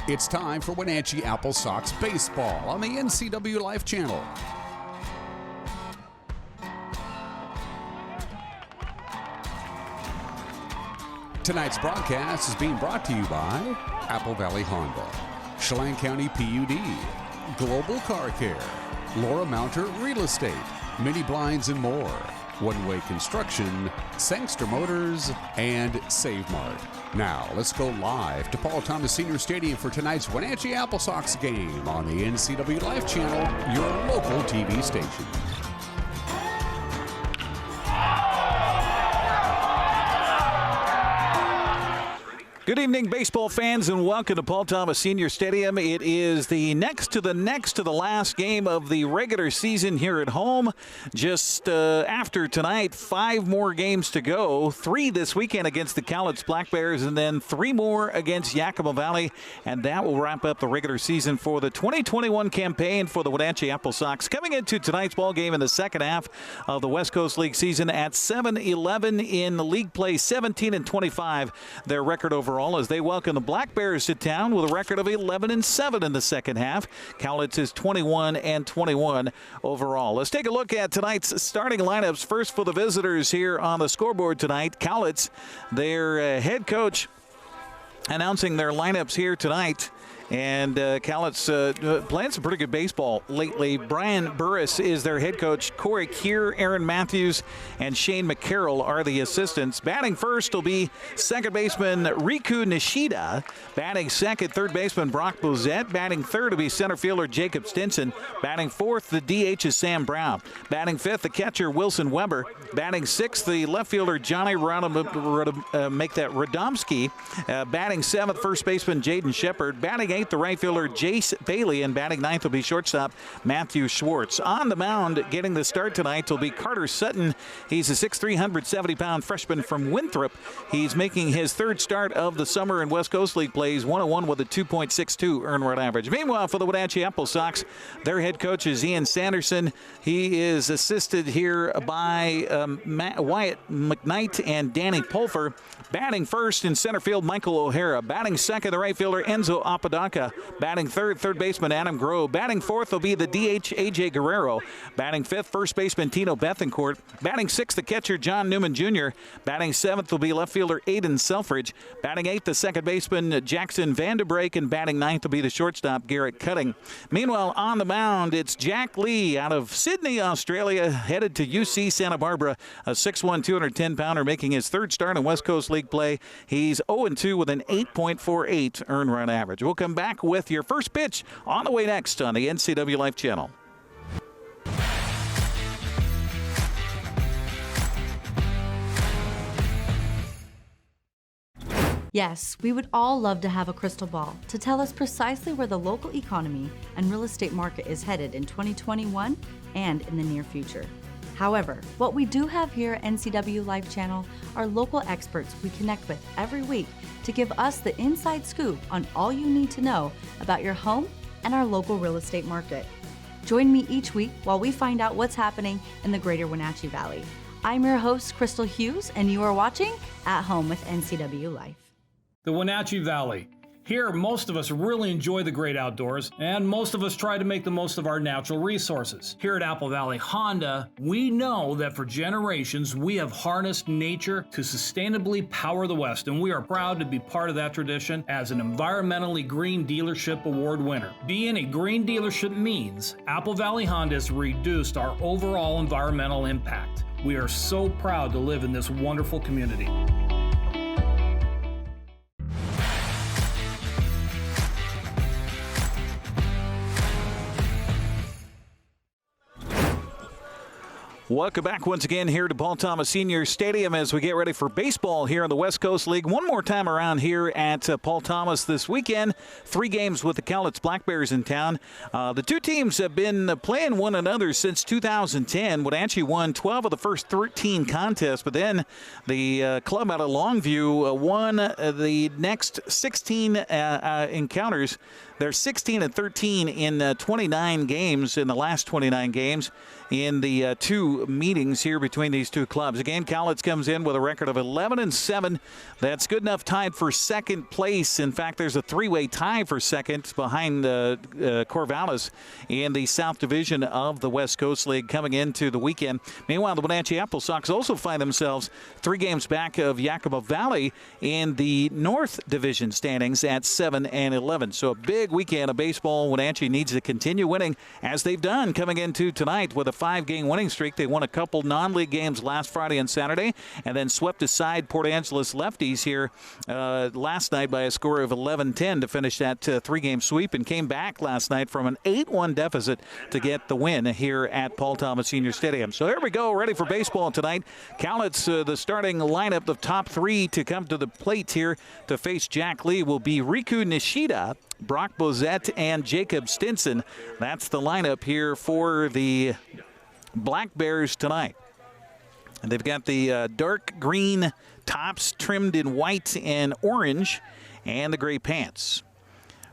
It's time for Wenatchee AppleSox baseball on the NCWLIFE Channel. Tonight's broadcast is being brought to you by Apple Valley Honda, Chelan County PUD, Global Car Care, Laura Mounter Real Estate, Mini Blinds and more, One Way Construction, Sangster Motors, and Save Mart. Now, let's go live to Paul Thomas Senior Stadium for tonight's Wenatchee AppleSox game on the NCWLIFE Channel, your local TV station. Good evening, baseball fans, and welcome to Paul Thomas Senior Stadium. It is the next to the last game of the regular season here at home. Just after tonight, 5 more games to go. 3 this weekend against the Cowlitz Black Bears, and then 3 more against Yakima Valley. And that will wrap up the regular season for the 2021 campaign for the Wenatchee AppleSox. Coming into tonight's ball game in the second half of the West Coast League season at 7-11 in the league play, 17-25 their record overall, as they welcome the Black Bears to town with a record of 11-7 in the second half. Cowlitz is 21-21 overall. Let's take a look at tonight's starting lineups. First for the visitors here on the scoreboard tonight, Cowlitz, their head coach, announcing their lineups here tonight. And Cowlitz playing some pretty good baseball lately. Brian Burris is their head coach. Corey Keir, Aaron Matthews, and Shane McCarroll are the assistants. Batting first will be second baseman Riku Nishida. Batting second, third baseman Brock Bozette. Batting third will be center fielder Jacob Stinson. Batting fourth, the DH is Sam Brown. Batting fifth, the catcher Wilson Weber. Batting sixth, the left fielder Johnny Radomski. Batting seventh, first baseman Jaden Shepard. Batting eighth, the right fielder Jace Bailey, and batting ninth will be shortstop Matthew Schwartz. On the mound, getting the start tonight will be Carter Sutton. He's a 6'3", 170-pound freshman from Winthrop. He's making his third start of the summer in West Coast League plays, 101 with a 2.62 earned run average. Meanwhile, for the Wenatchee AppleSox, their head coach is Ian Sanderson. He is assisted here by Wyatt McKnight and Danny Pulfer. Batting first in center field, Michael O'Hara. Batting second, the right fielder Enzo Apodaca. Batting third, third baseman Adam Grove. Batting fourth will be the DH A.J. Guerrero. Batting fifth, first baseman Tino Bethencourt. Batting sixth, the catcher John Newman Jr. Batting seventh will be left fielder Aiden Selfridge. Batting eighth, the second baseman Jackson Vanderbrake. And batting ninth will be the shortstop Garrett Cutting. Meanwhile, on the mound, it's Jack Lee out of Sydney, Australia, headed to UC Santa Barbara, a 6'1", 210-pounder, making his third start in West Coast League play. He's 0-2 with an 8.48 earned run average. We'll come back with your first pitch on the way next on the NCWLIFE Channel. Yes, we would all love to have a crystal ball to tell us precisely where the local economy and real estate market is headed in 2021 and in the near future. However, what we do have here at NCWLIFE Channel are local experts we connect with every week to give us the inside scoop on all you need to know about your home and our local real estate market. Join me each week while we find out what's happening in the greater Wenatchee Valley. I'm your host, Crystal Hughes, and you are watching At Home with NCWLIFE. The Wenatchee Valley. Here, most of us really enjoy the great outdoors, and most of us try to make the most of our natural resources. Here at Apple Valley Honda, we know that for generations, we have harnessed nature to sustainably power the West, and we are proud to be part of that tradition as an environmentally green dealership award winner. Being a green dealership means Apple Valley Honda has reduced our overall environmental impact. We are so proud to live in this wonderful community. Welcome back once again here to Paul Thomas Senior Stadium as we get ready for baseball here in the West Coast League. One more time around here at Paul Thomas this weekend. 3 games with the Cowlitz Black Bears in town. The two teams have been playing one another since 2010. Wenatchee won 12 of the first 13 contests, but then the club out of Longview won the next 16 encounters. They're 16-13 in 29 games, in the last 29 games. in the two meetings here between these two clubs. Again, Cowlitz comes in with a record of 11-7. That's good enough, tied for second place. In fact, there's a three-way tie for second behind Corvallis in the South Division of the West Coast League coming into the weekend. Meanwhile, the Wenatchee AppleSox also find themselves 3 games back of Yakima Valley in the North Division standings at 7-11. So a big weekend of baseball. Wenatchee needs to continue winning as they've done coming into tonight with a 5-game winning streak. They won a couple non-league games last Friday and Saturday and then swept aside Port Angeles Lefties here last night by a score of 11-10 to finish that 3-game sweep, and came back last night from an 8-1 deficit to get the win here at Paul Thomas Senior Stadium. So there we go, ready for baseball tonight. Cowlitz, the starting lineup, the top 3 to come to the plate here to face Jack Lee will be Riku Nishida, Brock Bozette, and Jacob Stinson. That's the lineup here for the Black Bears tonight. And they've got the dark green tops trimmed in white and orange and the gray pants.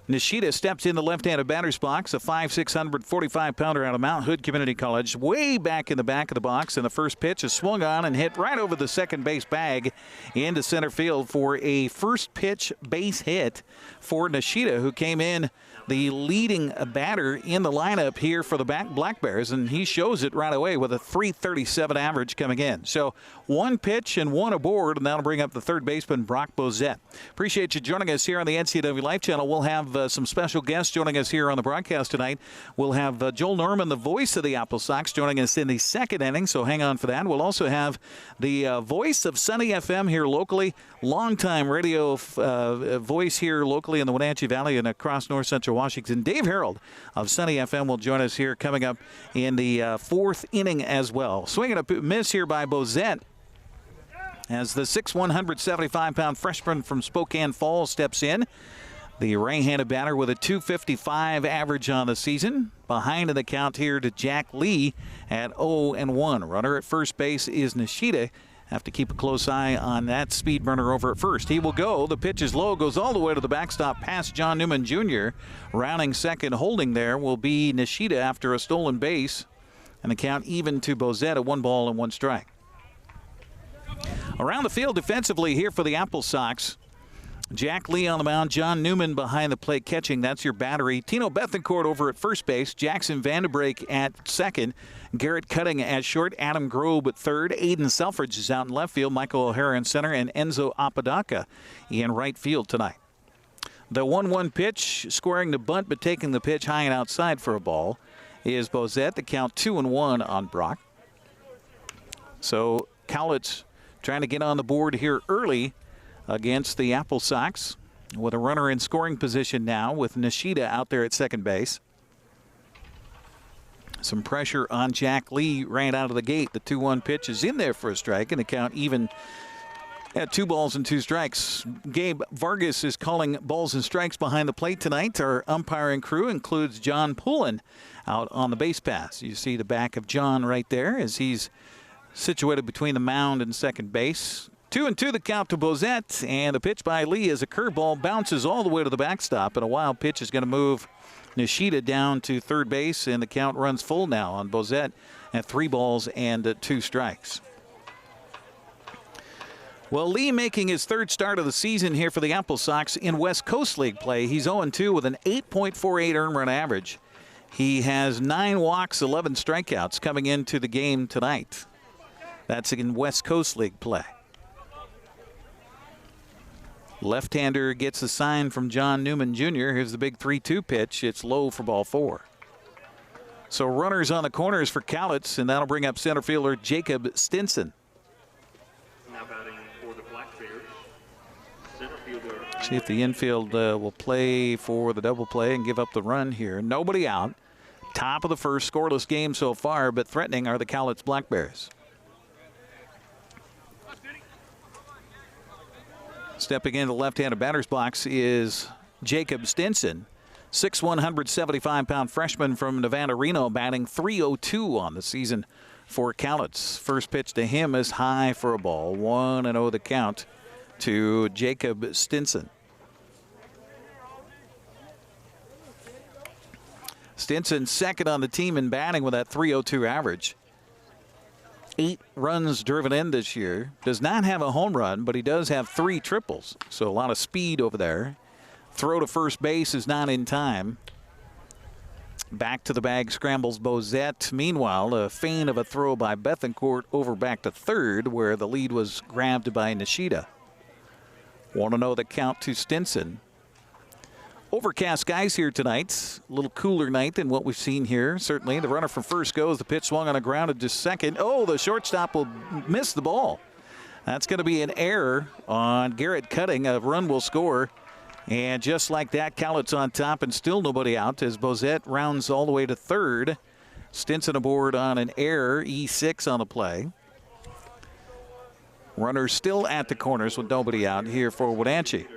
Nishida steps in the left-handed batter's box, a 5'6", 145-pounder out of Mount Hood Community College, way back in the back of the box, and the first pitch is swung on and hit right over the second base bag into center field for a first pitch base hit for Nishida, who came in the leading batter in the lineup here for the Black Bears, and he shows it right away with a .337 average coming in. So 1 pitch and 1 aboard, and that'll bring up the third baseman, Brock Bozette. Appreciate you joining us here on the NCWLIFE Channel. We'll have some special guests joining us here on the broadcast tonight. We'll have Joel Norman, the voice of the AppleSox, joining us in the second inning, so hang on for that. We'll also have the voice of Sunny FM here locally, longtime radio voice here locally in the Wenatchee Valley and across north central Washington. Dave Harold of Sunny FM will join us here coming up in the fourth inning as well. Swinging a miss here by Bozette as the 6'1", 175-pound freshman from Spokane Falls steps in. The right-handed batter with a .255 average on the season. Behind in the count here to Jack Lee at 0-1. Runner at first base is Nishida. Have to keep a close eye on that speed runner over at first. He will go. The pitch is low, goes all the way to the backstop past John Newman Jr. Rounding second, holding there will be Nishida after a stolen base. And the count even to Bozette at 1 ball and 1 strike. Around the field defensively here for the AppleSox. Jack Lee on the mound, John Newman behind the plate catching. That's your battery. Tino Bethencourt over at first base, Jackson Vanderbrake at second, Garrett Cutting at short, Adam Grobe at third, Aiden Selfridge is out in left field, Michael O'Hara in center, and Enzo Apodaca in right field tonight. The 1-1 pitch, squaring the bunt but taking the pitch high and outside for a ball, is Bozette. The count 2-1 on Brock. So Cowlitz trying to get on the board here early against the AppleSox with a runner in scoring position now with Nishida out there at second base. Some pressure on Jack Lee right out of the gate. The 2-1 pitch is in there for a strike, and the count even at 2 balls and 2 strikes. Gabe Vargas is calling balls and strikes behind the plate tonight. Our umpiring crew includes John Poulin out on the base pass. You see the back of John right there as he's situated between the mound and second base. 2-2 the count to Bozette, and the pitch by Lee is a curveball, bounces all the way to the backstop, and a wild pitch is going to move Nishida down to third base, and the count runs full now on Bozette at 3 balls and 2 strikes. Well, Lee making his third start of the season here for the AppleSox in West Coast League play. He's 0-2 with an 8.48 earned run average. He has 9 walks, 11 strikeouts coming into the game tonight. That's in West Coast League play. Left-hander gets a sign from John Newman Jr. Here's the big 3-2 pitch. It's low for ball 4. So runners on the corners for Cowlitz, and that'll bring up center fielder Jacob Stinson. Now batting for the Black Bears, center fielder. See if the infield will play for the double play and give up the run here. Nobody out. Top of the first, scoreless game so far, but threatening are the Cowlitz Black Bears. Stepping into the left-handed batter's box is Jacob Stinson, 6'1", 175-pound freshman from Nevada Reno, batting .302 on the season for Cowlitz. First pitch to him is high for a ball. 1-0 the count to Jacob Stinson. Stinson second on the team in batting with that .302 average. 8 runs driven in this year. Does not have a home run, but he does have 3 triples. So a lot of speed over there. Throw to first base is not in time. Back to the bag scrambles Bozette. Meanwhile, a feint of a throw by Bethancourt over back to third, where the lead was grabbed by Nishida. 1-0 the count to Stinson. Overcast skies here tonight. A little cooler night than what we've seen here. Certainly, the runner from first goes. The pitch swung on the ground at just second. Oh, the shortstop will miss the ball. That's going to be an error on Garrett Cutting. A run will score. And just like that, Cowlitz on top and still nobody out as Bozette rounds all the way to third. Stinson aboard on an error, E6 on the play. Runner still at the corners with nobody out here for Wenatchee.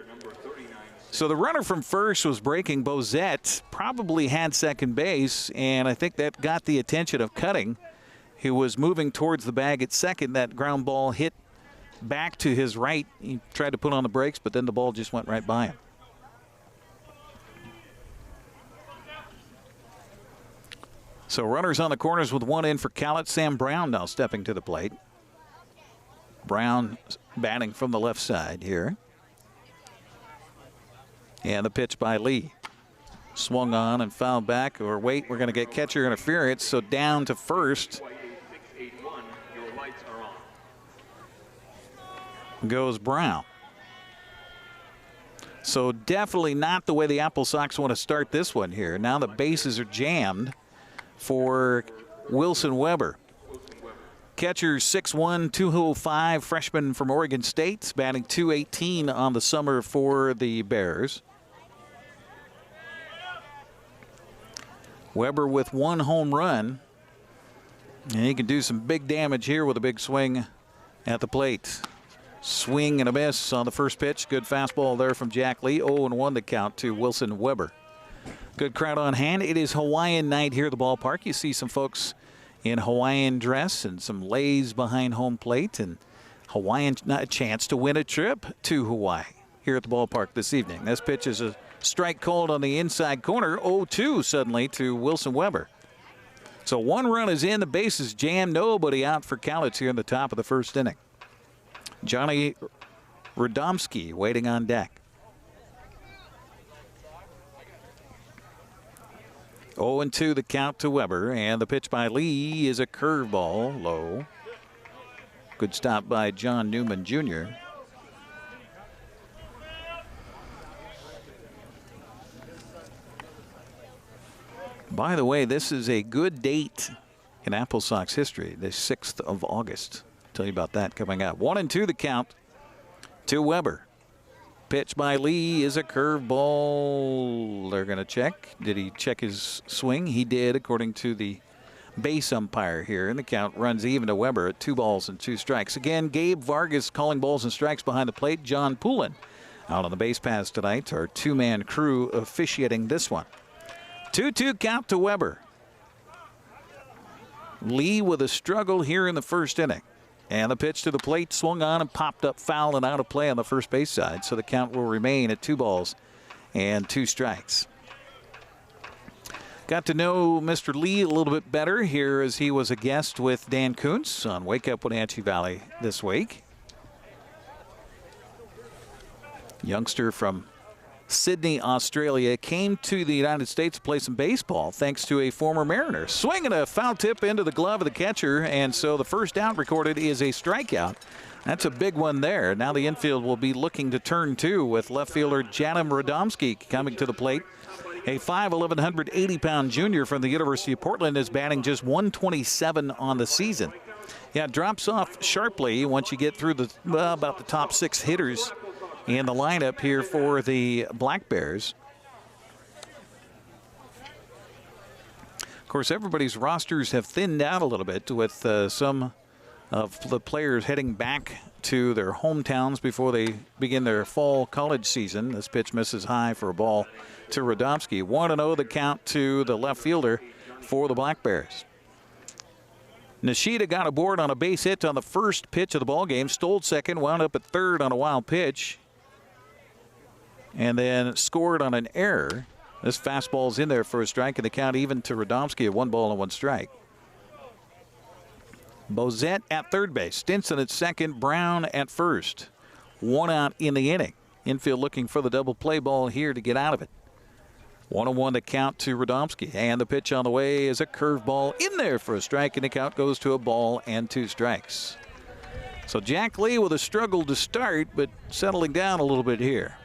So the runner from first was breaking. Bozette probably had second base, and I think that got the attention of Cutting, who was moving towards the bag at second. That ground ball hit back to his right. He tried to put on the brakes, but then the ball just went right by him. So runners on the corners with 1 in for Cowlitz. Sam Brown now stepping to the plate. Brown batting from the left side here. And the pitch by Lee. Swung on and fouled back. Or wait, we're going to get catcher interference. So down to first goes Brown. So definitely not the way the AppleSox want to start this one here. Now the bases are jammed for Wilson Weber. Catcher 6'1", 205, freshman from Oregon State, batting .218 on the summer for the Bears. Weber with 1 home run. And he can do some big damage here with a big swing at the plate. Swing and a miss on the first pitch. Good fastball there from Jack Lee. 0-1 the count to Wilson Weber. Good crowd on hand. It is Hawaiian night here at the ballpark. You see some folks in Hawaiian dress and some lays behind home plate. And Hawaiian a chance to win a trip to Hawaii here at the ballpark this evening. This pitch is a strike called on the inside corner. 0-2 suddenly to Wilson Weber. So 1 run is in. The base is jammed. Nobody out for Cowlitz here in the top of the first inning. Johnny Radomski waiting on deck. 0-2 the count to Weber, and the pitch by Lee is a curveball, low. Good stop by John Newman Jr. By the way, this is a good date in AppleSox history, the 6th of August. Tell you about that coming up. 1-2 the count to Weber. Pitch by Lee is a curveball. They're going to check. Did he check his swing? He did, according to the base umpire here. And the count runs even to Weber at 2 balls and 2 strikes. Again, Gabe Vargas calling balls and strikes behind the plate. John Poulin out on the base paths tonight. Our 2-man crew officiating this one. 2-2 count to Weber. Lee with a struggle here in the first inning. And the pitch to the plate swung on and popped up foul and out of play on the first base side. So the count will remain at 2 balls and 2 strikes. Got to know Mr. Lee a little bit better here as he was a guest with Dan Kuntz on Wake Up Wenatchee Valley this week. Youngster from Sydney, Australia, came to the United States to play some baseball thanks to a former Mariner. Swinging a foul tip into the glove of the catcher, and so the first out recorded is a strikeout. That's a big one there. Now the infield will be looking to turn 2 with left fielder Janim Radomski coming to the plate. A 5'11", 180-pound junior from the University of Portland is batting just .127 on the season. Yeah, it drops off sharply once you get through the about the top 6 hitters in the lineup here for the Black Bears. Of course, everybody's rosters have thinned out a little bit with some of the players heading back to their hometowns before they begin their fall college season. This pitch misses high for a ball to Radomski. 1-0 the count to the left fielder for the Black Bears. Nishida got aboard on a base hit on the first pitch of the ball game, stole second, wound up at third on a wild pitch, and then scored on an error. This fastball's in there for a strike, and the count even to Radomski at 1 ball and 1 strike. Bozette at third base, Stinson at second, Brown at first. 1 out in the inning. Infield looking for the double play ball here to get out of it. 1-1 to count to Radomski, and the pitch on the way is a curveball in there for a strike, and the count goes to a ball and 2 strikes. So Jack Lee with a struggle to start, but settling down a little bit here.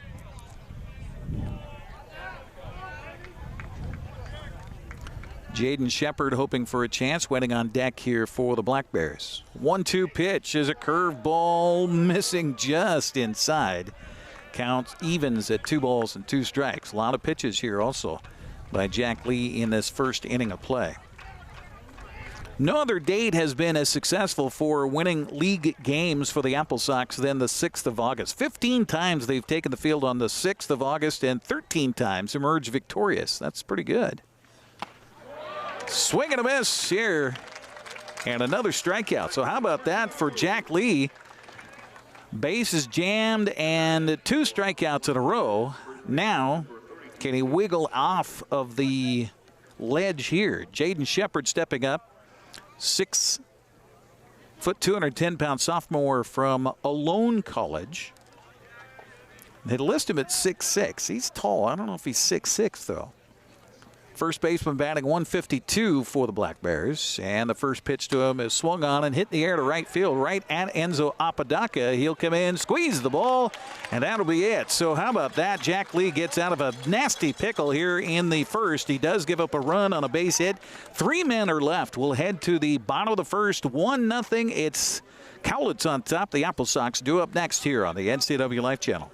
Jaden Shepard hoping for a chance, waiting on deck here for the Black Bears. 1-2 pitch is a curveball missing just inside. Count evens at 2 balls and 2 strikes. A lot of pitches here also by Jack Lee in this first inning of play. No other date has been as successful for winning league games for the AppleSox than the 6th of August. 15 times they've taken the field on the 6th of August and 13 times emerged victorious. That's pretty good. Swing and a miss here, and another strikeout. So how about that for Jack Lee? Base is jammed and 2 strikeouts in a row. Now, can he wiggle off of the ledge here? Jaden Shepard stepping up. 6 foot 210-pound sophomore from Alone College. They list him at 6'6". He's tall. I don't know if he's 6'6", though. First baseman batting 152 for the Black Bears. And the first pitch to him is swung on and hit in the air to right field, right at Enzo Apodaca. He'll come in, squeeze the ball, and that'll be it. So how about that? Jack Lee gets out of a nasty pickle here in the first. He does give up a run on a base hit. 3 men are left. We'll head to the bottom of the first. 1-0. It's Cowlitz on top. The AppleSox due up next here on the NCWLIFE Channel.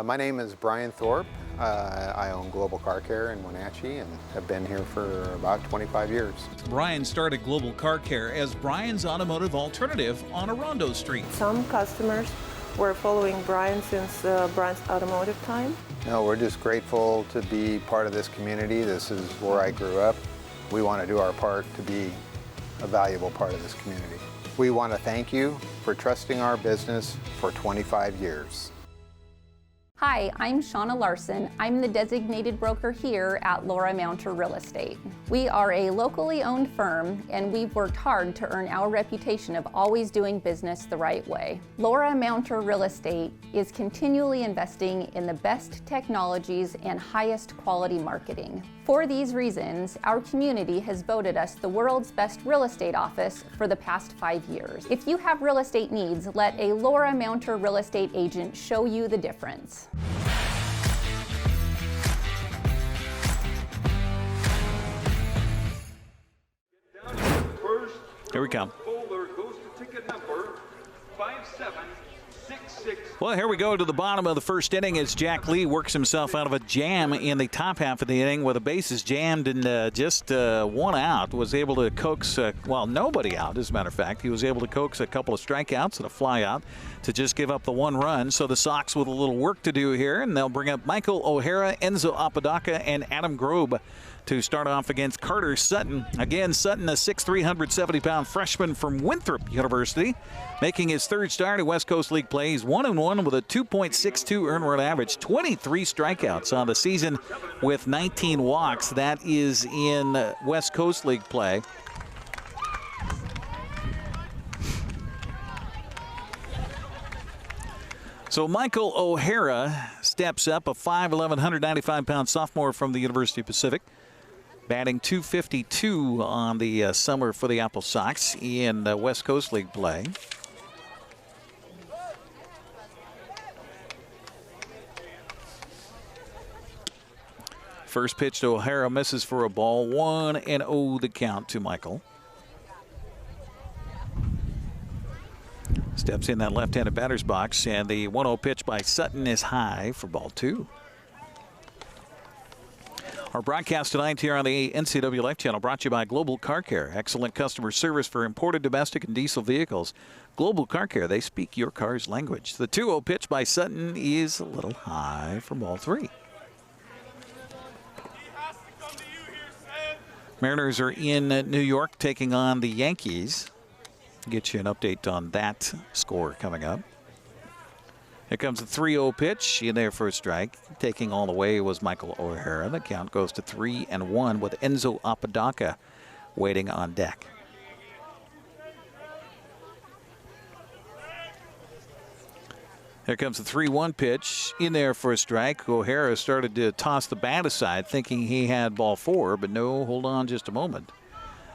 My name is Brian Thorpe. I own Global Car Care in Wenatchee and have been here for about 25 years. Brian started Global Car Care as Brian's automotive alternative on Orondo Street. Some customers were following Brian since Brian's automotive time. No, we're just grateful to be part of this community. This is where I grew up. We want to do our part to be a valuable part of this community. We want to thank you for trusting our business for 25 years. Hi, I'm Shauna Larson. I'm the designated broker here at Laura Mounter Real Estate. We are a locally owned firm, and we've worked hard to earn our reputation of always doing business the right way. Laura Mounter Real Estate is continually investing in the best technologies and highest quality marketing. For these reasons, our community has voted us the world's best real estate office for the past 5 years. If you have real estate needs, let a Laura Mounter real estate agent show you the difference. Here we come. Folder goes to ticket number 5766. Well, here we go to the bottom of the first inning as Jack Lee works himself out of a jam in the top half of the inning where the bases jammed and just 1 out. Was able to coax, nobody out, as a matter of fact. He was able to coax a couple of strikeouts and a fly out to just give up the 1 run. So the Sox with a little work to do here, and they'll bring up Michael O'Hara, Enzo Apodaca, and Adam Grobe to start off against Carter Sutton. Again, Sutton, a 6'3", 170-pound freshman from Winthrop University, making his 3rd start at West Coast League play. He's 1-1 with a 2.62 earned run average, 23 strikeouts on the season with 19 walks. That is in West Coast League play. So Michael O'Hara steps up, a 5'11", 195-pound sophomore from the University of Pacific. Batting .252 on the summer for the AppleSox in West Coast League play. First pitch to O'Hara misses for a ball. 1-0 the count to Michael. Steps in that left-handed batter's box, and the 1-0 pitch by Sutton is high for ball 2. Our broadcast tonight here on the NCWLIFE Channel brought to you by Global Car Care. Excellent customer service for imported, domestic, and diesel vehicles. Global Car Care, they speak your car's language. The 2-0 pitch by Sutton is a little high for ball 3. Mariners are in New York taking on the Yankees. Get you an update on that score coming up. Here comes the 3-0 pitch in there for a strike. Taking all the way was Michael O'Hara. The count goes to 3-1 with Enzo Apodaca waiting on deck. Here comes the 3-1 pitch in there for a strike. O'Hara started to toss the bat aside thinking he had ball 4, but no, hold on just a moment.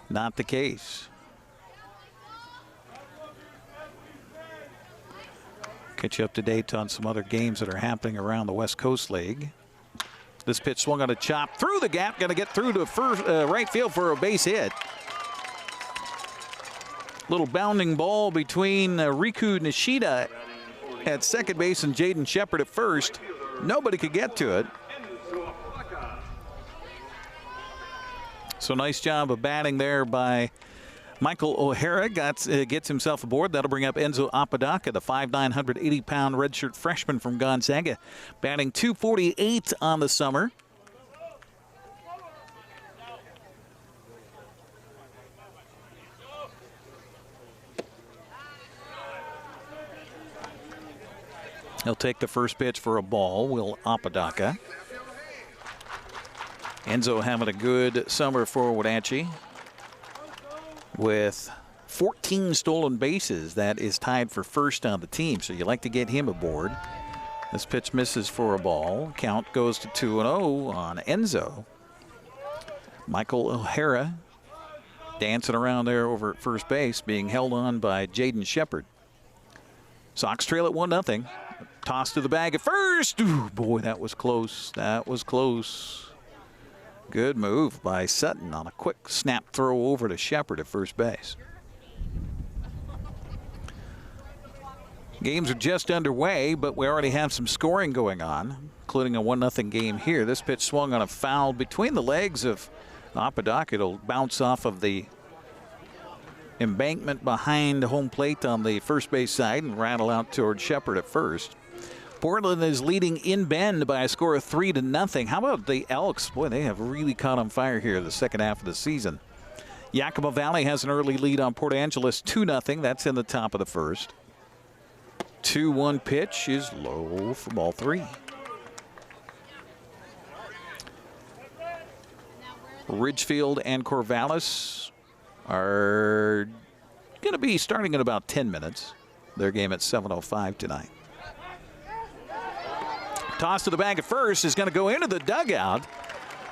Not the case. Get you up to date on some other games that are happening around the West Coast League. This pitch swung on a chop through the gap, going to get through to first, right field for a base hit. Little bounding ball between Riku Nishida at second base and Jaden Shepard at first. Nobody could get to it. So nice job of batting there by Michael O'Hara. Gets himself aboard. That'll bring up Enzo Apodaca, the 5'9", 180-pound redshirt freshman from Gonzaga, batting .248 on the summer. He'll take the first pitch for a ball, Will Apodaca. Enzo having a good summer for Wenatchee with 14 stolen bases. That is tied for first on the team, so you like to get him aboard. This pitch misses for a ball. Count goes to 2-0 on Enzo. Michael O'Hara dancing around there over at first base, being held on by Jaden Shepard. Sox trail at 1-0. Toss to the bag at first. Ooh, boy, that was close. That was close. Good move by Sutton on a quick snap throw over to Shepard at first base. Games are just underway, but we already have some scoring going on, including a 1-0 game here. This pitch swung on a foul between the legs of Apodaca. It'll bounce off of the embankment behind home plate on the first base side and rattle out toward Shepard at first. Portland is leading in Bend by a score of 3-0. How about the Elks? Boy, they have really caught on fire here the second half of the season. Yakima Valley has an early lead on Port Angeles, 2-0. That's in the top of the first. 2-1 pitch is low for ball 3. Ridgefield and Corvallis are going to be starting in about 10 minutes. Their game at 7:05 tonight. Toss to the bag at first is going to go into the dugout.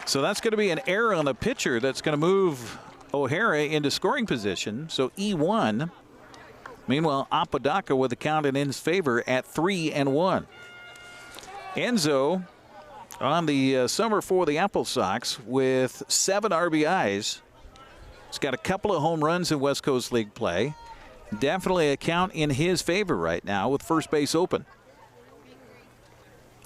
So that's going to be an error on the pitcher that's going to move O'Hara into scoring position. So E1. Meanwhile, Apodaca with the count in his favor at 3-1. Enzo on the summer for the AppleSox with 7 RBIs. He's got a couple of home runs in West Coast League play. Definitely a count in his favor right now with first base open.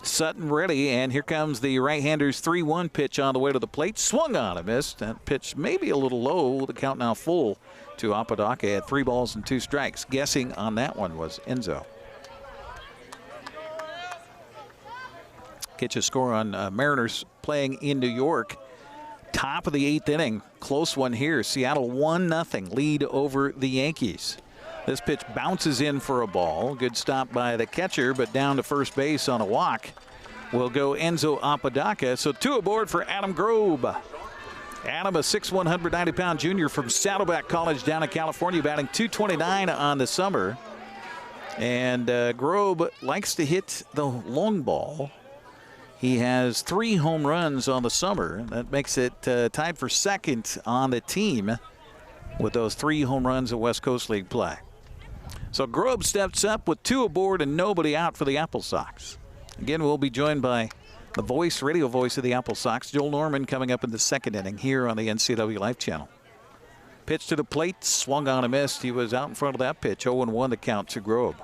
Sutton ready, and here comes the right-hander's 3-1 pitch on the way to the plate. Swung on and missed. That pitch maybe a little low. The count now full to Apodaca at 3 balls and 2 strikes. Guessing on that one was Enzo. Get you a score on Mariners playing in New York. Top of the 8th inning. Close one here. Seattle 1-0 lead over the Yankees. This pitch bounces in for a ball. Good stop by the catcher, but down to first base on a walk will go Enzo Apodaca. So 2 aboard for Adam Grobe. Adam, a 6'1", 190-pound junior from Saddleback College down in California, batting .229 on the summer. And Grobe likes to hit the long ball. He has 3 home runs on the summer. That makes it tied for second on the team with those 3 home runs at West Coast League play. So Grobe steps up with 2 aboard and nobody out for the AppleSox. Again, we'll be joined by the radio voice of the AppleSox, Joel Norman, coming up in the 2nd inning here on the NCWLIFE Channel. Pitch to the plate, swung on and missed. He was out in front of that pitch. 0-1 the count to Grobe.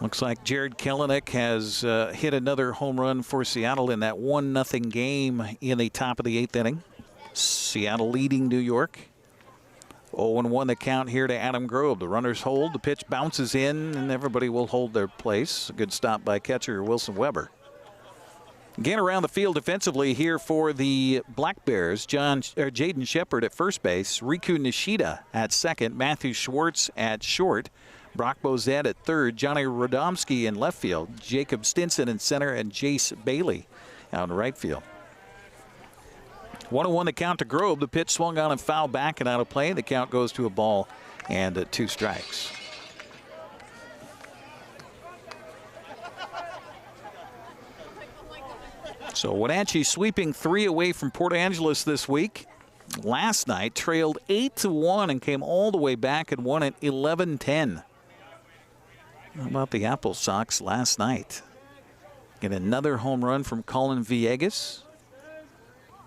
Looks like Jared Kelenic has hit another home run for Seattle in that 1-0 game in the top of the 8th inning. Seattle leading New York. 0-1 the count here to Adam Grobe. The runners hold. The pitch bounces in, and everybody will hold their place. A good stop by catcher Wilson Weber. Again, around the field defensively here for the Black Bears, Jaden Shepard at first base, Riku Nishida at second, Matthew Schwartz at short, Brock Bozette at third, Johnny Radomski in left field, Jacob Stinson in center, and Jace Bailey out in right field. 1-1 the count to Grove. The pitch swung on and fouled back and out of play. The count goes to a ball and 2 strikes. So Wenatchee sweeping 3 away from Port Angeles this week. Last night trailed 8-1 and came all the way back and won at 11-10. How about the AppleSox last night? Get another home run from Colin Villegas.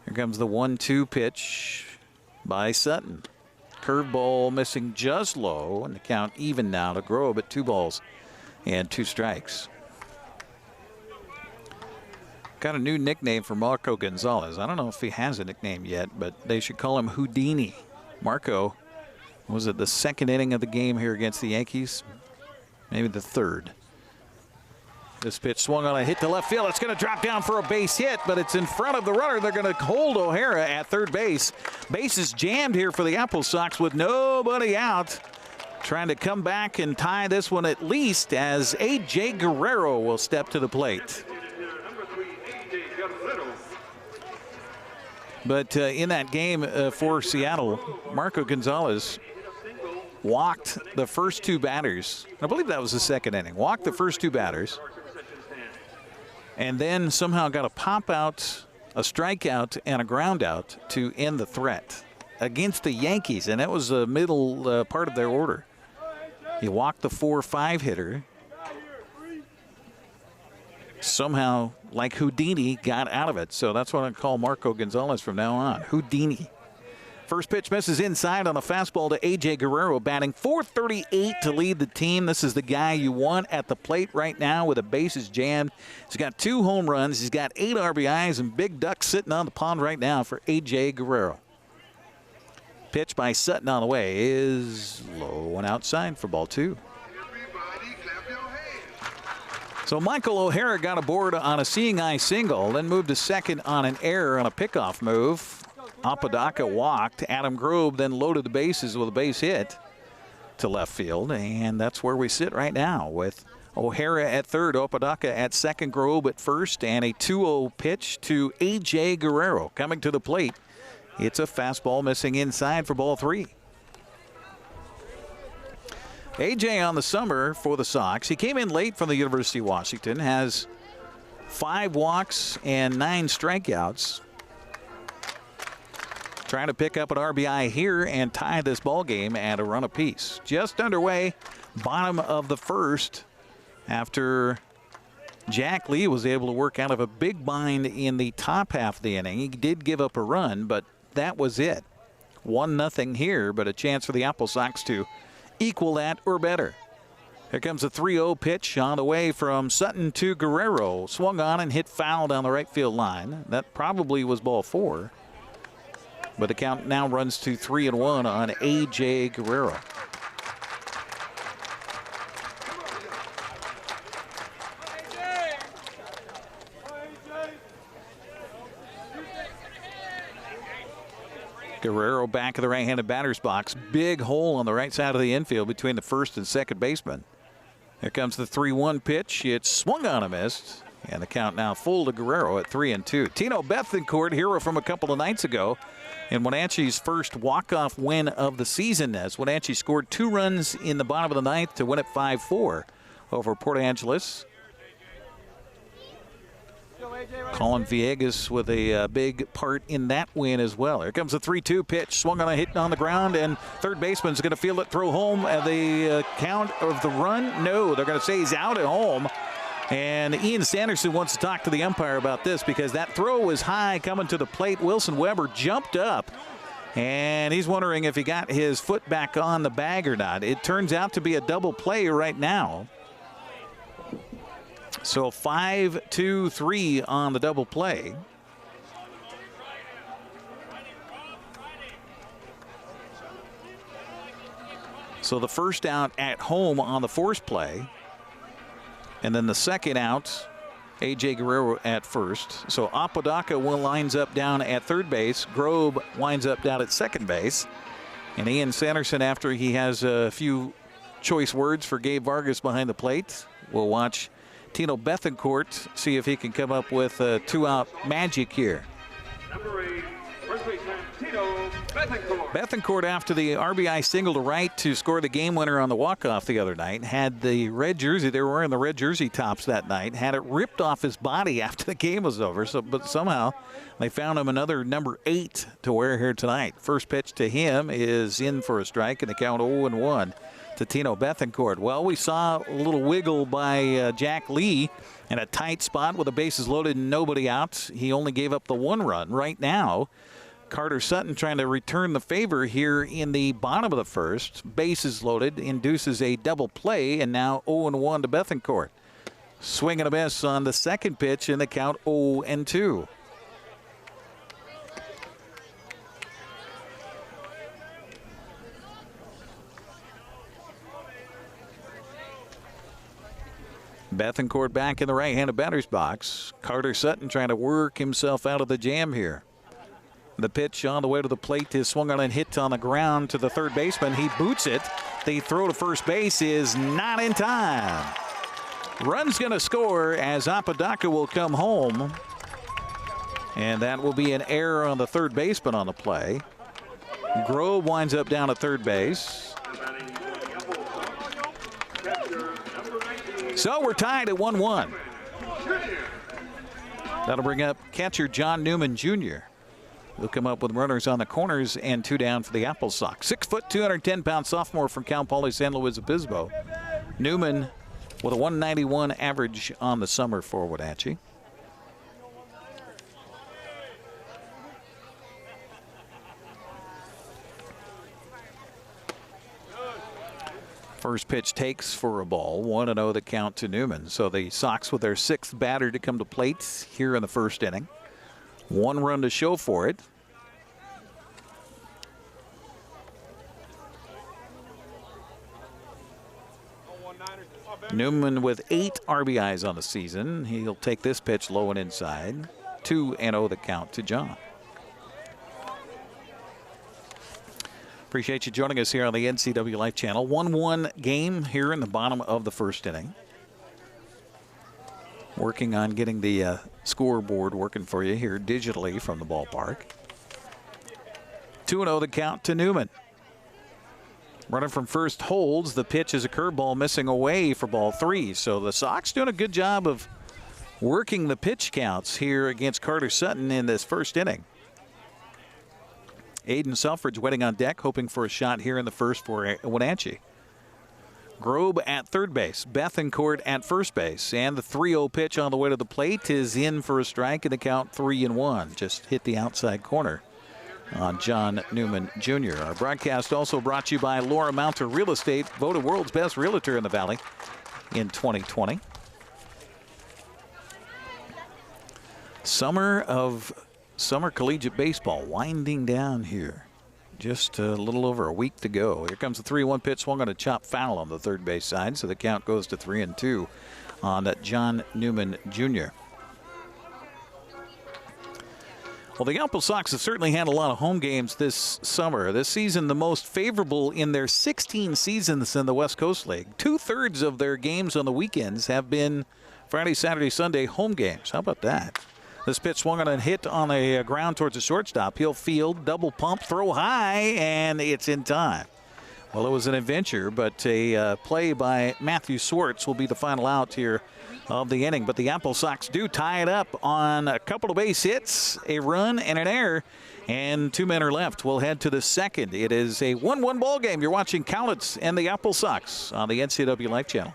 Here comes the 1-2 pitch by Sutton. Curveball missing just low, and the count even now to Grove at 2 balls and 2 strikes. Got a new nickname for Marco Gonzalez. I don't know if he has a nickname yet, but they should call him Houdini. Marco was at the 2nd inning of the game here against the Yankees, maybe the 3rd. This pitch swung on a hit to left field. It's going to drop down for a base hit, but it's in front of the runner. They're going to hold O'Hara at third base. Base is jammed here for the AppleSox with nobody out. Trying to come back and tie this one at least as A.J. Guerrero will step to the plate. But in that game for Seattle, Marco Gonzalez walked the first 2 batters. I believe that was the 2nd inning. Walked the first 2 batters. And then somehow got a pop out, a strikeout, and a ground out to end the threat against the Yankees. And that was the middle part of their order. He walked the 4-5 hitter. Somehow, like Houdini, got out of it. So that's what I call Marco Gonzalez from now on. Houdini. First pitch misses inside on a fastball to A.J. Guerrero, batting .438 to lead the team. This is the guy you want at the plate right now with the bases jammed. He's got 2 home runs. He's got 8 RBIs, and Big Duck sitting on the pond right now for A.J. Guerrero. Pitch by Sutton on the way is low and outside for ball 2. So Michael O'Hara got aboard on a seeing eye single, then moved to second on an error on a pickoff move. Apodaca walked. Adam Grove then loaded the bases with a base hit to left field, and that's where we sit right now with O'Hara at third, Apodaca at second, Grove at first, and a 2-0 pitch to A.J. Guerrero coming to the plate. It's a fastball missing inside for ball 3. A.J. on the summer for the Sox. He came in late from the University of Washington, has 5 walks and 9 strikeouts. Trying to pick up an RBI here and tie this ball game at a run apiece. Just underway, bottom of the first, after Jack Lee was able to work out of a big bind in the top half of the inning. He did give up a run, but that was it. 1-0 here, but a chance for the AppleSox to equal that or better. Here comes a 3-0 pitch on the way from Sutton to Guerrero. Swung on and hit foul down the right field line. That probably was ball 4. But the count now runs to 3-1 on A.J. Guerrero. Guerrero back of the right-handed batter's box. Big hole on the right side of the infield between the first and second baseman. Here comes the 3-1 pitch. It's swung on and missed. And the count now full to Guerrero at 3-2. Tino Bethencourt, hero from a couple of nights ago, in Wenatchee's first walk-off win of the season, as Wenatchee scored 2 runs in the bottom of the 9th to win it 5-4 over Port Angeles. Colin Villegas with a big part in that win as well. Here comes a 3-2 pitch, swung on a hit on the ground, and third baseman's going to field it, throw home at the count of the run. No, they're going to say he's out at home. And Ian Sanderson wants to talk to the umpire about this because that throw was high coming to the plate. Wilson Weber jumped up, and he's wondering if he got his foot back on the bag or not. It turns out to be a double play right now. So 5-2-3 on the double play. So the first out at home on the force play. And then the second out A.J. Guerrero at first. So Apodaca lines up down at third base. Grobe winds up down at second base. And Ian Sanderson, after he has a few choice words for Gabe Vargas behind the plate, we'll watch Tino Bethencourt see if he can come up with a two-out magic here. Number 8, first baseman Tino Bethencourt. Bethencourt, after the RBI single to right to score the game winner on the walk-off the other night, had the red jersey. They were wearing the red jersey tops that night. Had it ripped off his body after the game was over. But somehow they found him another number 8 to wear here tonight. First pitch to him is in for a strike, and the count 0-1 to Tino Bethencourt. Well, we saw a little wiggle by Jack Lee in a tight spot with the bases loaded and nobody out. He only gave up the 1 run. Right now, Carter Sutton trying to return the favor here in the bottom of the first. Bases loaded, induces a double play, and now 0-1 to Bethencourt. Swing and a miss on the second pitch, and the count 0-2. Bethencourt back in the right-handed batter's box. Carter Sutton trying to work himself out of the jam here. The pitch on the way to the plate is swung on and hit on the ground to the third baseman. He boots it. The throw to first base is not in time. Run's going to score as Apodaca will come home. And that will be an error on the third baseman on the play. Grove winds up down at third base. So we're tied at 1-1. That'll bring up catcher John Newman Jr. He'll come up with runners on the corners and 2 down for the AppleSox. 6 foot, 210-pound sophomore from Cal Poly San Luis Obispo. Newman with a 191 average on the summer for Wenatchee. First pitch takes for a ball. 1-0 the count to Newman. So the Sox with their 6th batter to come to plate here in the first inning. 1 run to show for it. Newman with 8 RBIs on the season. He'll take this pitch low and inside. 2-0 the count to John. Appreciate you joining us here on the NCWLIFE Channel. 1-1 game here in the bottom of the first inning. Working on getting the scoreboard working for you here digitally from the ballpark. 2-0 the count to Newman. Running from first holds. The pitch is a curveball missing away for ball 3. So the Sox doing a good job of working the pitch counts here against Carter Sutton in this first inning. Aiden Selfridge waiting on deck, hoping for a shot here in the first for Wenatchee. Grobe at third base, Bethencourt at first base, and the 3-0 pitch on the way to the plate is in for a strike, and the count 3-1. Just hit the outside corner on John Newman Jr. Our broadcast also brought to you by Laura Mounter Real Estate, voted world's best realtor in the Valley in 2020. Summer collegiate baseball winding down here. Just a little over a week to go. Here comes the 3-1 pitch, swung on a chop foul on the third base side, so the count goes to 3-2 on John Newman Jr. Well, the AppleSox have certainly had a lot of home games this summer. This season, the most favorable in their 16 seasons in the West Coast League. 2/3 of their games on the weekends have been Friday, Saturday, Sunday home games. How about that? This pitch swung on a hit on a ground towards the shortstop. He'll field, double pump, throw high, and it's in time. Well, it was an adventure, but a play by Matthew Swartz will be the final out here of the inning. But the AppleSox do tie it up on a couple of base hits, a run, and an error. And 2 men are left. We'll head to the second. It is a 1-1 ball game. You're watching Cowlitz and the AppleSox on the NCWLIFE Channel.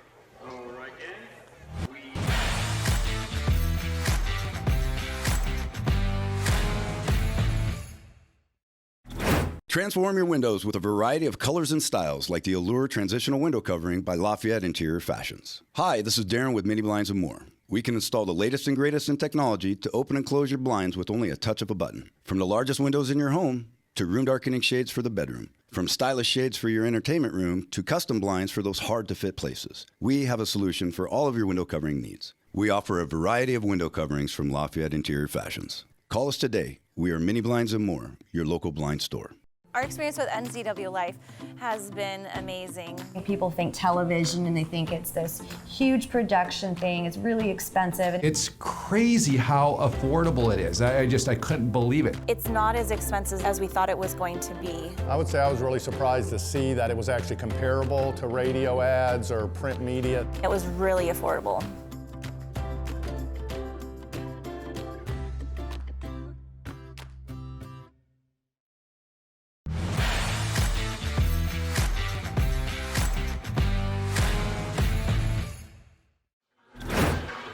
Transform your windows with a variety of colors and styles like the Allure Transitional Window Covering by Lafayette Interior Fashions. Hi, this is Darren with Mini Blinds and More. We can install the latest and greatest in technology to open and close your blinds with only a touch of a button. From the largest windows in your home to room darkening shades for the bedroom. From stylish shades for your entertainment room to custom blinds for those hard-to-fit places. We have a solution for all of your window covering needs. We offer a variety of window coverings from Lafayette Interior Fashions. Call us today. We are Mini Blinds and More, your local blind store. Our experience with NCWLIFE has been amazing. People think television and they think it's this huge production thing. It's really expensive. It's crazy how affordable it is. I couldn't believe it. It's not as expensive as we thought it was going to be. I would say I was really surprised to see that it was actually comparable to radio ads or print media. It was really affordable.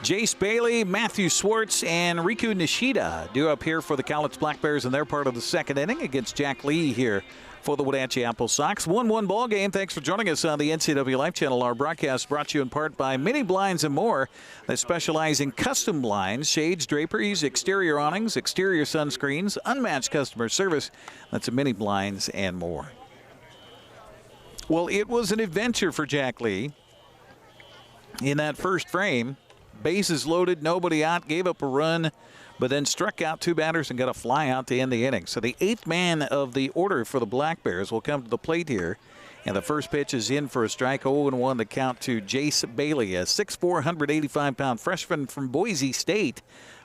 Jace Bailey, Matthew Swartz, and Riku Nishida due up here for the Cowlitz Black Bears in their part of the second inning against Jack Lee here for the Wenatchee AppleSox. 1-1 ball game. Thanks for joining us on the NCWLIFE Channel. Our broadcast brought to you in part by Mini Blinds and More. They specialize in custom blinds, shades, draperies, exterior awnings, exterior sunscreens, unmatched customer service. That's a Mini Blinds and More. Well, it was an adventure for Jack Lee in that first frame. Bases loaded, nobody out, gave up a run, but then struck out two batters and got a fly out to end the inning. So the eighth man of the order for the Black Bears will come to the plate here. And the first pitch is in for a strike, 0-1 the count to Jace Bailey, a 6'4", 185-pound freshman from Boise State,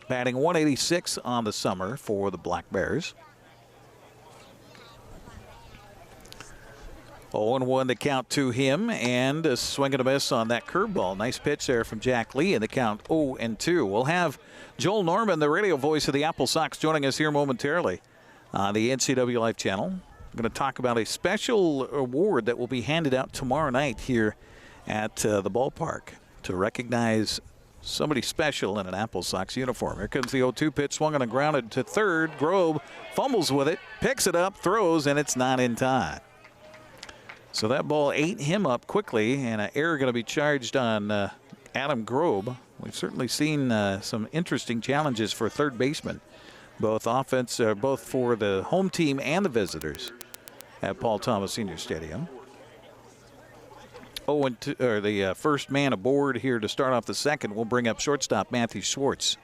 batting 186 on the summer for the Black Bears. 0-1 the count to him, and a swing and a miss on that curveball. Nice pitch there from Jack Lee, and the count 0-2. We'll have Joel Norman, the radio voice of the AppleSox, joining us here momentarily on the NCWLIFE Channel. I'm going to talk about a special award that will be handed out tomorrow night here at the ballpark to recognize somebody special in an AppleSox uniform. Here comes the 0-2 pitch, swung on and grounded to third. Grobe fumbles with it, picks it up, throws, and it's not in time. So that ball ate him up quickly, and an error going to be charged on Adam Grobe. We've certainly seen some interesting challenges for third baseman, both for the home team and the visitors at Paul Thomas Senior Stadium. The first man aboard here to start off the second will bring up shortstop Matthew Swartz.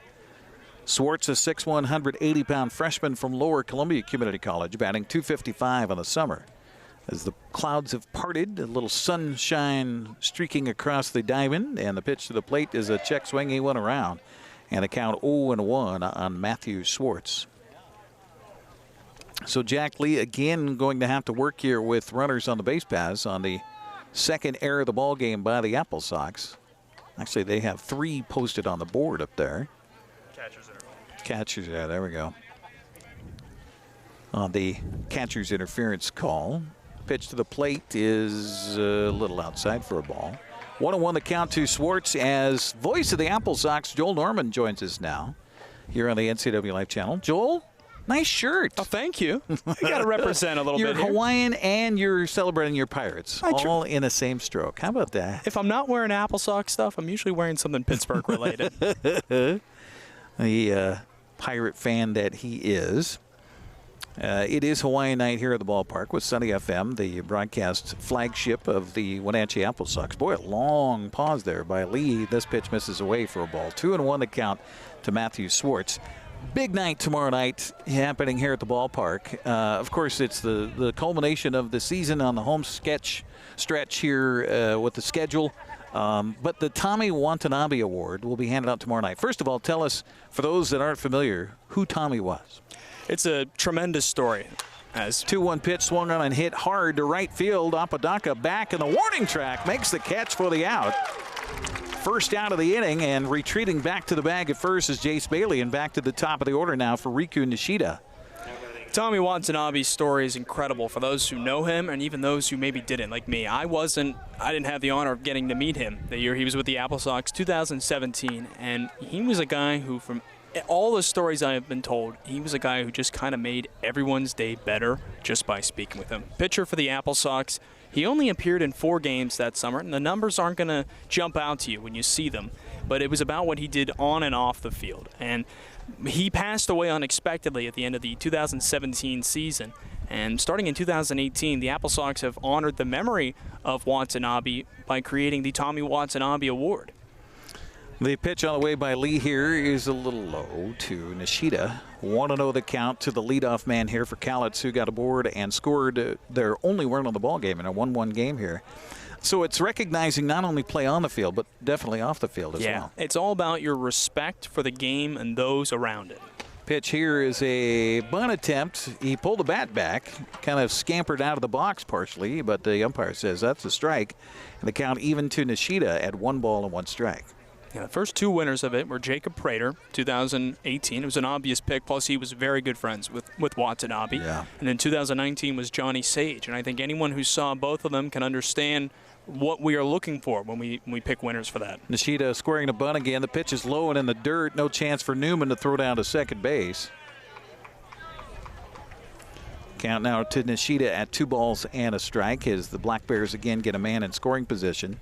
Swartz, a 6'1", 180-pound freshman from Lower Columbia Community College, batting .255 on the summer. As the clouds have parted, a little sunshine streaking across the diamond, and the pitch to the plate is a check swing. He went around, and a count 0-1 on Matthew Swartz. So Jack Lee again going to have to work here with runners on the base paths on the second error of the ball game by the AppleSox. Actually, they have 3 posted on the board up there. Catchers, yeah, there we go. On the catcher's interference call. Pitch to the plate is a little outside for a ball. 1-1 the count to Swartz as voice of the AppleSox, Joel Norman, joins us now here on the NCWLIFE Channel. Joel, nice shirt. Oh, thank you. You got to represent a little bit. You're Hawaiian and you're celebrating your Pirates, all in the same stroke. How about that? If I'm not wearing AppleSox stuff, I'm usually wearing something Pittsburgh related. The Pirate fan that he is. It is Hawaiian night here at the ballpark with Sunny FM, the broadcast flagship of the Wenatchee AppleSox. Boy, a long pause there by Lee. This pitch misses away for a ball. 2-1 the count to Matthew Swartz. Big night tomorrow night happening here at the ballpark. Of course, it's the culmination of the season on the home stretch here with the schedule. But the Tommy Watanabe Award will be handed out tomorrow night. First of all, tell us, for those that aren't familiar, who Tommy was. It's a tremendous story. 2-1 pitch swung on and hit hard to right field. Apodaca back in the warning track, makes the catch for the out. First out of the inning, and retreating back to the bag at first is Jace Bailey, and back to the top of the order now for Riku Nishida. Tommy Watanabe's story is incredible for those who know him and even those who maybe didn't, like me. I didn't have the honor of getting to meet him the year he was with the AppleSox, 2017, and he was a guy who, from all the stories I have been told, he was a guy who just kind of made everyone's day better just by speaking with him. Pitcher for the AppleSox. He only appeared in 4 games that summer, and the numbers aren't going to jump out to you when you see them, but it was about what he did on and off the field. And he passed away unexpectedly at the end of the 2017 season. And starting in 2018, the AppleSox have honored the memory of Watanabe by creating the Tommy Watanabe Award. The pitch on the way by Lee here is a little low to Nishida. 1-0 the count to the leadoff man here for Cowlitz, who got aboard and scored their only run on the ball game in a 1-1 game here. So it's recognizing not only play on the field, but definitely off the field as well. It's all about your respect for the game and those around it. Pitch here is a bunt attempt. He pulled the bat back, kind of scampered out of the box partially, but the umpire says that's a strike. And the count even to Nishida at 1-1 strike. Yeah, the first two winners of it were Jacob Prater, 2018. It was an obvious pick, plus he was very good friends with Watanabe. Yeah. And then 2019 was Johnny Sage. And I think anyone who saw both of them can understand what we are looking for when we pick winners for that. Nishida squaring the bunt again. The pitch is low and in the dirt. No chance for Newman to throw down to second base. Count now to Nishida at 2 strike as the Black Bears again get a man in scoring position.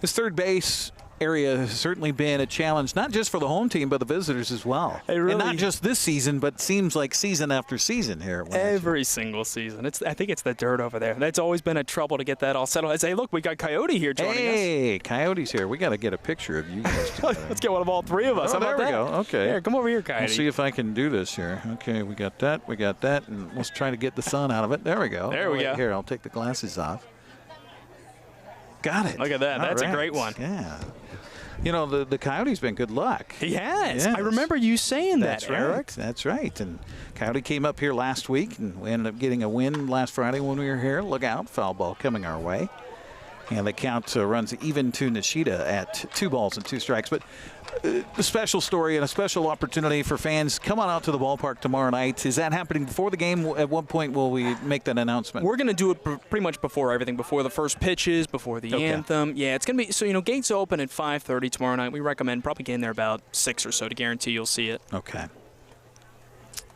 This third base area has certainly been a challenge, not just for the home team, but the visitors as well. Really, and not just this season, but seems like season after season here. Every single season. I think it's the dirt over there. That's always been a trouble to get that all settled. I say, look, we got Coyote here joining us. Hey, Coyote's here. We got to get a picture of you guys together. Let's get one of all three of us. Oh, there we go. Okay. Here, come over here, Coyote. We'll see if I can do this here. Okay, we got that. We got that. And let's try to get the sun out of it. There we go. There we go. Here, I'll take the glasses off. Got it. Look at that. That's a great one. Yeah. You know, the Coyote's been good luck. He has. Yes. I remember you saying That's that, right. Eric. That's right. And Coyote came up here last week, and we ended up getting a win last Friday when we were here. Look out, foul ball coming our way. And the count runs even to Nishida at 2 strikes. But a special story and a special opportunity for fans. Come on out to the ballpark tomorrow night. Is that happening before the game? At what point will we make that announcement? We're going to do it pretty much before everything, before the first pitches, before the anthem. Yeah, it's going to be, so, gates open at 5:30 tomorrow night. We recommend probably getting there about 6 or so to guarantee you'll see it. Okay.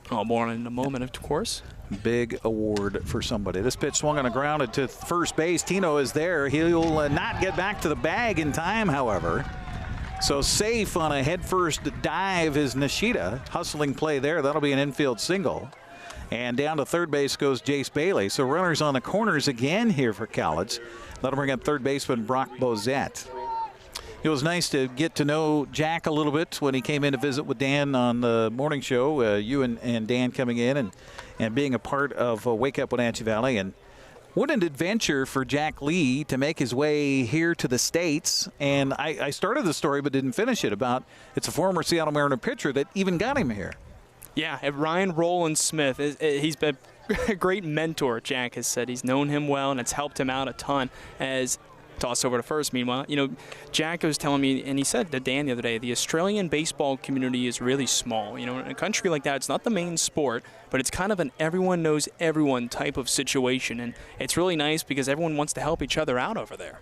All more in a moment, of course. Big award for somebody. This pitch swung on the ground to first base. Tino is there. He'll not get back to the bag in time, however. So safe on a headfirst dive is Nishida. Hustling play there. That'll be an infield single. And down to third base goes Jace Bailey. So runners on the corners again here for Cowlitz. That'll bring up third baseman Brock Bozette. It was nice to get to know Jack a little bit when he came in to visit with Dan on the morning show. You and Dan coming in and being a part of Wake Up Wenatchee Valley. And what an adventure for Jack Lee to make his way here to the States. And I started the story but didn't finish it about it's a former Seattle Mariner pitcher that even got him here. Yeah, Ryan Roland Smith, he's been a great mentor, Jack has said. He's known him well, and it's helped him out a ton. As toss over to first, meanwhile, Jack was telling me, and he said to Dan the other day, the Australian baseball community is really small. In a country like that, it's not the main sport, but it's kind of an everyone knows everyone type of situation, and it's really nice because everyone wants to help each other out over there.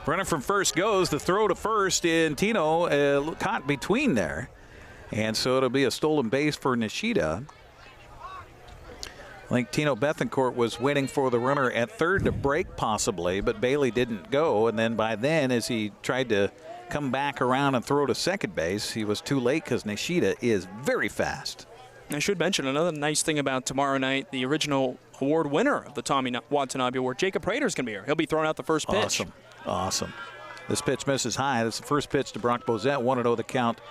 Runner from first goes. The throw to first, and Tino caught between there. And so it'll be a stolen base for Nishida. I think Tino Bethencourt was waiting for the runner at third to break possibly, but Bailey didn't go. And then by then, as he tried to come back around and throw to second base, he was too late because Nishida is very fast. I should mention another nice thing about tomorrow night, the original award winner of the Tommy Watanabe Award, Jacob Prater's going to be here. He'll be throwing out the first pitch. Awesome. This pitch misses high. That's the first pitch to Brock Bozette. 1-0 the count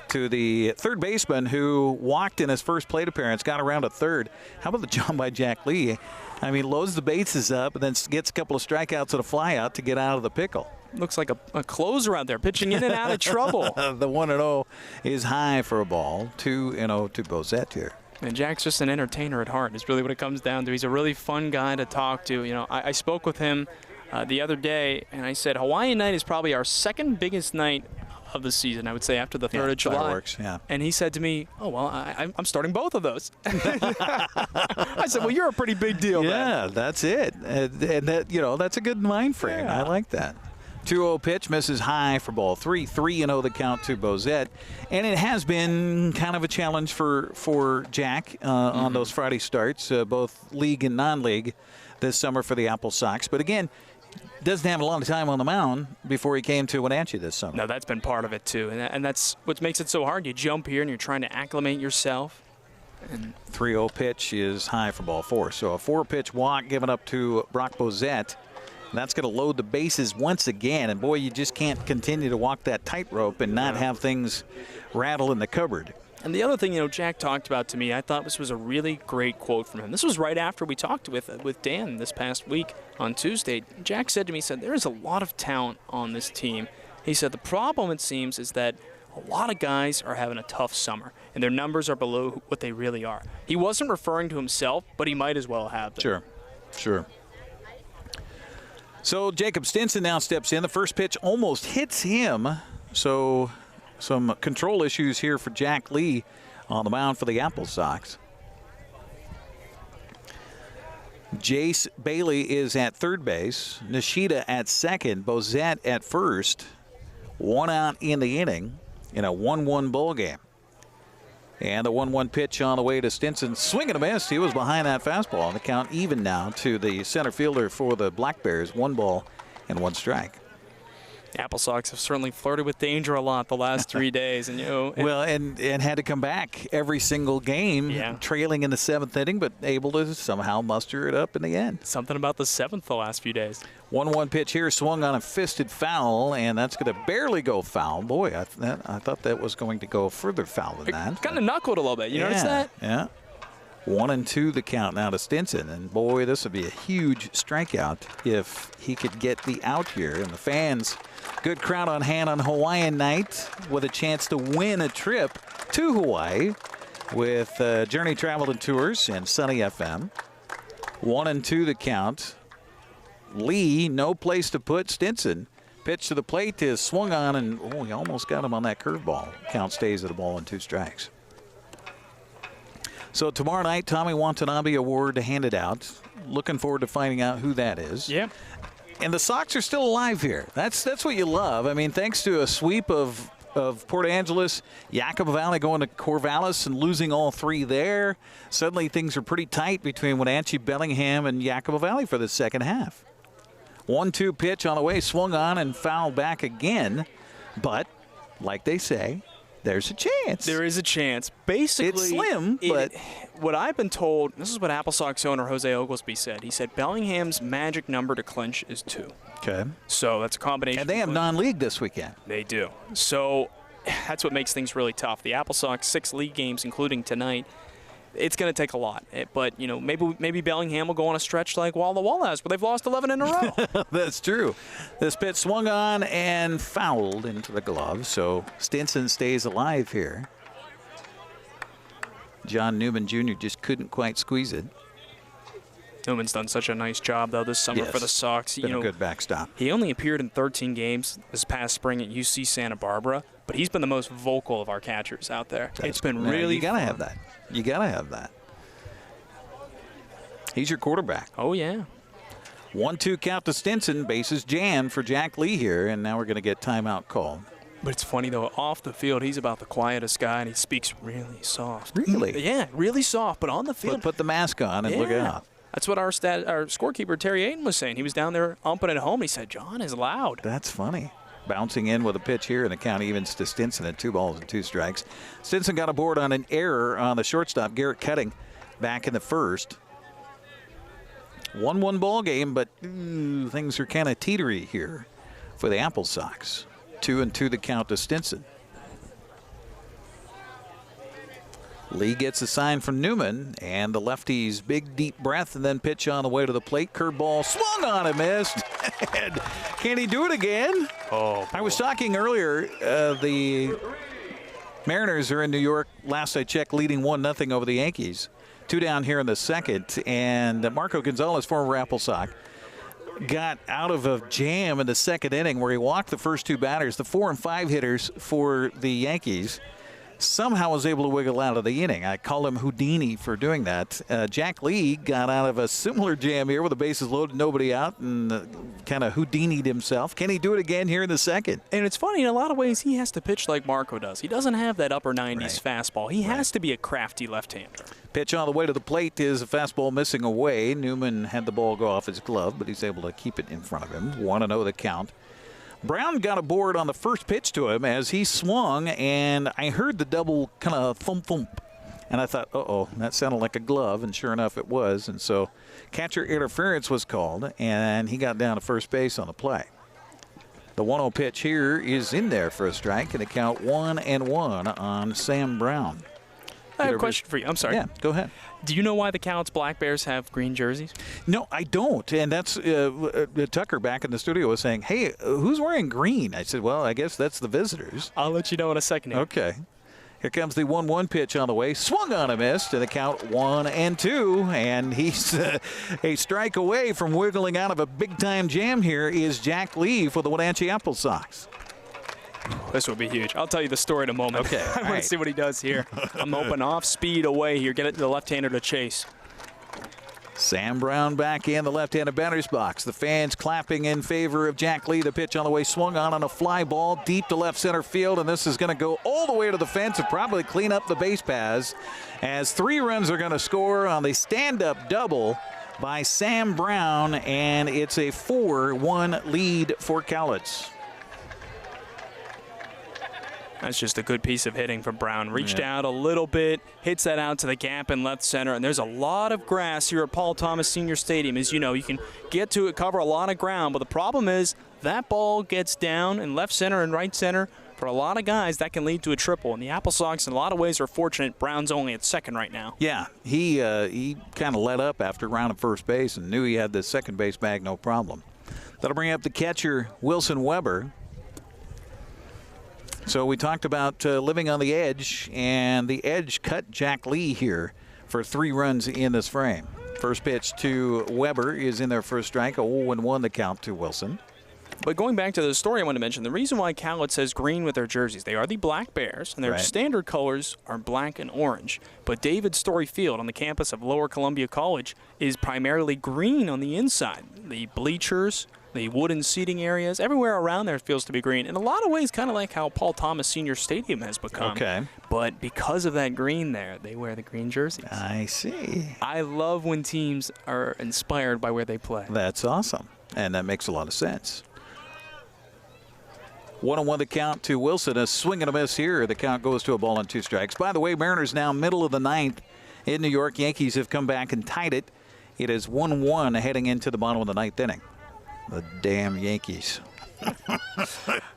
to the third baseman who walked in his first plate appearance, got around to third. How about the job by Jack Lee? I mean, loads the bases up and then gets a couple of strikeouts and a flyout to get out of the pickle. Looks like a closer out there, pitching in and out of trouble. The 1-0 is high for a ball. 2-0 to Bozette here. And Jack's just an entertainer at heart. It's really what it comes down to. He's a really fun guy to talk to. I spoke with him the other day, and I said Hawaiian night is probably our second biggest night of the season, I would say, after the 3rd of July. Fireworks, yeah. And he said to me, oh, well, I'm starting both of those. I said, well, you're a pretty big deal, man. Yeah, that's it. And that, that's a good mind frame. Yeah. I like that. 2-0 pitch misses high for ball 3. 3-0 the count to Bozette. And it has been kind of a challenge for Jack on those Friday starts, both league and non-league this summer for the AppleSox. But again, doesn't have a lot of time on the mound before he came to Wenatchee this summer. No, that's been part of it, too. And that's what makes it so hard. You jump here and you're trying to acclimate yourself. 3-0 pitch is high for ball 4. So a 4-pitch walk given up to Brock Bozette. That's going to load the bases once again. And, boy, you just can't continue to walk that tightrope and not have things rattle in the cupboard. And the other thing, Jack talked about to me, I thought this was a really great quote from him. This was right after we talked with Dan this past week on Tuesday. Jack said to me, there is a lot of talent on this team. He said the problem, it seems, is that a lot of guys are having a tough summer, and their numbers are below what they really are. He wasn't referring to himself, but he might as well have them. Sure. So Jacob Stinson now steps in. The first pitch almost hits him. So some control issues here for Jack Lee on the mound for the AppleSox. Jace Bailey is at third base. Nishida at second. Bozette at first. One out in the inning in a 1-1 ball game. And the 1-1 pitch on the way to Stinson. Swing and a miss. He was behind that fastball. And the count even now to the center fielder for the Black Bears. 1 ball and 1 strike. The AppleSox have certainly flirted with danger a lot the last 3 days. And and had to come back every single game, trailing in the 7th inning, but able to somehow muster it up in the end. Something about the 7th the last few days. 1-1 pitch here, swung on a fisted foul, and that's going to barely go foul. Boy, I thought that was going to go further foul than that. Kind of knuckled a little bit. You notice that? Yeah. 1-2 the count now to Stinson. And, boy, this would be a huge strikeout if he could get the out here. And the fans, good crowd on hand on Hawaiian night with a chance to win a trip to Hawaii with Journey Travel and Tours and Sunny FM. 1-2 the count. Lee, no place to put Stinson. Pitch to the plate is swung on, and he almost got him on that curveball. Count stays at a ball and 2 strikes. So tomorrow night, Tommy Watanabe Award handed out. Looking forward to finding out who that is. Yeah. And the Sox are still alive here. That's what you love. I mean, thanks to a sweep of Port Angeles, Yakima Valley going to Corvallis and losing all 3 there. Suddenly things are pretty tight between Wenatchee, Bellingham, and Yakima Valley for the second half. 1-2 pitch on the way, swung on and fouled back again. But, like they say, there's a chance. There is a chance. Basically, it's slim, but what I've been told, this is what AppleSox owner Jose Oglesby said. He said Bellingham's magic number to clinch is 2. Okay. So that's a combination. And they have non-league this weekend. They do. So that's what makes things really tough. The AppleSox 6 league games, including tonight, it's going to take a lot. But, maybe Bellingham will go on a stretch like Walla Walla has, where they've lost 11 in a row. That's true. This pitch swung on and fouled into the glove, so Stinson stays alive here. John Newman Jr. just couldn't quite squeeze it. Newman's done such a nice job, though, this summer for the Sox. Been a good backstop. He only appeared in 13 games this past spring at UC Santa Barbara, but he's been the most vocal of our catchers out there. It's been really You got to fun. have that. You got to have that. He's your quarterback. Oh, yeah. 1-2 count to Stinson. Bases jammed for Jack Lee here, and now we're going to get timeout called. But it's funny, though, off the field, he's about the quietest guy, and he speaks really soft. Really? Yeah, really soft, but on the field. Put the mask on and look out. That's what our scorekeeper, Terry Ayton, was saying. He was down there umping at home. He said, John is loud. That's funny. Bouncing in with a pitch here, and the count evens to Stinson at 2 balls and 2 strikes. Stinson got aboard on an error on the shortstop, Garrett Cutting, back in the first. 1-1 ball game, but things are kind of teetery here for the AppleSox. 2-2 the count to Stinson. Lee gets a sign from Newman, and the lefty's big deep breath and then pitch on the way to the plate. Curveball swung on and missed. And can he do it again? Oh, I was talking earlier, the Mariners are in New York, last I checked, leading 1-0 over the Yankees. 2 down here in the second, and Marco Gonzalez, former AppleSox, got out of a jam in the second inning where he walked the first 2 batters, the 4 and 5 hitters for the Yankees. Somehow was able to wiggle out of the inning. I call him Houdini for doing that. Jack Lee got out of a similar jam here with the bases loaded, nobody out, and kind of Houdini'd himself. Can he do it again here in the second? And it's funny, in a lot of ways, he has to pitch like Marco does. He doesn't have that upper 90s fastball. He has to be a crafty left-hander. Pitch on the way to the plate is a fastball missing away. Newman had the ball go off his glove, but he's able to keep it in front of him. 1-0 the count. Brown got aboard on the first pitch to him as he swung, and I heard the double kind of thump-thump And I thought, uh-oh, that sounded like a glove, and sure enough it was. And so catcher interference was called, and he got down to first base on the play. The 1-0 pitch here is in there for a strike, and a count 1-1 on Sam Brown. I have a question for you. I'm sorry. Yeah, go ahead. Do you know why the Cowlitz Black Bears have green jerseys? No, I don't. And that's Tucker back in the studio was saying, hey, who's wearing green? I said, well, I guess that's the visitors. I'll let you know in a second here. Okay. Here comes the 1-1 pitch on the way. Swung on and missed, and the count 1-2. And he's a strike away from wiggling out of a big-time jam here is Jack Lee for the Wenatchee AppleSox. This will be huge. I'll tell you the story in a moment. Okay. I want to see what he does here. I'm hoping off speed away here. Get it to the left-hander to chase. Sam Brown back in the left-handed batter's box. The fans clapping in favor of Jack Lee. The pitch on the way swung on a fly ball deep to left center field, and this is going to go all the way to the fence and probably clean up the base paths as 3 runs are going to score on the stand-up double by Sam Brown, and it's a 4-1 lead for Cowlitz. That's just a good piece of hitting from Brown. Reached out a little bit, hits that out to the gap in left center, and there's a lot of grass here at Paul Thomas Senior Stadium. As you know, you can get to it, cover a lot of ground, but the problem is that ball gets down in left center and right center. For a lot of guys, that can lead to a triple, and the AppleSox in a lot of ways are fortunate. Brown's only at second right now. Yeah, he kind of let up after rounding first base and knew he had the second base bag no problem. That'll bring up the catcher, Wilson Weber. So we talked about living on the edge, and the edge cut Jack Lee here for 3 runs in this frame. First pitch to Weber is in there for a strike. 0-1 the count to Wilson. But going back to the story I want to mention, the reason why Cowlitz has green with their jerseys, they are the Black Bears, and their standard colors are black and orange. But David Story Field on the campus of Lower Columbia College is primarily green on the inside. The bleachers, the wooden seating areas, everywhere around there feels to be green. In a lot of ways, kind of like how Paul Thomas Senior Stadium has become. Okay. But because of that green there, they wear the green jerseys. I see. I love when teams are inspired by where they play. That's awesome, and that makes a lot of sense. 1-1 the count to Wilson. A swing and a miss here. The count goes to a ball and 2 strikes. By the way, Mariners now middle of the 9th in New York. Yankees have come back and tied it. It is 1-1 heading into the bottom of the 9th inning. The damn Yankees.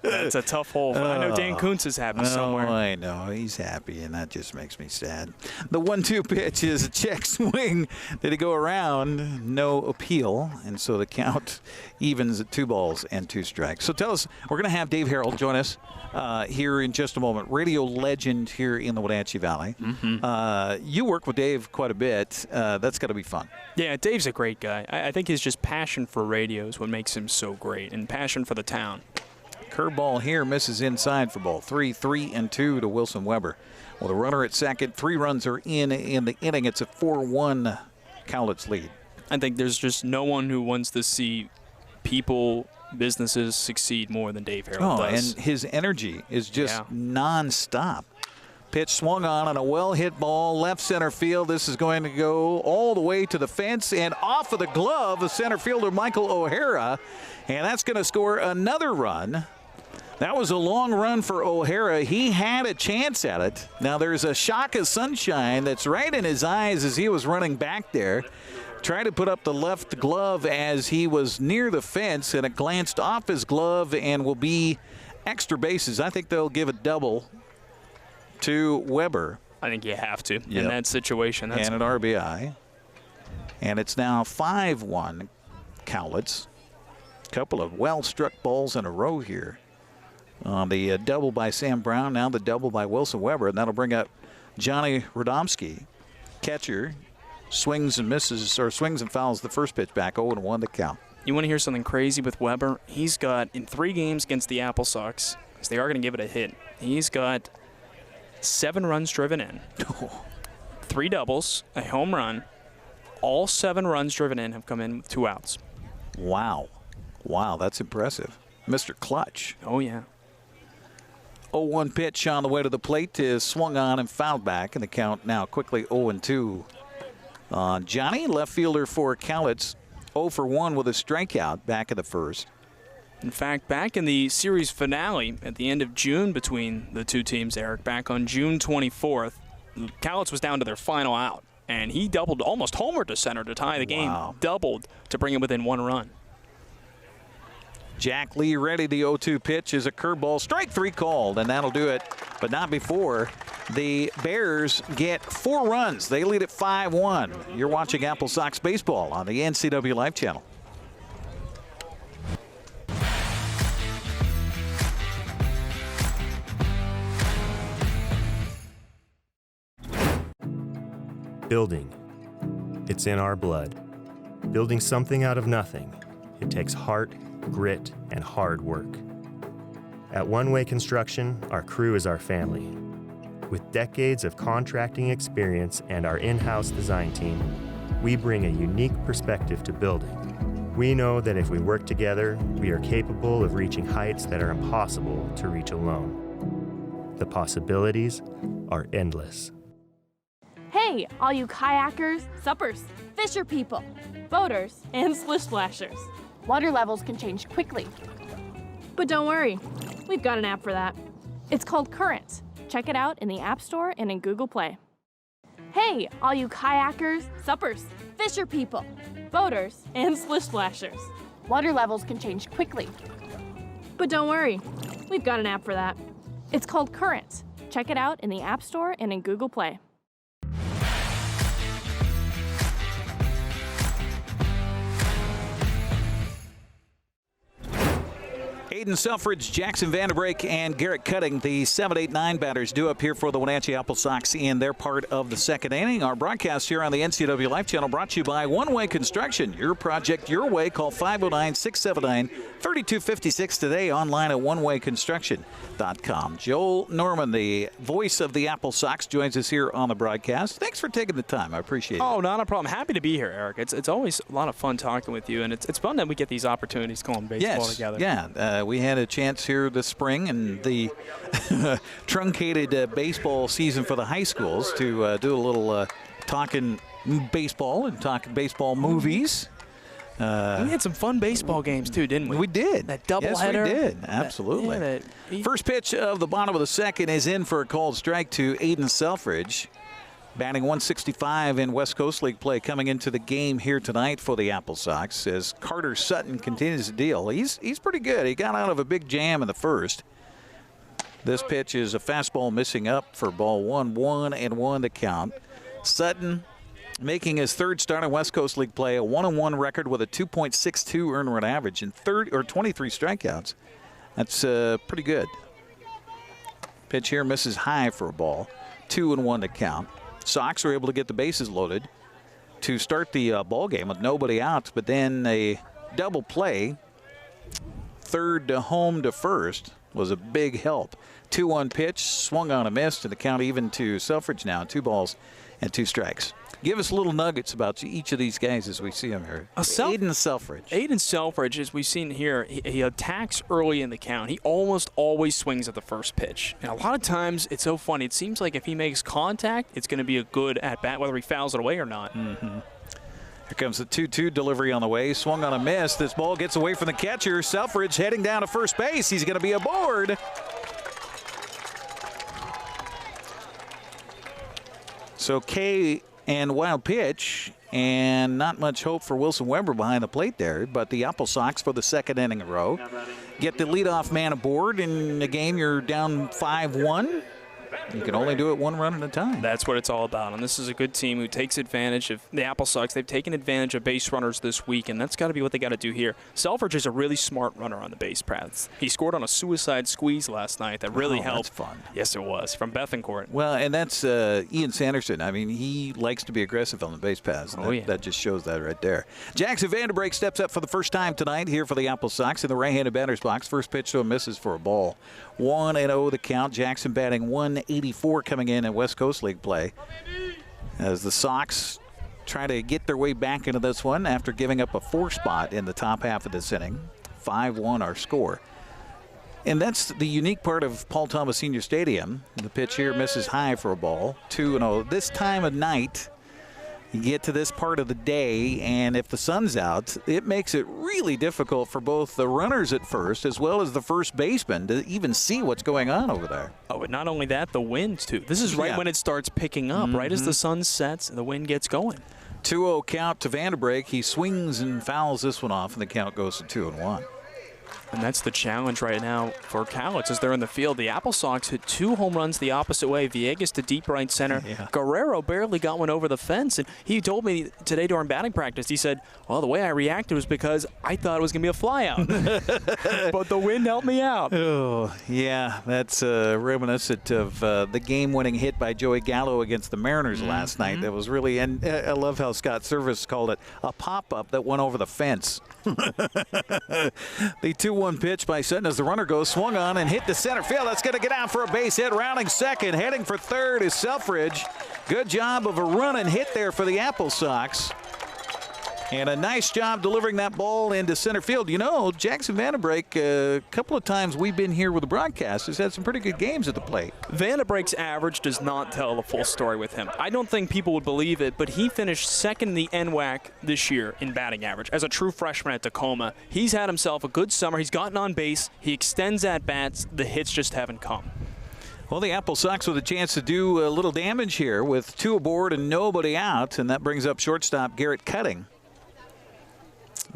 That's a tough hole. I know Dan Kuntz is happy somewhere. I know. He's happy, and that just makes me sad. The 1-2 pitch is a check swing. Did it go around? No appeal. And so the count evens at 2 balls and 2 strikes. So tell us, we're going to have Dave Harold join us here in just a moment. Radio legend here in the Wenatchee Valley. You work with Dave quite a bit. That's got to be fun. Yeah, Dave's a great guy. I think his just passion for radio is what makes him so great, and passion for the town. Curveball here misses inside for ball 3, 3-2 to Wilson Weber. Well, the runner at second, 3 runs are in the inning. It's a 4-1 Cowlitz lead. I think there's just no one who wants to see people, businesses succeed more than Dave Harold does. And his energy is just nonstop. Pitch swung on a well-hit ball, left center field. This is going to go all the way to the fence and off of the glove of center fielder Michael O'Hara, and that's going to score another run. That was a long run for O'Hara. He had a chance at it. Now there's a shock of sunshine that's right in his eyes as he was running back there. Tried to put up the left glove as he was near the fence, and it glanced off his glove and will be extra bases. I think they'll give a double to Weber. I think you have to in that situation. And an RBI. And it's now 5-1 Cowlitz. Couple of well-struck balls in a row here. The double by Sam Brown, now the double by Wilson Weber, and that'll bring up Johnny Radomski, catcher. Swings and misses, or swings and fouls the first pitch back, 0-1 the count. You want to hear something crazy with Weber? He's got, in 3 games against the AppleSox, because they are going to give it a hit, he's got 7 runs driven in, 3 doubles, a home run. All 7 runs driven in have come in with 2 outs. Wow. Wow, that's impressive. Mr. Clutch. Oh, yeah. 0-1 pitch on the way to the plate is swung on and fouled back, and the count now quickly 0-2. Johnny, left fielder for Cowlitz, 0 for 1 with a strikeout back in the first. In fact, back in the series finale at the end of June between the two teams, Eric, back on June 24th, Cowlitz was down to their final out, and he doubled, almost homered to center to tie the game, doubled to bring it within 1 run. Jack Lee ready. The 0-2 pitch is a curveball. Strike 3 called, and that'll do it. But not before the Bears get 4 runs. They lead at 5-1. You're watching AppleSox Baseball on the NCWLIFE Channel. Building. It's in our blood. Building something out of nothing. It takes heart, grit, and hard work. At One Way Construction, our crew is our family. With decades of contracting experience and our in-house design team, we bring a unique perspective to building. We know that if we work together, we are capable of reaching heights that are impossible to reach alone. The possibilities are endless. Hey, all you kayakers, suppers, fisher people, boaters, and splish splashers. Water levels can change quickly. But don't worry, we've got an app for that. It's called Current. Check it out in the App Store and in Google Play. Hey, all you kayakers, suppers, fisher people, boaters, and splish splashers. Water levels can change quickly. But don't worry, we've got an app for that. It's called Current. Check it out in the App Store and in Google Play. Aiden Selfridge, Jackson Vanderbrake, and Garrett Cutting, the 7, 8, 9 batters, due up here for the Wenatchee AppleSox in their part of the second inning. Our broadcast here on the NCWLIFE Channel brought to you by One Way Construction. Your project, your way. Call 509-679-3256 today, online at onewayconstruction.com. Joel Norman, the voice of the AppleSox, joins us here on the broadcast. Thanks for taking the time. I appreciate it. Oh, not a problem. Happy to be here, Eric. It's always a lot of fun talking with you, and it's fun that we get these opportunities calling baseball together. Yeah, we had a chance here this spring in the truncated baseball season for the high schools to do a little talking baseball and talking baseball movies. We had some fun baseball games too, didn't we? We did. That doubleheader. Yes, we did. Absolutely. First pitch of the bottom of the second is in for a called strike to Aiden Selfridge. Batting 165 in West Coast League play coming into the game here tonight for the AppleSox as Carter Sutton continues to deal. He's pretty good. He got out of a big jam in the first. This pitch is a fastball missing up for ball 1, 1-1 to count. Sutton making his third start in West Coast League play, a 1-1 record with a 2.62 earned run average and 23 strikeouts. That's pretty good. Pitch here misses high for a ball, 2-1 to count. Sox were able to get the bases loaded to start the ball game with nobody out, but then a double play, third to home to first, was a big help. 2-1 pitch, swung on a miss, to the count even to Selfridge now, 2 balls and 2 strikes. Give us little nuggets about each of these guys as we see them here. Aiden Selfridge. Aiden Selfridge, as we've seen here, he attacks early in the count. He almost always swings at the first pitch. And a lot of times, it's so funny. It seems like if he makes contact, it's going to be a good at-bat, whether he fouls it away or not. Mm-hmm. Here comes the 2-2 delivery on the way. Swung on a miss. This ball gets away from the catcher. Selfridge heading down to first base. He's going to be aboard. So K and wild pitch, and not much hope for Wilson Weber behind the plate there, but the AppleSox for the second inning in a row get the leadoff man aboard. In a game you're down 5-1. You can only do it 1 run at a time. That's what it's all about. And this is a good team who takes advantage of the AppleSox. They've taken advantage of base runners this week, and that's got to be what they got to do here. Selfridge is a really smart runner on the base paths. He scored on a suicide squeeze last night that really helped. That's fun. Yes, it was, from Bethencourt. Well, and that's Ian Sanderson. I mean, he likes to be aggressive on the base paths. That just shows that right there. Jackson Vanderbrake steps up for the first time tonight here for the AppleSox in the right-handed batter's box. First pitch to him misses for a ball. 1-0 the count. Jackson batting 184 coming in West Coast League play as the Sox try to get their way back into this one after giving up a 4 spot in the top half of this inning. 5-1 our score. And that's the unique part of Paul Thomas Senior Stadium. The pitch here misses high for a ball. 2-0. This time of night, You get to this part of the day, and if the sun's out, it makes it really difficult for both the runners at first as well as the first baseman to even see what's going on over there. Oh, and not only that, the wind, too. This is right when it starts picking up, right as the sun sets and the wind gets going. 2-0 count to Vanderbrake. He swings and fouls this one off, and the count goes to 2-1. And that's the challenge right now for Cowlitz as they're in the field. The AppleSox hit 2 home runs the opposite way. Villegas to deep right center. Guerrero barely got one over the fence. And he told me today during batting practice, he said, well, the way I reacted was because I thought it was going to be a flyout. But the wind helped me out. Oh, yeah, that's reminiscent of the game-winning hit by Joey Gallo against the Mariners last night. That was really, and I love how Scott Service called it a pop-up that went over the fence. The 2-1 pitch by Sutton as the runner goes, swung on and hit to center field. That's going to get out for a base hit. Rounding second, heading for third is Selfridge. Good job of a run and hit there for the AppleSox. And a nice job delivering that ball into center field. You know, Jackson Vanderbrake, a couple of times we've been here with the broadcast, has had some pretty good games at the plate. Vanderbrake's average does not tell the full story with him. I don't think people would believe it, but he finished second in the NWAC this year in batting average. As a true freshman at Tacoma, he's had himself a good summer. He's gotten on base. He extends at-bats. The hits just haven't come. Well, the AppleSox with a chance to do a little damage here with 2 aboard and nobody out, and that brings up shortstop Garrett Cutting.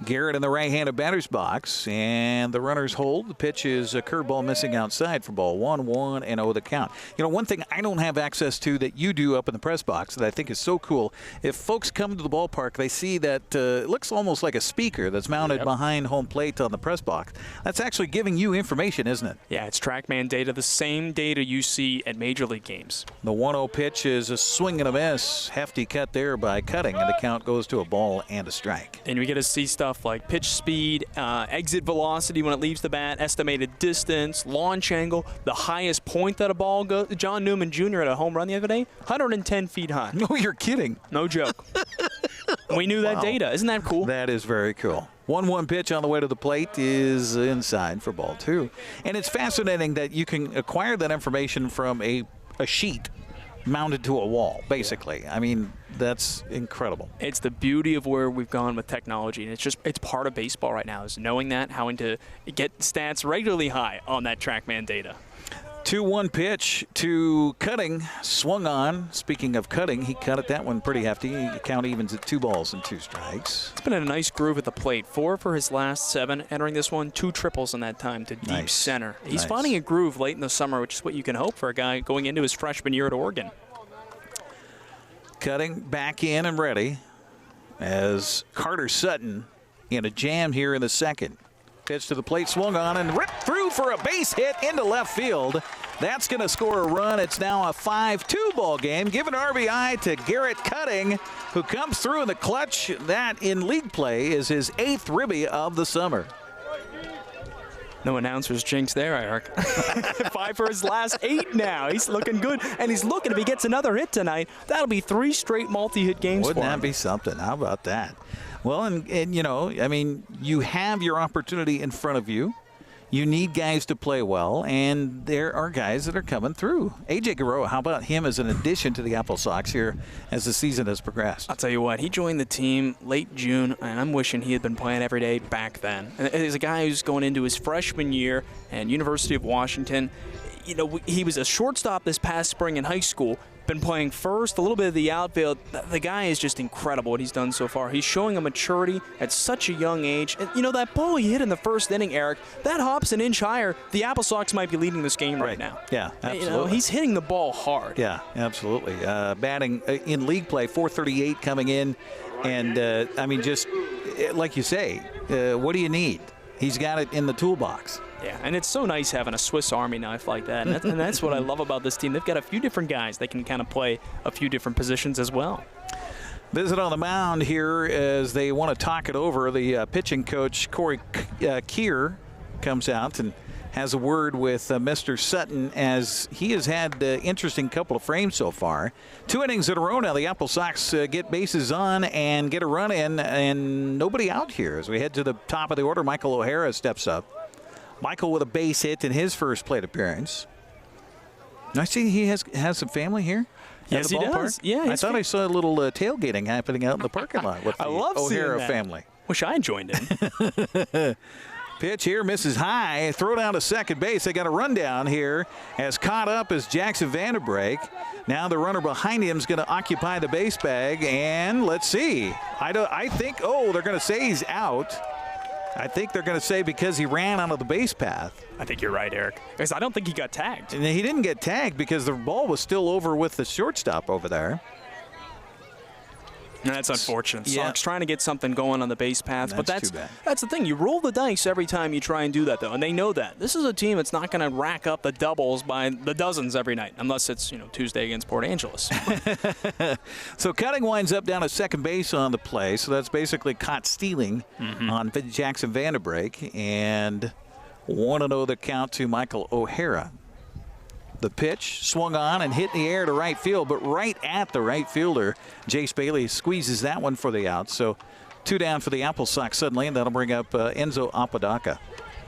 Garrett in the right-handed batter's box, and the runners hold. The pitch is a curveball missing outside for ball 1-1-0 the count. You know, one thing I don't have access to that you do up in the press box that I think is so cool, if folks come to the ballpark, they see that it looks almost like a speaker that's mounted behind home plate on the press box. That's actually giving you information, isn't it? Yeah, it's TrackMan data, the same data you see at Major League games. The 1-0 pitch is a swing and a miss. Hefty cut there by Cutting, and the count goes to a ball and a strike. And we get to see stuff like pitch speed, exit velocity when it leaves the bat, estimated distance, launch angle, the highest point that a ball goes. John Newman Jr. had a home run the other day, 110 feet high. No, you're kidding. No joke. We knew that data. Isn't that cool? That is very cool. 1-1 pitch on the way to the plate is inside for ball 2. And it's fascinating that you can acquire that information from a sheet mounted to a wall, basically. I mean, that's incredible. It's the beauty of where we've gone with technology, and it's part of baseball right now, is knowing that, how to get stats regularly high on that TrackMan data. 2-1 pitch to Cutting, swung on. Speaking of Cutting, he cut at that one pretty hefty. Count evens at 2 balls and 2 strikes. It's been a nice groove at the plate. 4 for his last 7 entering this one, 2 triples in that time to deep center. He's finding a groove late in the summer, which is what you can hope for a guy going into his freshman year at Oregon. Cutting back in and ready as Carter Sutton in a jam here in the second. Pitch to the plate, swung on and ripped through for a base hit into left field. That's going to score a run. It's now a 5-2 ball game. Give an RBI to Garrett Cutting, who comes through in the clutch. That in league play is his 8th ribby of the summer. No announcer's jinx there, Eric. 5 for his last 8 now. He's looking good, and he's looking, if he gets another hit tonight, that'll be 3 straight multi-hit games Wouldn't for him. that be something? How about that? Well, and you know, I mean, you have your opportunity in front of you. You need guys to play well, and there are guys that are coming through. A.J. Guerrero, how about him as an addition to the AppleSox here as the season has progressed? I'll tell you what, he joined the team late June, and I'm wishing he had been playing every day back then. And as a guy who's going into his freshman year at University of Washington, you know, he was a shortstop this past spring in high school, been playing first, a little bit of the outfield. The guy is just incredible what he's done so far. He's showing a maturity at such a young age. And, you know, that ball he hit in the first inning, Eric, that hops an inch higher. The AppleSox might be leading this game right now. Yeah, absolutely. You know, he's hitting the ball hard. Yeah, absolutely. Batting in league play, .438 coming in. And, I mean, just like you say, what do you need? He's got it in the toolbox. Yeah, and it's so nice having a Swiss Army knife like that. And that's what I love about this team. They've got a few different guys that can kind of play a few different positions as well. Visit on the mound here as they want to talk it over. The pitching coach, Corey Keir, comes out and has a word with Mr. Sutton as he has had an interesting couple of frames so far. 2 innings in a row now. The AppleSox get bases on and get a run in, and nobody out here. As we head to the top of the order, Michael O'Hara steps up. Michael with a base hit in his first plate appearance. I see he has some family here. Yes, he does. Yeah, I thought I saw a little tailgating happening out in the parking lot with the O'Hara family. Wish I joined in. Pitch here misses high. Throw down to second base. They got a rundown here. As caught up as Jackson Vanderbrake. Now the runner behind him is going to occupy the base bag. And let's see. I think, they're going to say he's out. I think they're going to say because he ran onto the base path. I think you're right, Eric. Because I don't think he got tagged. And he didn't get tagged because the ball was still over with the shortstop over there. And that's unfortunate. Yeah. Sox trying to get something going on the base path. But too bad. That's the thing. You roll the dice every time you try and do that, though. And they know that. This is a team that's not going to rack up the doubles by the dozens every night, unless it's Tuesday against Port Angeles. So Cutting winds up down at second base on the play. So that's basically caught stealing on Jackson Vanderbrake. And 1-0 the count to Michael O'Hara. The pitch swung on and hit in the air to right field, but right at the right fielder. Jace Bailey squeezes that one for the out. So 2 down for the AppleSox suddenly, and that'll bring up Enzo Apodaca.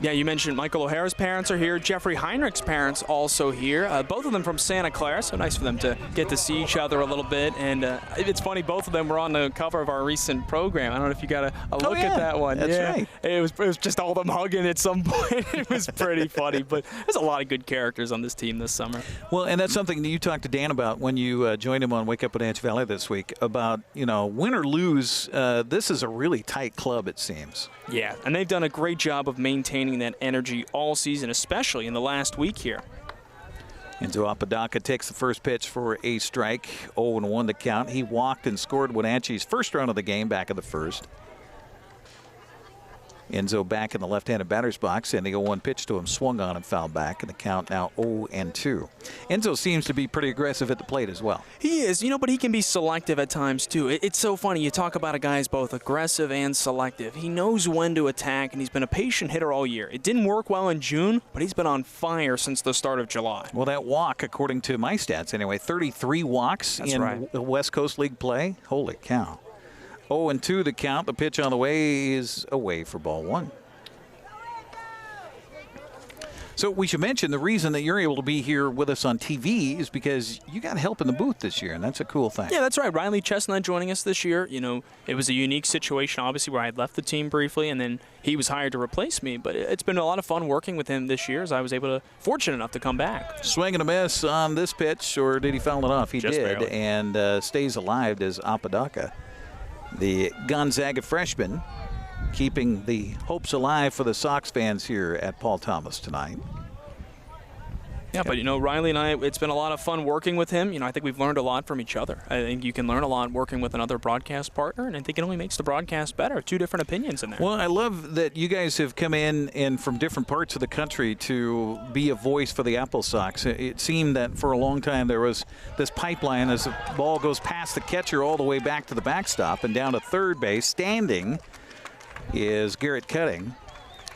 Yeah, you mentioned Michael O'Hara's parents are here. Jeffrey Heinrich's parents also here. Both of them from Santa Clara, so nice for them to get to see each other a little bit. And it's funny, both of them were on the cover of our recent program. I don't know if you got a look at that one. That's right. It was just all them hugging at some point. It was pretty funny, but there's a lot of good characters on this team this summer. Well, and that's something that you talked to Dan about when you joined him on Wake Up Wenatchee Valley this week about, win or lose, this is a really tight club, it seems. Yeah, and they've done a great job of maintaining that energy all season, especially in the last week here. Enzo Apodaca takes the first pitch for a strike, 0-1 to count. He walked and scored Wenatchee's first run of the game back in the first. Enzo back in the left-handed batter's box, and the 0-1 pitch to him swung on and fouled back, and the count now 0-2. Enzo seems to be pretty aggressive at the plate as well. He is, but he can be selective at times too. It's so funny. You talk about a guy who's both aggressive and selective. He knows when to attack, and he's been a patient hitter all year. It didn't work well in June, but he's been on fire since the start of July. Well, that walk, according to my stats anyway, 33 walks in West Coast League play. Holy cow. 0-2 the count. The pitch on the way is away for ball one. So we should mention the reason that you're able to be here with us on TV is because you got help in the booth this year, and that's a cool thing. Yeah, that's right. Riley Chestnut joining us this year. It was a unique situation, obviously, where I had left the team briefly, and then he was hired to replace me. But it's been a lot of fun working with him this year as I was fortunate enough to come back. Swing and a miss on this pitch, or did he foul it off? He Just did, barely. and stays alive as Apodaca. The Gonzaga freshman keeping the hopes alive for the Sox fans here at Paul Thomas tonight. Yeah, but Riley and I, it's been a lot of fun working with him. I think we've learned a lot from each other. I think you can learn a lot working with another broadcast partner, and I think it only makes the broadcast better. 2 different opinions in there. Well, I love that you guys have come in from different parts of the country to be a voice for the AppleSox. It seemed that for a long time there was this pipeline as the ball goes past the catcher all the way back to the backstop and down to third base. Standing is Garrett Cutting.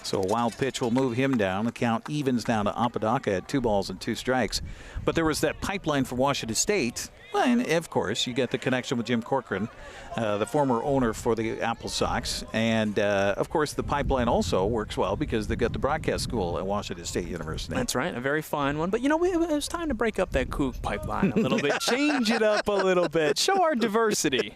So a wild pitch will move him down. The count evens down to Apodaca at 2 balls and 2 strikes. But there was that pipeline from Washington State. And, of course, you get the connection with Jim Corcoran, the former owner for the AppleSox. And, of course, the pipeline also works well because they've got the broadcast school at Washington State University. That's right, a very fine one. But, it was time to break up that kook pipeline a little bit. Change it up a little bit. Show our diversity.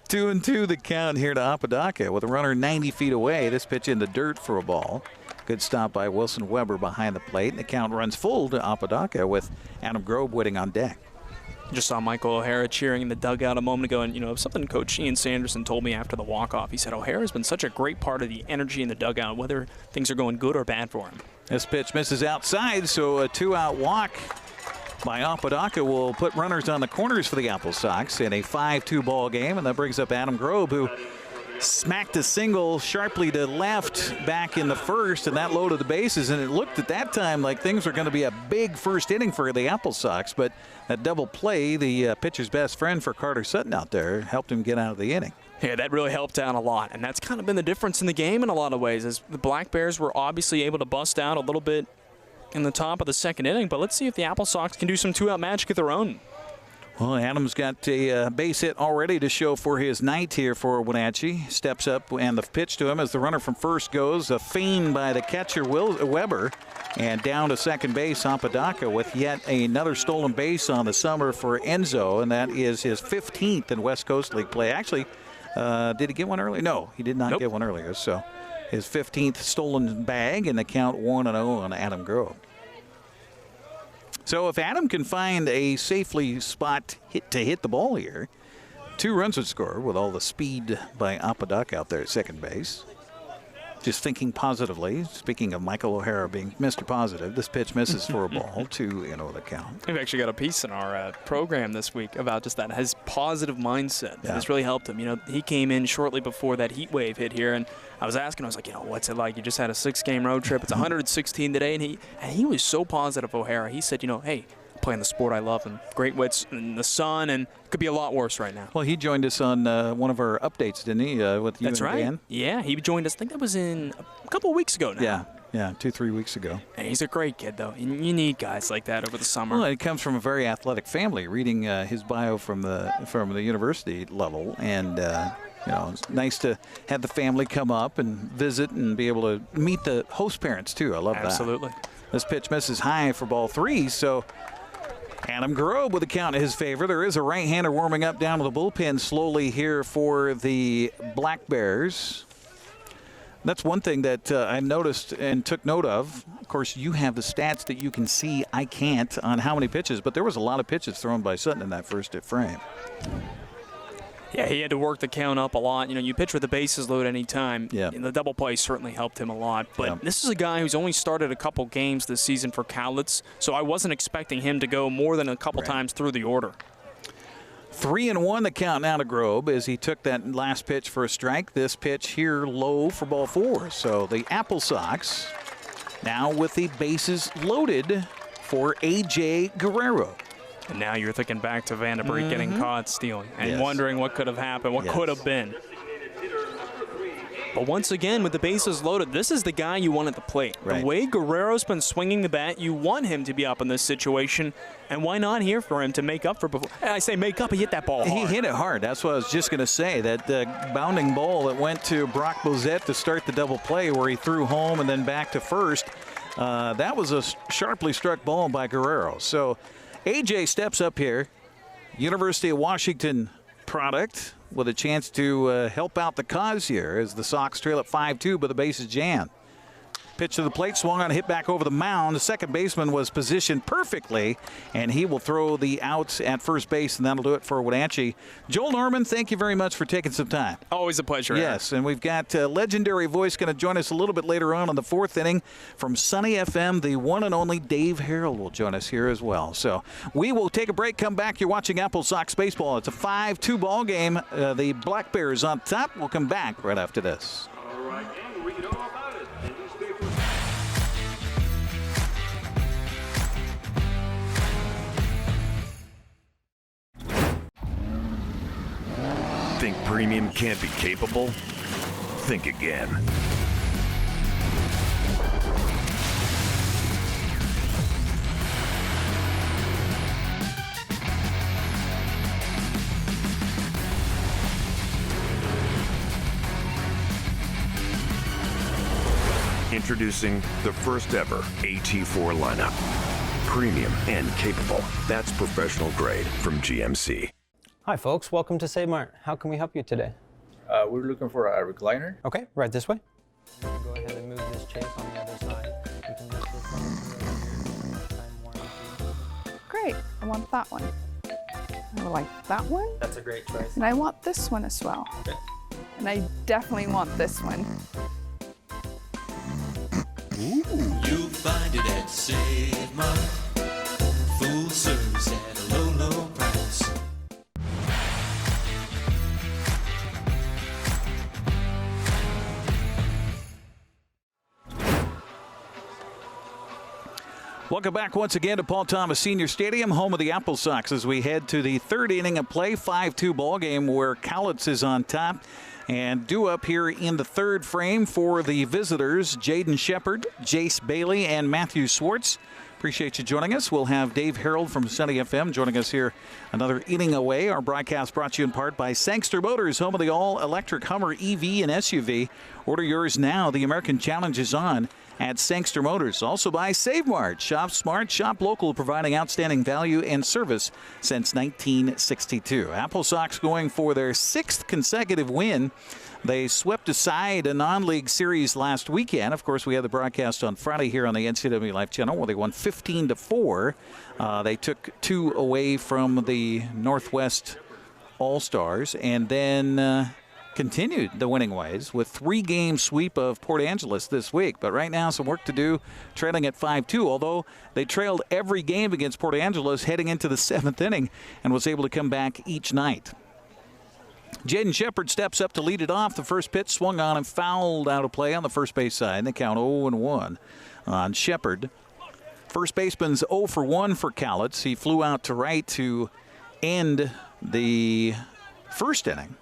2-2 the count here to Apodaca with a runner 90 feet away. This pitch in the dirt for a ball. Good stop by Wilson Weber behind the plate. And the count runs full to Apodaca with Adam Grobe waiting on deck. Just saw Michael O'Hara cheering in the dugout a moment ago, and something Coach Ian Sanderson told me after the walk-off. He said O'Hara's been such a great part of the energy in the dugout, whether things are going good or bad for him. This pitch misses outside, so a 2-out walk by Apodaca will put runners on the corners for the AppleSox in a 5-2 ball game, and that brings up Adam Grobe, who smacked a single sharply to left back in the first, and that loaded the bases. And it looked at that time like things were going to be a big first inning for the AppleSox, but that double play, the pitcher's best friend for Carter Sutton out there, helped him get out of the inning. Yeah, that really helped out a lot, and that's kind of been the difference in the game in a lot of ways, as the Black Bears were obviously able to bust out a little bit in the top of the second inning, but let's see if the AppleSox can do some 2-out magic of their own. Well, Adams got a base hit already to show for his night here for Wenatchee. Steps up, and the pitch to him as the runner from first goes. A fein by the catcher, Weber. And down to second base, Apodaca with yet another stolen base on the summer for Enzo, and that is his 15th in West Coast League play. Actually, did he get one earlier? No, he did not get one earlier. So his 15th stolen bag, and the count 1-0 on Adam Grove. So if Adam can find a safely spot to hit the ball here, 2 runs would score with all the speed by Apodaca out there at second base. Just thinking positively, speaking of Michael O'Hara being Mr. Positive, this pitch misses for a ball, 2-0 the count. We've actually got a piece in our program this week about just that, his positive mindset. It's really helped him. You know, he came in shortly before that heat wave hit here, and I was asking, I was like, you know, what's it like? You just had a 6-game road trip. It's 116 today, and he was so positive, O'Hara. He said, you know, hey, playing the sport I love and great wits in the sun, and it could be a lot worse right now. Well, he joined us on one of our updates, didn't he, with you That's and right. Dan? Yeah, he joined us. I think that was in a couple of weeks ago now. Yeah, 2-3 weeks ago. And he's a great kid, though. You need guys like that over the summer. Well, he comes from a very athletic family. Reading his bio from the university level, and you know, it's nice to have the family come up and visit and be able to meet the host parents too. I love that. Absolutely. This pitch misses high for ball 3, so Adam Grove with the count in his favor. There is a right-hander warming up down to the bullpen slowly here for the Black Bears. That's one thing that I noticed and took note of. Of course, you have the stats that you can see. I can't on how many pitches, but there was a lot of pitches thrown by Sutton in that first frame. Yeah, he had to work the count up a lot. You know, you pitch with the bases loaded any time. Yeah. And the double play certainly helped him a lot. But this is a guy who's only started a couple games this season for Cowlitz, so I wasn't expecting him to go more than a couple times through the order. 3-1 the count now to Grove as he took that last pitch for a strike. This pitch here low for ball 4. So the AppleSox now with the bases loaded for A.J. Guerrero. And now you're thinking back to Vanderbeek getting caught stealing and wondering what could have happened, what could have been. But once again, with the bases loaded, this is the guy you want at the plate. Right. The way Guerrero's been swinging the bat, you want him to be up in this situation. And why not here for him to make up for before? I say make up, he hit that ball hard. He hit it hard. That's what I was just going to say. That bounding ball that went to Brock Bozette to start the double play where he threw home and then back to first. That was a sharply struck ball by Guerrero. So AJ steps up here, University of Washington product, with a chance to help out the cause here as the Sox trail at 5-2, but the base is jammed. Pitch to the plate, swung on, hit back over the mound. The second baseman was positioned perfectly, and he will throw the outs at first base, and that'll do it for Wenatchee. Joel Norman, thank you very much for taking some time. Always a pleasure. Yes, and we've got a legendary voice going to join us a little bit later on in the 4th inning from Sunny FM. The one and only Dave Harold will join us here as well. So we will take a break, come back. You're watching AppleSox Baseball. It's a 5-2 ball game. The Black Bears on top. We'll come back right after this. All right, and read all about it. And newspaper. Think premium can't be capable? Think again. Introducing the first ever AT4 lineup. Premium and capable. That's professional grade from GMC. Hi folks, welcome to Save Mart. How can we help you today? We're looking for a recliner. Okay, right this way. Go ahead and move this chafe on the other side. You can lift this up. Great, I want that one. I like that one. That's a great choice. And I want this one as well. Okay. And I definitely want this one. You'll find it at Save Mart. Full service at a low, low price. Welcome back once again to Paul Thomas Senior Stadium, home of the AppleSox, as we head to the 3rd inning of play, 5-2 ball game where Cowlitz is on top. And due up here in the 3rd frame for the visitors, Jaden Shepard, Jace Bailey, and Matthew Swartz. Appreciate you joining us. We'll have Dave Harold from Sunny FM joining us here another inning away. Our broadcast brought to you in part by Sangster Motors, home of the all-electric Hummer EV and SUV. Order yours now. The American Challenge is on at Sangster Motors. Also by Save Mart. Shop smart, shop local, providing outstanding value and service since 1962. AppleSox going for their 6th consecutive win. They swept aside a non-league series last weekend. Of course, we had the broadcast on Friday here on the NCWLIFE Channel where they won 15-4. They took 2 away from the Northwest All-Stars and then continued the winning ways with 3-game sweep of Port Angeles this week. But right now, some work to do, trailing at 5-2, although they trailed every game against Port Angeles heading into the 7th inning and was able to come back each night. Jaden Shepard steps up to lead it off. The first pitch swung on and fouled out of play on the first base side. They count 0-1 on Shepard. First baseman's 0 for 1 for Cowlitz. He flew out to right to end the first inning.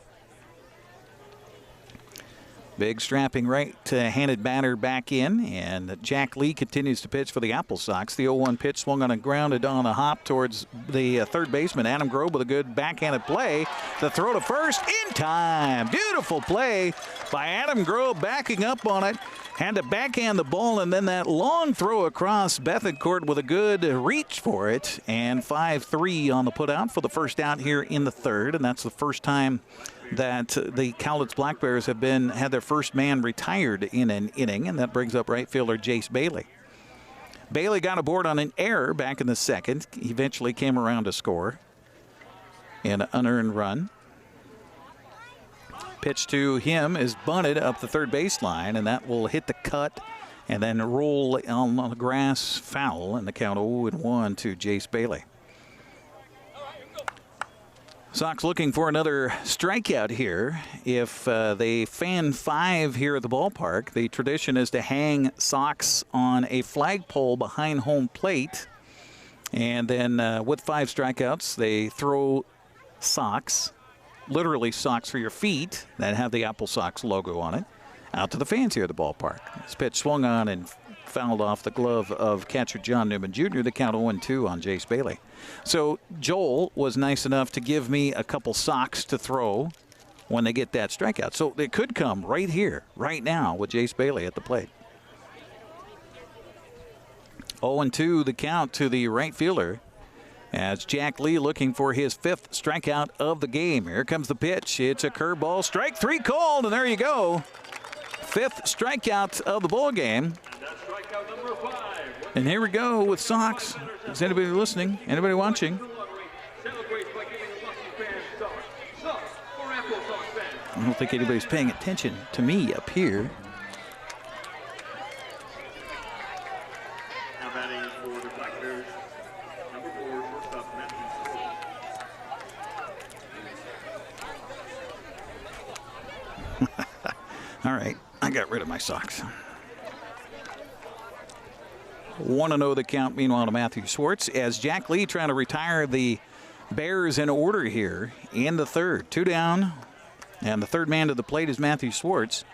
Big strapping right-handed batter back in, and Jack Lee continues to pitch for the AppleSox. The 0-1 pitch swung on and grounded on a hop towards the third baseman, Adam Grove, with a good backhanded play. The throw to first in time. Beautiful play by Adam Grove, backing up on it. Had to backhand the ball, and then that long throw across Bethencourt with a good reach for it. And 5-3 on the putout for the first out here in the third, and that's the first time that the Cowlitz Black Bears have had their first man retired in an inning, and that brings up right fielder Jace Bailey. Bailey got aboard on an error back in the second. He eventually came around to score an unearned run. Pitch to him is bunted up the third baseline, and that will hit the cut and then roll on the grass foul, and the count 0-1 to Jace Bailey. Sox looking for another strikeout here. If they fan 5 here at the ballpark, the tradition is to hang Sox on a flagpole behind home plate. And then with 5 strikeouts, they throw socks, literally socks for your feet that have the AppleSox logo on it, out to the fans here at the ballpark. This pitch swung on and fouled off the glove of catcher John Newman Jr. The count 0-2 on Jace Bailey. So Joel was nice enough to give me a couple socks to throw when they get that strikeout. So it could come right here, right now, with Jace Bailey at the plate. 0-2 the count to the right fielder as Jack Lee looking for his 5th strikeout of the game. Here comes the pitch. It's a curveball. Strike 3 called, and there you go. 5th strikeout of the ball game. And here we go with Sox. Is anybody listening? Anybody watching? I don't think anybody's paying attention to me up here. Now batting for the Black Bears, number 4, shortstop Matthew. All right, I got rid of my socks. 1-0 the count, meanwhile, to Matthew Schwartz, as Jack Lee trying to retire the Bears in order here in the third. 2 down, and the third man to the plate is Matthew Schwartz.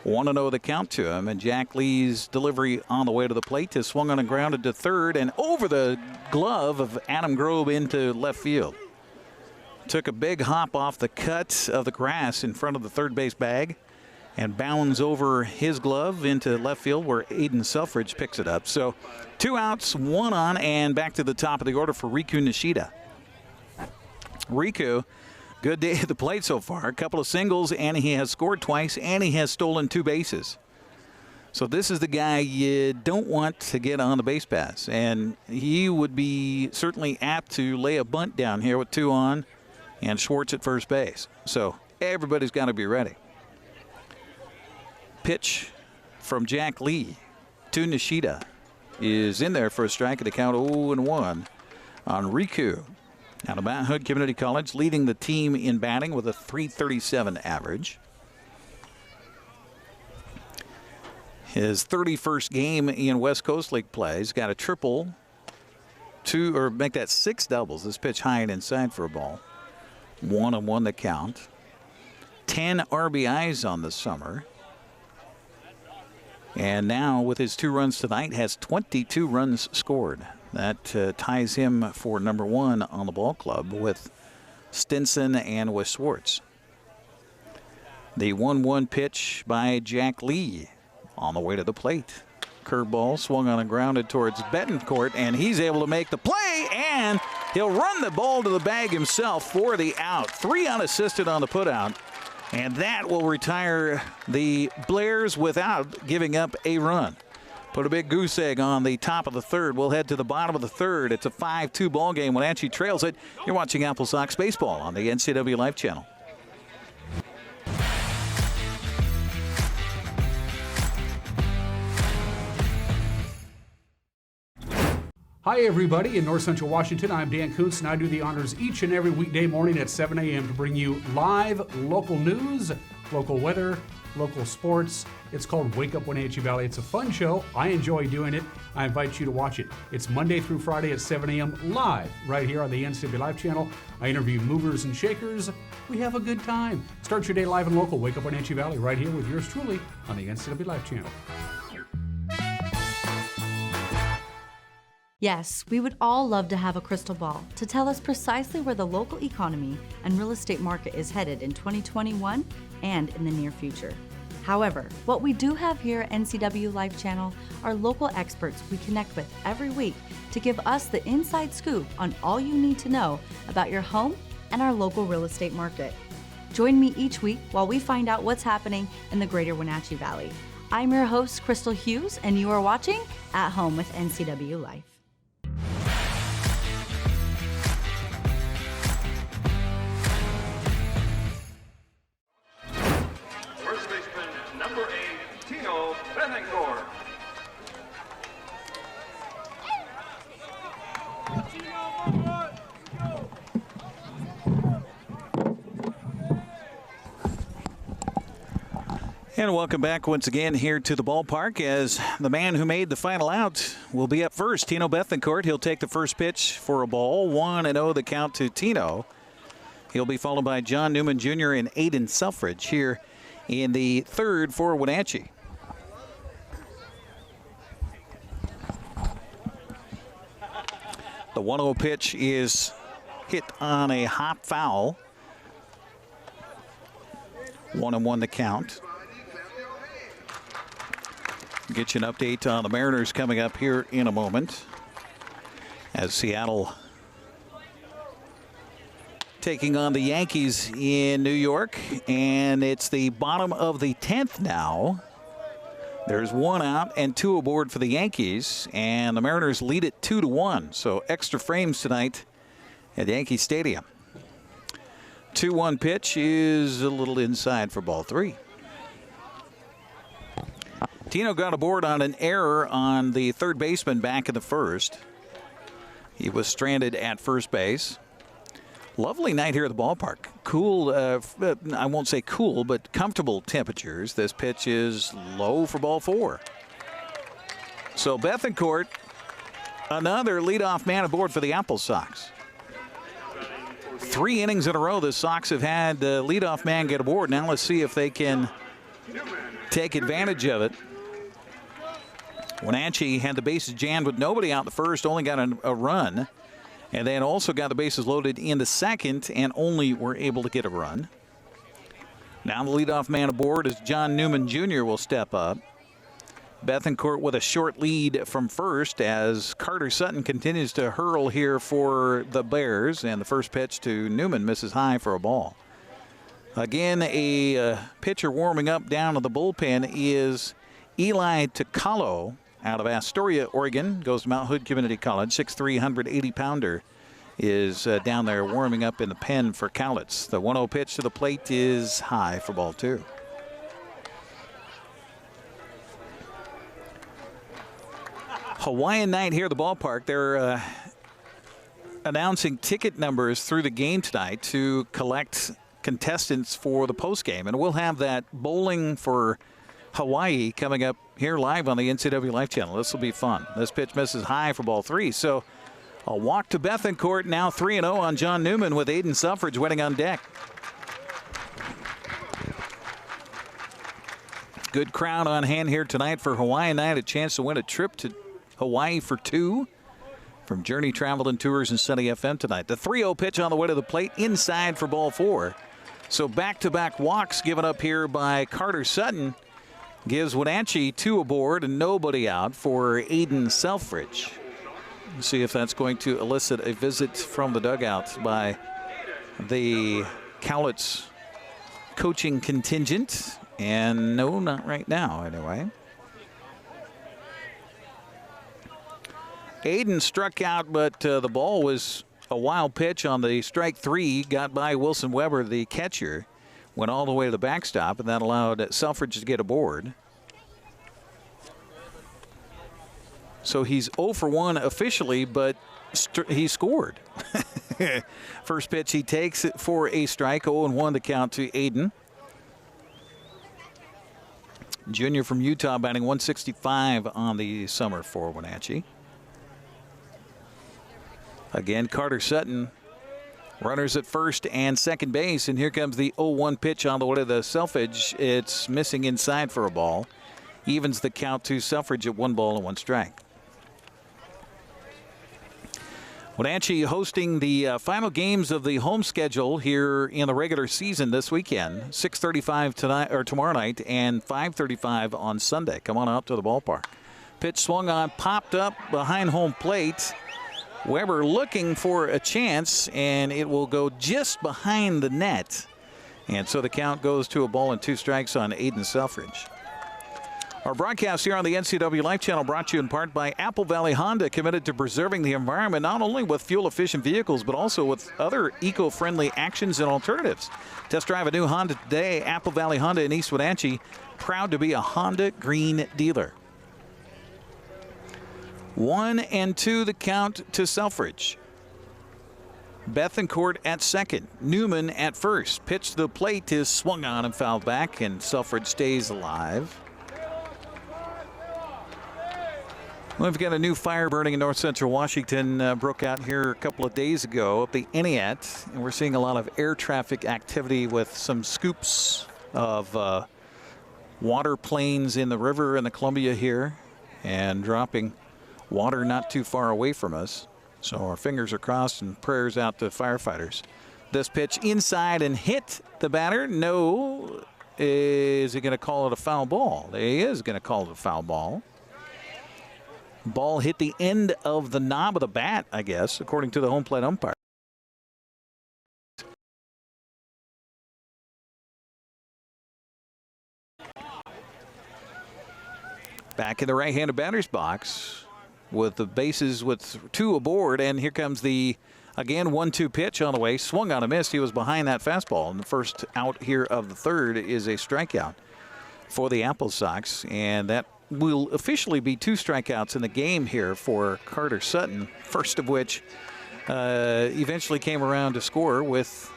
1-0 the count to him, and Jack Lee's delivery on the way to the plate is swung on and grounded to third and over the glove of Adam Grove into left field. Took a big hop off the cut of the grass in front of the third base bag and bounds over his glove into left field where Aiden Selfridge picks it up. So 2 outs, 1 on, and back to the top of the order for Riku Nishida. Riku, good day at the plate so far. A couple of singles, and he has scored twice, and he has stolen 2 bases. So this is the guy you don't want to get on the base pass, and he would be certainly apt to lay a bunt down here with 2 on and Schwartz at first base. So everybody's got to be ready. Pitch from Jack Lee to Nishida is in there for a strike at the count 0-1 on Riku. Out of Mount Hood Community College, leading the team in batting with a .337 average. His 31st game in West Coast League play. He's got a triple, 2, or make that 6 doubles. This pitch high and inside for a ball. 1-1 the count. 10 RBIs on the summer. And now with his 2 runs tonight has 22 runs scored. That ties him for number 1 on the ball club with Stinson and with Schwartz. The 1-1 pitch by Jack Lee on the way to the plate. Curveball swung on and grounded towards Betancourt, and he's able to make the play, and he'll run the ball to the bag himself for the out. 3 unassisted on the putout, and that will retire the Blares without giving up a run. Put a big goose egg on the top of the third. We'll head to the bottom of the third. It's a 5-2 ball game. Wenatchee trails it. You're watching AppleSox baseball on the NCWLIFE Channel. Hi, everybody. In North Central Washington, I'm Dan Kuntz, and I do the honors each and every weekday morning at 7 a.m. to bring you live local news, local weather, local sports. It's called Wake Up Wenatchee Valley. It's a fun show. I enjoy doing it. I invite you to watch it. It's Monday through Friday at 7 a.m. live right here on the NCWLIFE Channel. I interview movers and shakers. We have a good time. Start your day live and local. Wake Up Wenatchee Valley right here with yours truly on the NCWLIFE Channel. Yes, we would all love to have a crystal ball to tell us precisely where the local economy and real estate market is headed in 2021 and in the near future. However, what we do have here at NCWLIFE Channel are local experts we connect with every week to give us the inside scoop on all you need to know about your home and our local real estate market. Join me each week while we find out what's happening in the greater Wenatchee Valley. I'm your host, Crystal Hughes, and you are watching At Home with NCWLIFE. First baseman, number 8, Tino Bethencourt. And welcome back once again here to the ballpark as the man who made the final out will be up first, Tino Bethencourt. He'll take the first pitch for a ball. 1-0 the count to Tino. He'll be followed by John Newman Jr. and Aiden Selfridge here in the third for Wenatchee. The 1-0 pitch is hit on a hop foul. 1-1 the count. Get you an update on the Mariners coming up here in a moment as Seattle taking on the Yankees in New York, and it's the bottom of the 10th now. There's 1 out and 2 aboard for the Yankees, and the Mariners lead it 2-1. So extra frames tonight at Yankee Stadium. 2-1 pitch is a little inside for ball 3. Tino got aboard on an error on the third baseman back in the first. He was stranded at first base. Lovely night here at the ballpark. Cool, I won't say cool, but comfortable temperatures. This pitch is low for ball 4. So Bethencourt, another leadoff man aboard for the AppleSox. 3 innings in a row the Sox have had the leadoff man get aboard. Now let's see if they can take advantage of it. Wenatchee had the bases jammed with nobody out in the first, only got a run, and then also got the bases loaded in the second and only were able to get a run. Now the leadoff man aboard as John Newman Jr. will step up. Bethencourt with a short lead from first as Carter Sutton continues to hurl here for the Bears, and the first pitch to Newman misses high for a ball. Again, a pitcher warming up down to the bullpen is Eli Tocalo out of Astoria, Oregon. Goes to Mount Hood Community College. 6'3", 180-pounder is down there warming up in the pen for Cowlitz. The 1-0 pitch to the plate is high for ball 2. Hawaiian night here at the ballpark. They're announcing ticket numbers through the game tonight to collect contestants for the postgame, and we'll have that bowling for Hawaii coming up here live on the NCWLIFE Channel. This will be fun. This pitch misses high for ball 3. So a walk to Bethencourt, now 3-0 on John Newman with Aiden Selfridge waiting on deck. Good crowd on hand here tonight for Hawaiian night. A chance to win a trip to Hawaii for 2 from Journey Travel and Tours and Sunny FM tonight. The 3-0 pitch on the way to the plate inside for ball 4. So back-to-back walks given up here by Carter Sutton. gives Wenatchee 2 aboard and nobody out for Aiden Selfridge. Let's see if that's going to elicit a visit from the dugout by the Cowlitz coaching contingent. And no, not right now anyway. Aiden struck out, but the ball was a wild pitch on the strike 3. Got by Wilson Weber, the catcher. Went all the way to the backstop, and that allowed Selfridge to get aboard. So he's 0 for 1 officially, but he scored. First pitch he takes it for a strike. 0-1 to count to Aiden. Junior from Utah, batting 165 on the summer for Wenatchee. Again, Carter Sutton, runners at first and second base, and here comes the 0-1 pitch on the way to the Selfridge. It's missing inside for a ball. Evens the count to Selfridge at 1 ball and 1 strike. Wenatchee hosting the final games of the home schedule here in the regular season this weekend. 6:35 tonight or tomorrow night and 5:35 on Sunday. Come on out to the ballpark. Pitch swung on, popped up behind home plate. Weber looking for a chance, and it will go just behind the net. And so the count goes to 1 ball and 2 strikes on Aiden Selfridge. Our broadcast here on the NCWLIFE Channel brought to you in part by Apple Valley Honda, committed to preserving the environment not only with fuel-efficient vehicles but also with other eco-friendly actions and alternatives. Test drive a new Honda today. Apple Valley Honda in East Wenatchee, proud to be a Honda Green dealer. 1-2 the count to Selfridge. Bethencourt at second. Newman at first. Pitch to the plate is swung on and fouled back, and Selfridge stays alive. We've got a new fire burning in north central Washington. Broke out here a couple of days ago up the Entiat, and we're seeing a lot of air traffic activity with some scoops of water planes in the river in the Columbia here and dropping water not too far away from us. So our fingers are crossed and prayers out to firefighters. This pitch inside and hit the batter. No. Is he going to call it a foul ball? He is going to call it a foul ball. Ball hit the end of the knob of the bat, I guess, according to the home plate umpire. Back in the right-handed batter's box with the bases with 2 aboard, and here comes the, again, 1-2 pitch on the way. Swung on a miss. He was behind that fastball, and the first out here of the third is a strikeout for the AppleSox, and that will officially be 2 strikeouts in the game here for Carter Sutton, first of which eventually came around to score with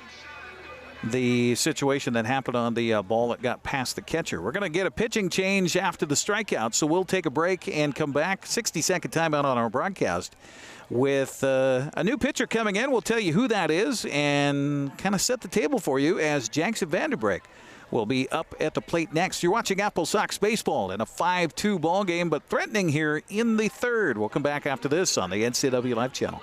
the situation that happened on the ball that got past the catcher. We're going to get a pitching change after the strikeout, so we'll take a break and come back. 60-second timeout on our broadcast with a new pitcher coming in. We'll tell you who that is and kind of set the table for you as Jackson Vanderbrink will be up at the plate next. You're watching AppleSox baseball in a 5-2 ball game, but threatening here in the third. We'll come back after this on the NCWLIFE Channel.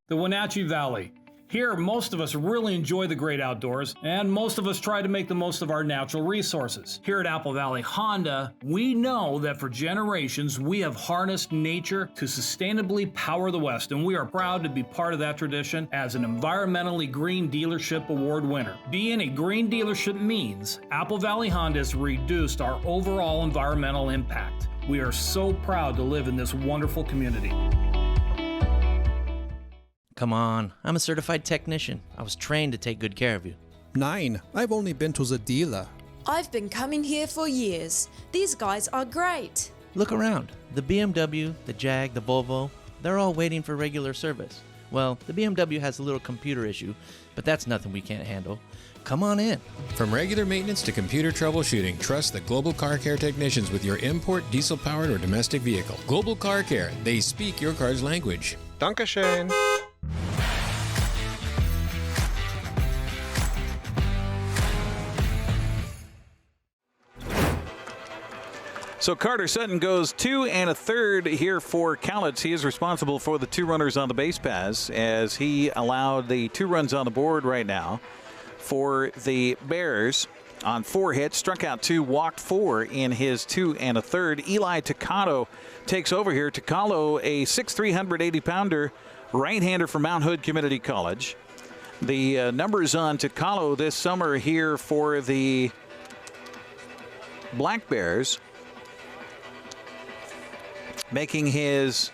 The Wenatchee Valley. Here, most of us really enjoy the great outdoors, and most of us try to make the most of our natural resources. Here at Apple Valley Honda, we know that for generations, we have harnessed nature to sustainably power the West, and we are proud to be part of that tradition as an Environmentally Green Dealership Award winner. Being a green dealership means Apple Valley Honda has reduced our overall environmental impact. We are so proud to live in this wonderful community. Come on, I'm a certified technician. I was trained to take good care of you. 9. I've only been to the dealer. I've been coming here for years. These guys are great. Look around. The BMW, the Jag, the Volvo, they're all waiting for regular service. Well, the BMW has a little computer issue, but that's nothing we can't handle. Come on in. From regular maintenance to computer troubleshooting, trust the Global Car Care technicians with your import, diesel-powered, or domestic vehicle. Global Car Care. They speak your car's language. Dankeschön. So Carter Sutton goes 2 1/3 here for Cowlitz. He is responsible for the 2 runners on the base paths as he allowed the 2 runs on the board right now for the Bears on 4 hits, struck out 2, walked 4 in his 2 1/3. Eli Takalo takes over here. Takalo, a 6'3", 180-pounder right-hander from Mount Hood Community College. The numbers on Takalo this summer here for the Black Bears, making his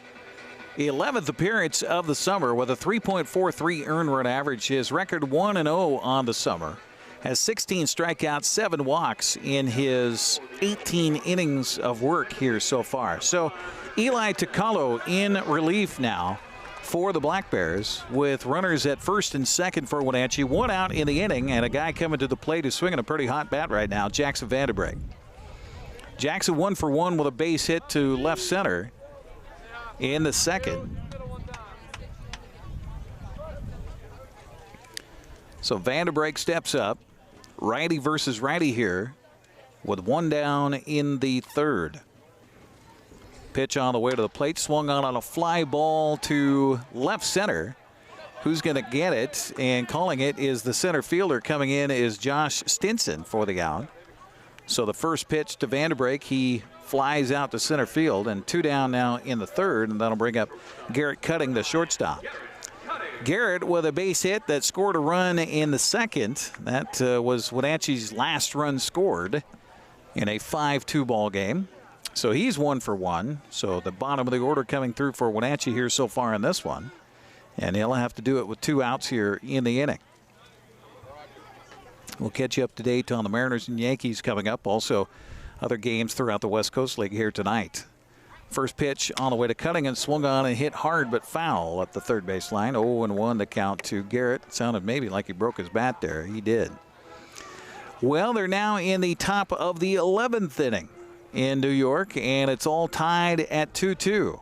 11th appearance of the summer with a 3.43 earned run average. His record 1-0 on the summer. Has 16 strikeouts, 7 walks in his 18 innings of work here so far. So Eli Takalo in relief now for the Black Bears with runners at first and second for Wenatchee. 1 out in the inning, and a guy coming to the plate who's swinging a pretty hot bat right now, Jackson Vanderbreg. Jackson 1 for 1 with a base hit to left center in the second. So Vanderbreg steps up. Righty versus righty here with 1 down in the third. Pitch on the way to the plate, swung on a fly ball to left center. Who's going to get it? And calling it is the center fielder. Coming in is Josh Stinson for the out. So the first pitch to Vanderbreg, he flies out to center field, and 2 down now in the third, and that'll bring up Garrett Cutting, the shortstop. Garrett with a base hit that scored a run in the second. That was Wenatchee's last run scored in a 5-2 ball game. So he's 1 for 1. So the bottom of the order coming through for Wenatchee here so far in this one. And he'll have to do it with 2 outs here in the inning. We'll catch you up to date on the Mariners and Yankees coming up. Also other games throughout the West Coast League here tonight. First pitch on the way to Cutting and swung on and hit hard but foul at the third base line. 0-1 to count to Garrett. It sounded maybe like he broke his bat there. He did. Well, they're now in the top of the 11th inning in New York, and it's all tied at 2-2.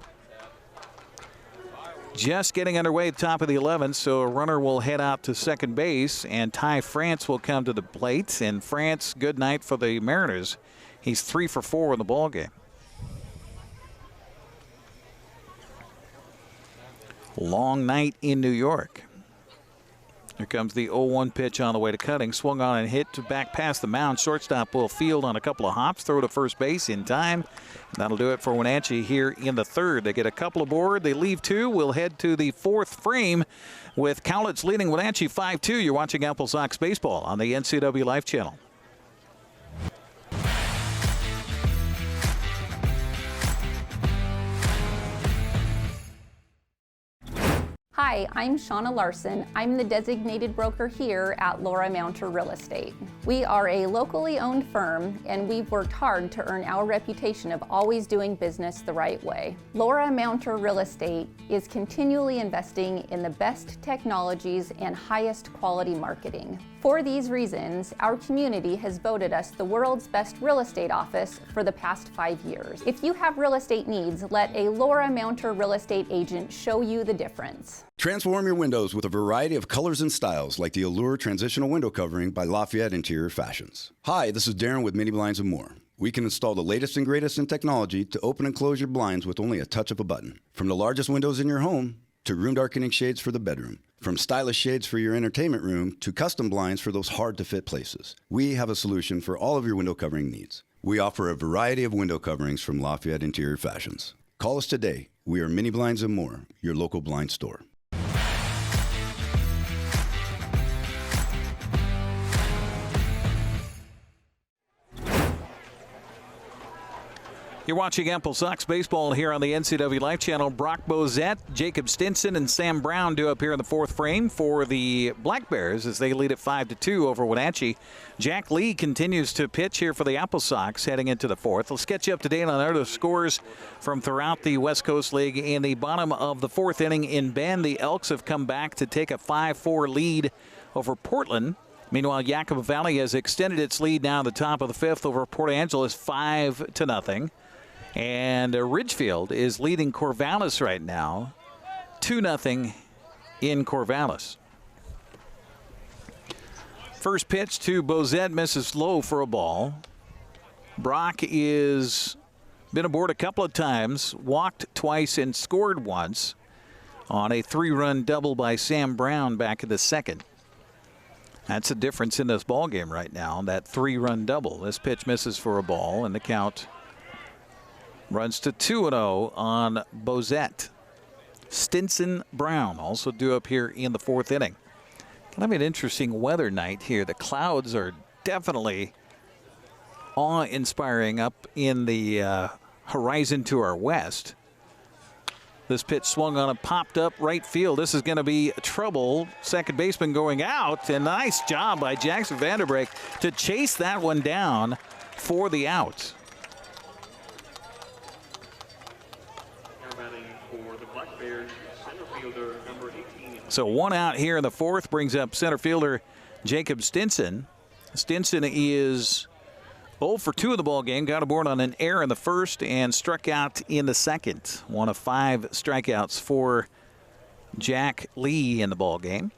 Just getting underway at the top of the 11th, so a runner will head out to second base, and Ty France will come to the plate. And France, good night for the Mariners. He's 3 for 4 in the ball game. Long night in New York. Here comes the 0-1 pitch on the way to Cutting. Swung on and hit to back past the mound. Shortstop will field on a couple of hops. Throw to first base in time. That'll do it for Wenatchee here in the third. They get a couple aboard. They leave 2. We'll head to the 4th frame with Cowlitz leading Wenatchee 5-2. You're watching AppleSox Baseball on the NCWLIFE Channel. Hi, I'm Shauna Larson. I'm the designated broker here at Laura Mounter Real Estate. We are a locally owned firm, and we've worked hard to earn our reputation of always doing business the right way. Laura Mounter Real Estate is continually investing in the best technologies and highest quality marketing. For these reasons, our community has voted us the world's best real estate office for the past 5 years. If you have real estate needs, let a Laura Mounter Real Estate agent show you the difference. Transform your windows with a variety of colors and styles like the Allure Transitional Window Covering by Lafayette Interior Fashions. Hi, this is Darren with Mini Blinds and More. We can install the latest and greatest in technology to open and close your blinds with only a touch of a button. From the largest windows in your home to room darkening shades for the bedroom. From stylish shades for your entertainment room to custom blinds for those hard-to-fit places. We have a solution for all of your window covering needs. We offer a variety of window coverings from Lafayette Interior Fashions. Call us today. We are Mini Blinds and More, your local blind store. You're watching AppleSox Baseball here on the NCWLIFE Channel. Brock Bozette, Jacob Stinson, and Sam Brown due up here in the 4th frame for the Black Bears as they lead at 5-2 over Wenatchee. Jack Lee continues to pitch here for the AppleSox heading into the 4th. Let's get you up to date on other scores from throughout the West Coast League. In the bottom of the 4th inning in Bend, the Elks have come back to take a 5-4 lead over Portland. Meanwhile, Yakima Valley has extended its lead now at the top of the 5th over Port Angeles 5-0. And Ridgefield is leading Corvallis right now 2-0 in Corvallis. First pitch to Bozette misses low for a ball. Brock is been aboard a couple of times, walked twice and scored once on a 3-run double by Sam Brown back in the second. That's the difference in this ball game right now, that 3-run double. This pitch misses for a ball, and the count runs to 2-0 on Bozette. Stinson Brown also due up here in the 4th inning. Kind of an interesting weather night here. The clouds are definitely awe-inspiring up in the horizon to our west. This pitch swung on and popped up right field. This is going to be trouble. Second baseman going out. And nice job by Jackson Vanderbeek to chase that one down for the out. Now batting for the Black Bears, center fielder number 18. So 1 out here in the 4th brings up center fielder Jacob Stinson. Stinson is 0 for 2 in the ball game. Got aboard on an error in the 1st and struck out in the 2nd. 1 of 5 strikeouts for Jack Lee in the ball game.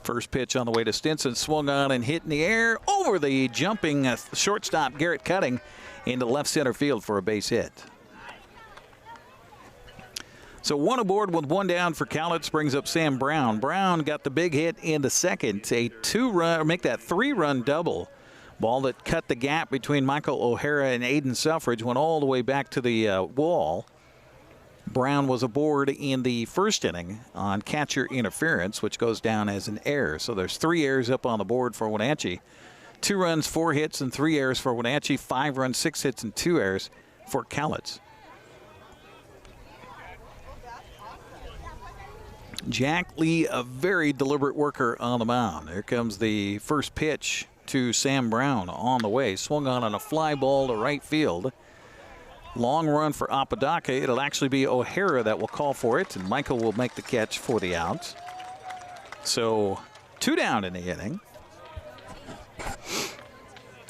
First pitch on the way to Stinson, swung on and hit in the air over the jumping shortstop Garrett Cutting into left center field for a base hit. So 1 aboard with 1 down for Cowlitz brings up Sam Brown. Brown got the big hit in the 2nd. A 2-run, or make that 3-run double. Ball that cut the gap between Michael O'Hara and Aiden Selfridge went all the way back to the wall. Brown was aboard in the 1st inning on catcher interference, which goes down as an error. So there's 3 errors up on the board for Wenatchee. 2 runs, 4 hits, and 3 errors for Wenatchee. 5 runs, 6 hits, and 2 errors for Cowlitz. Jack Lee, a very deliberate worker on the mound. Here comes the first pitch to Sam Brown on the way. Swung on a fly ball to right field. Long run for Apodaca. It'll actually be O'Hara that will call for it, and Michael will make the catch for the out. So 2 down in the inning.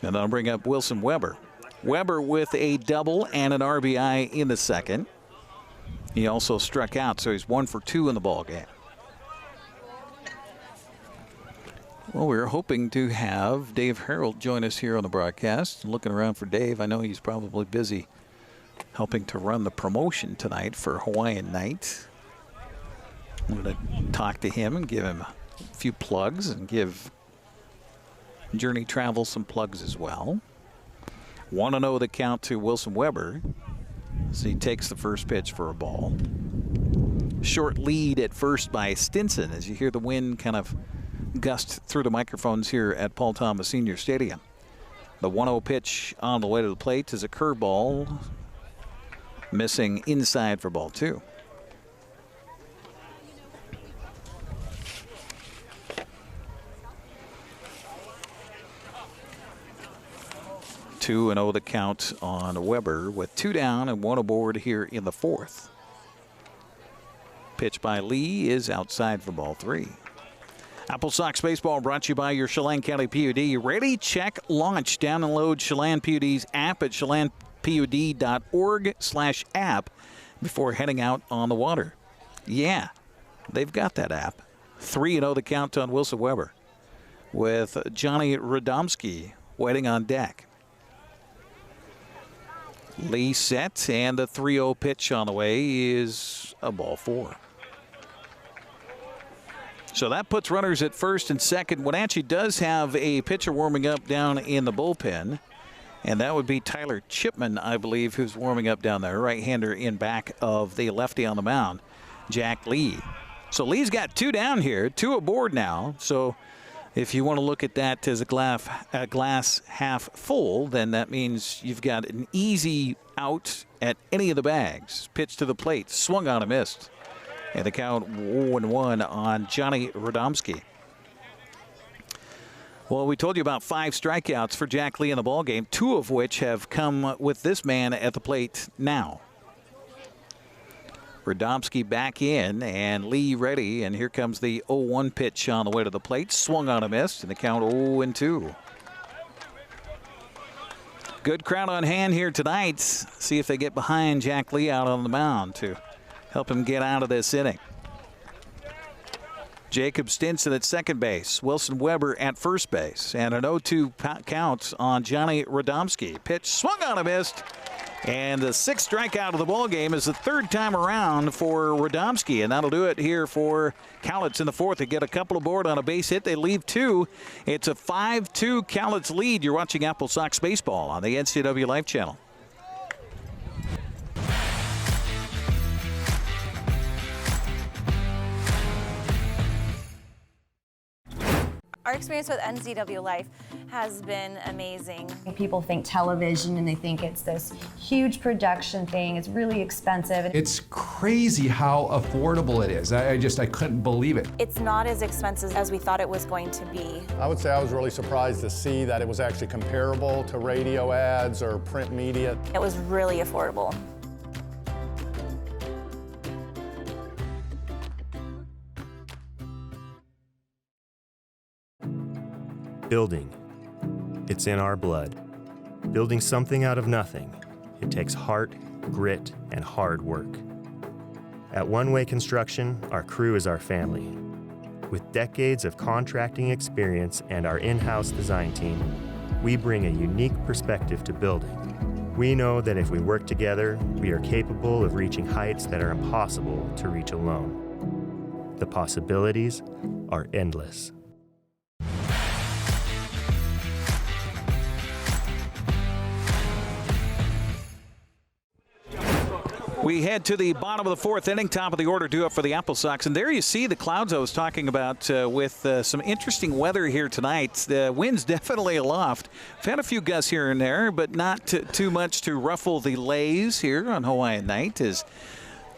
And I'll bring up Wilson Weber. Weber with a double and an RBI in the 2nd. He also struck out, so he's 1 for 2 in the ball game. Well, we're hoping to have Dave Harold join us here on the broadcast. Looking around for Dave. I know he's probably busy helping to run the promotion tonight for Hawaiian Night. I'm going to talk to him and give him a few plugs and give Journey Travel some plugs as well. 1-0 the count to Wilson Weber. So he takes the first pitch for a ball. Short lead at first by Stinson as you hear the wind kind of gust through the microphones here at Paul Thomas Senior Stadium. The 1-0 pitch on the way to the plate is a curveball, missing inside for ball 2. Two and 0 the count on Weber with 2 down and 1 aboard here in the 4th. Pitch by Lee is outside for ball 3. AppleSox Baseball brought to you by your Chelan County PUD. Ready, check, launch. Download Chelan PUD's app at chelanpud.org/app before heading out on the water. Yeah, they've got that app. 3-0 the count on Wilson Weber with Johnny Radomski waiting on deck. Lee set, and the 3-0 pitch on the way is a ball 4. So that puts runners at first and second. Wenatchee does have a pitcher warming up down in the bullpen, and that would be Tyler Chipman, I believe, who's warming up down there. Right-hander in back of the lefty on the mound, Jack Lee. So Lee's got 2 down here, 2 aboard now. So if you want to look at that as a glass half full, then that means you've got an easy out at any of the bags. Pitch to the plate, swung on and missed. And the count 0-1 on Johnny Radomski. Well, we told you about 5 strikeouts for Jack Lee in the ballgame, 2 of which have come with this man at the plate now. Radomski back in, and Lee ready, and here comes the 0-1 pitch on the way to the plate. Swung on a miss, and the count 0-2. Good crowd on hand here tonight. See if they get behind Jack Lee out on the mound to help him get out of this inning. Jacob Stinson at second base. Wilson Weber at first base. And an 0-2 count on Johnny Radomski. Pitch swung on and missed. And the 6th strikeout of the ball game is the 3rd time around for Radomski, and that'll do it here for Cowlitz in the 4th. They get a couple aboard on a base hit. They leave 2. It's a 5-2 Cowlitz lead. You're watching AppleSox baseball on the NCWLIFE Channel. Our experience with NCWLIFE has been amazing. People think television and they think it's this huge production thing. It's really expensive. It's crazy how affordable it is. I couldn't believe it. It's not as expensive as we thought it was going to be. I would say I was really surprised to see that it was actually comparable to radio ads or print media. It was really affordable. Building. It's in our blood. Building something out of nothing. It takes heart, grit, and hard work. At One Way Construction, our crew is our family. With decades of contracting experience and our in-house design team, we bring a unique perspective to building. We know that if we work together, we are capable of reaching heights that are impossible to reach alone. The possibilities are endless. We head to the bottom of the 4th inning, top of the order due up for the AppleSox. And there you see the clouds I was talking about with some interesting weather here tonight. The wind's definitely aloft. We've had a few gusts here and there, but not too much to ruffle the lays here on Hawaiian night as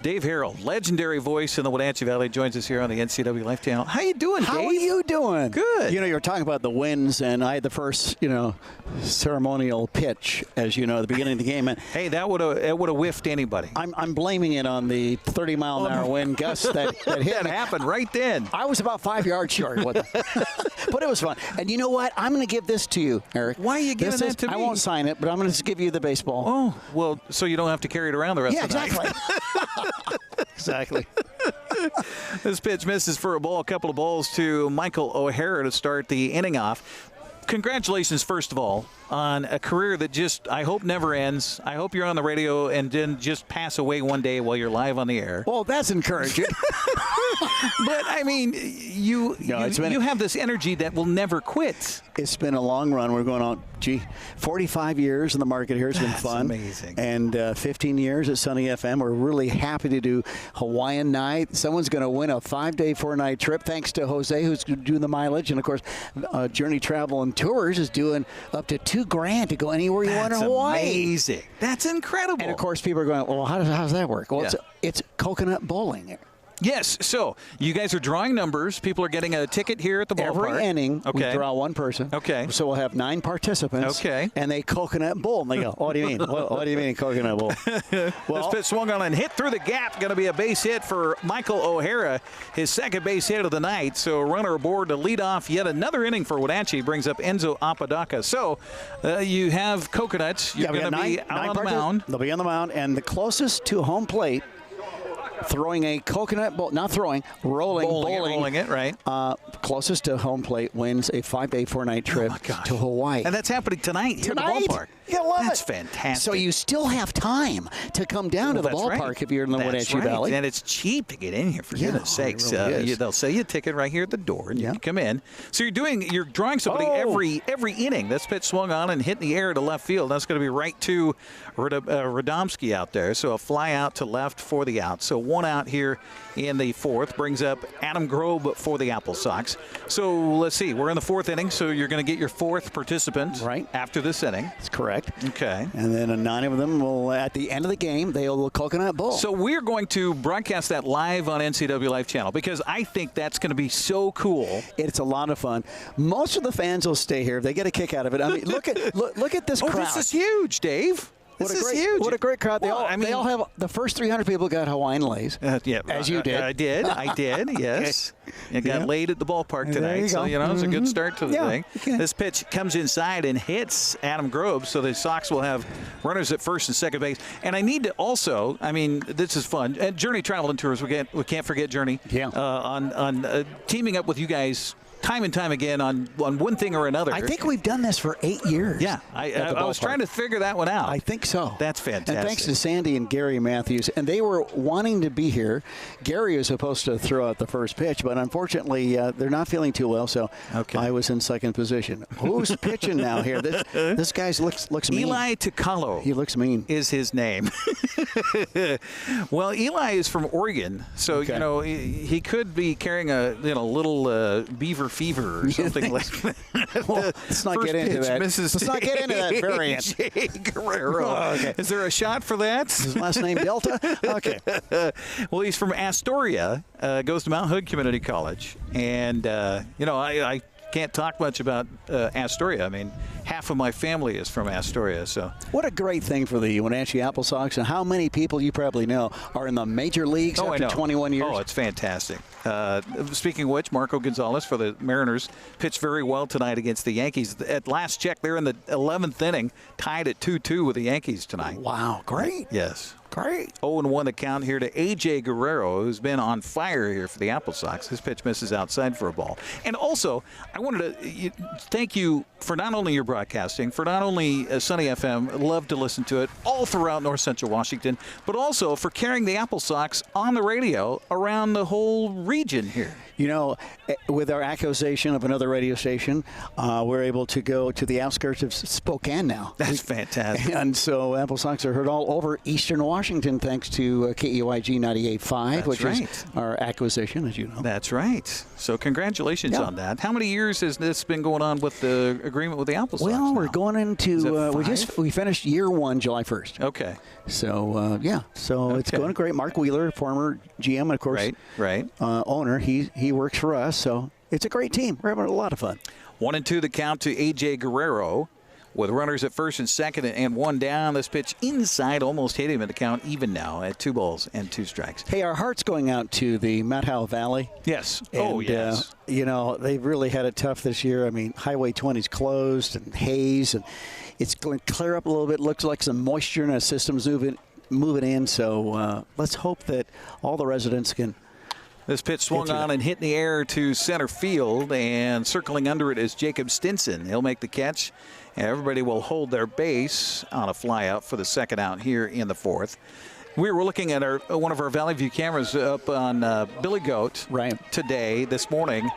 Dave Harrell, legendary voice in the Wenatchee Valley, joins us here on the NCWLIFE Channel. How you doing, Dave? How are you doing? Good. You know, you were talking about the winds, and I had the first, ceremonial pitch, as you know, at the beginning of the game. And hey, that would have whiffed anybody. I'm blaming it on the 30-mile-an-hour wind gust that hit that me. happened right then. I was about 5 yards short, but it was fun. And you know what? I'm going to give this to you, Eric. Why are you giving that to me? I won't sign it, but I'm going to give you the baseball. Oh, well, so you don't have to carry it around the rest of the night. Exactly. This pitch misses for a ball. A couple of balls to Michael O'Hara to start the inning off. Congratulations, first of all, on a career that just, I hope, never ends. I hope you're on the radio and then just pass away one day while you're live on the air. Well, that's encouraging. But, I mean, you have this energy that will never quit. It's been a long run. We're going on, 45 years in the market here. It's been fun. Amazing. And 15 years at Sunny FM. We're really happy to do Hawaiian night. Someone's going to win a 5-day, 4-night trip, thanks to Jose, who's doing the mileage. And, of course, Journey Travel and Tours is doing up to $2,000 to go anywhere you want in Hawaii. That's amazing. That's incredible. And, of course, people are going, well, how does that work? Well, it's coconut bowling. Yes, so you guys are drawing numbers. People are getting a ticket here at the ballpark. Every inning, we draw one person. Okay. So we'll have 9 participants. Okay. And they coconut bowl. And they go, what do you mean? What do you mean coconut bowl? Well, this pitch swung on and hit through the gap. Going to be a base hit for Michael O'Hara, his second base hit of the night. So a runner aboard to lead off yet another inning for Wenatchee. Brings up Enzo Apodaca. So you have coconuts. You're going to be out on the mound. They'll be on the mound. And the closest to home plate, throwing a coconut ball, not throwing, bowling it, right? Closest to home plate wins a 5-day, 4-night trip to Hawaii. And that's happening tonight here at the ballpark. You love That's it. fantastic. So you still have time to come down to the ballpark if you're in the Wenatchee Valley. And it's cheap to get in here, for goodness sakes. They'll sell you a ticket right here at the door, and you can come in. So you're drawing somebody every inning. This pitch swung on and hit in the air to left field. That's going to be right to Radomski out there. So a fly out to left for the out. So one out here in the 4th brings up Adam Grobe for the AppleSox. So let's see. We're in the 4th inning, so you're going to get your 4th participant after this inning. That's correct. Okay. And then 9 of them will, at the end of the game, they'll coconut bowl. So we're going to broadcast that live on NCWLIFE Channel because I think that's going to be so cool. It's a lot of fun. Most of the fans will stay here. They get a kick out of it. I mean, look at this crowd. This is huge, Dave. This is huge. What a great crowd. They Well, all have, the first 300 people got Hawaiian lays. Yeah, as you did. I did, yes. It got laid at the ballpark There tonight, you so, go. it's a good start to the Yeah, thing. okay. This pitch comes inside and hits Adam Groves, so the Sox will have runners at first and second base. And I need to also, this is fun. And Journey Travel and Tours, we can't forget Journey. Yeah. On teaming up with you guys time and time again on one thing or another. I think we've done this for 8 years. Yeah, I was trying to figure that one out. I think so. That's fantastic. And thanks to Sandy and Gary Matthews. And they were wanting to be here. Gary was supposed to throw out the first pitch, but unfortunately, they're not feeling too well, so I was in second position. Who's pitching now here? This guy looks mean. Eli Tocalo. He looks mean. Is his name. Well, Eli is from Oregon, so, he could be carrying a little beaver fever or something like that. Well, let's not get into that. Let's not get into that variant. A.J. Guerrero. Oh, okay. Is there a shot for that? His last name Delta? Okay. Well, he's from Astoria, goes to Mount Hood Community College. And, I can't talk much about Astoria. Half of my family is from Astoria. So what a great thing for the Wenatchee AppleSox, and how many people you probably know are in the major leagues after 21 years. Oh, it's fantastic. Speaking of which, Marco Gonzalez for the Mariners pitched very well tonight against the Yankees. At last check, they're in the 11th inning, tied at 2-2 with the Yankees tonight. Wow, great. Yes. Great. 0-1 the count here to A.J. Guerrero, who's been on fire here for the AppleSox. His pitch misses outside for a ball. And also, I wanted to thank you for not only your broadcasting, for not only Sunny FM, love to listen to it all throughout North Central Washington, but also for carrying the AppleSox on the radio around the whole region here. With our acquisition of another radio station, we're able to go to the outskirts of Spokane now. That's fantastic. And so AppleSox are heard all over Eastern Washington thanks to KEYG 98.5, which is our acquisition, as you know. That's right. So congratulations on that. How many years has this been going on with the agreement with the AppleSox? Well, we're going into we finished year 1 July 1st. Okay. So it's going great. Mark Wheeler, former GM, and of course, owner. He works for us, so it's a great team. We're having a lot of fun. 1-2 the count to A.J. Guerrero with runners at first and second and one down. This pitch inside almost hit him in the count even now at 2 balls and 2 strikes. Hey, our heart's going out to the Mattow Valley. Yes. And, yes. They've really had it tough this year. Highway 20's closed and haze, and it's going to clear up a little bit. Looks like some moisture in the system's moving in, so let's hope that all the residents can. This pitch swung on and hit in the air to center field, and circling under it is Jacob Stinson. He'll make the catch, and everybody will hold their base on a fly out for the second out here in the 4th. We were looking at one of our Valley View cameras up on Billy Goat today, this morning,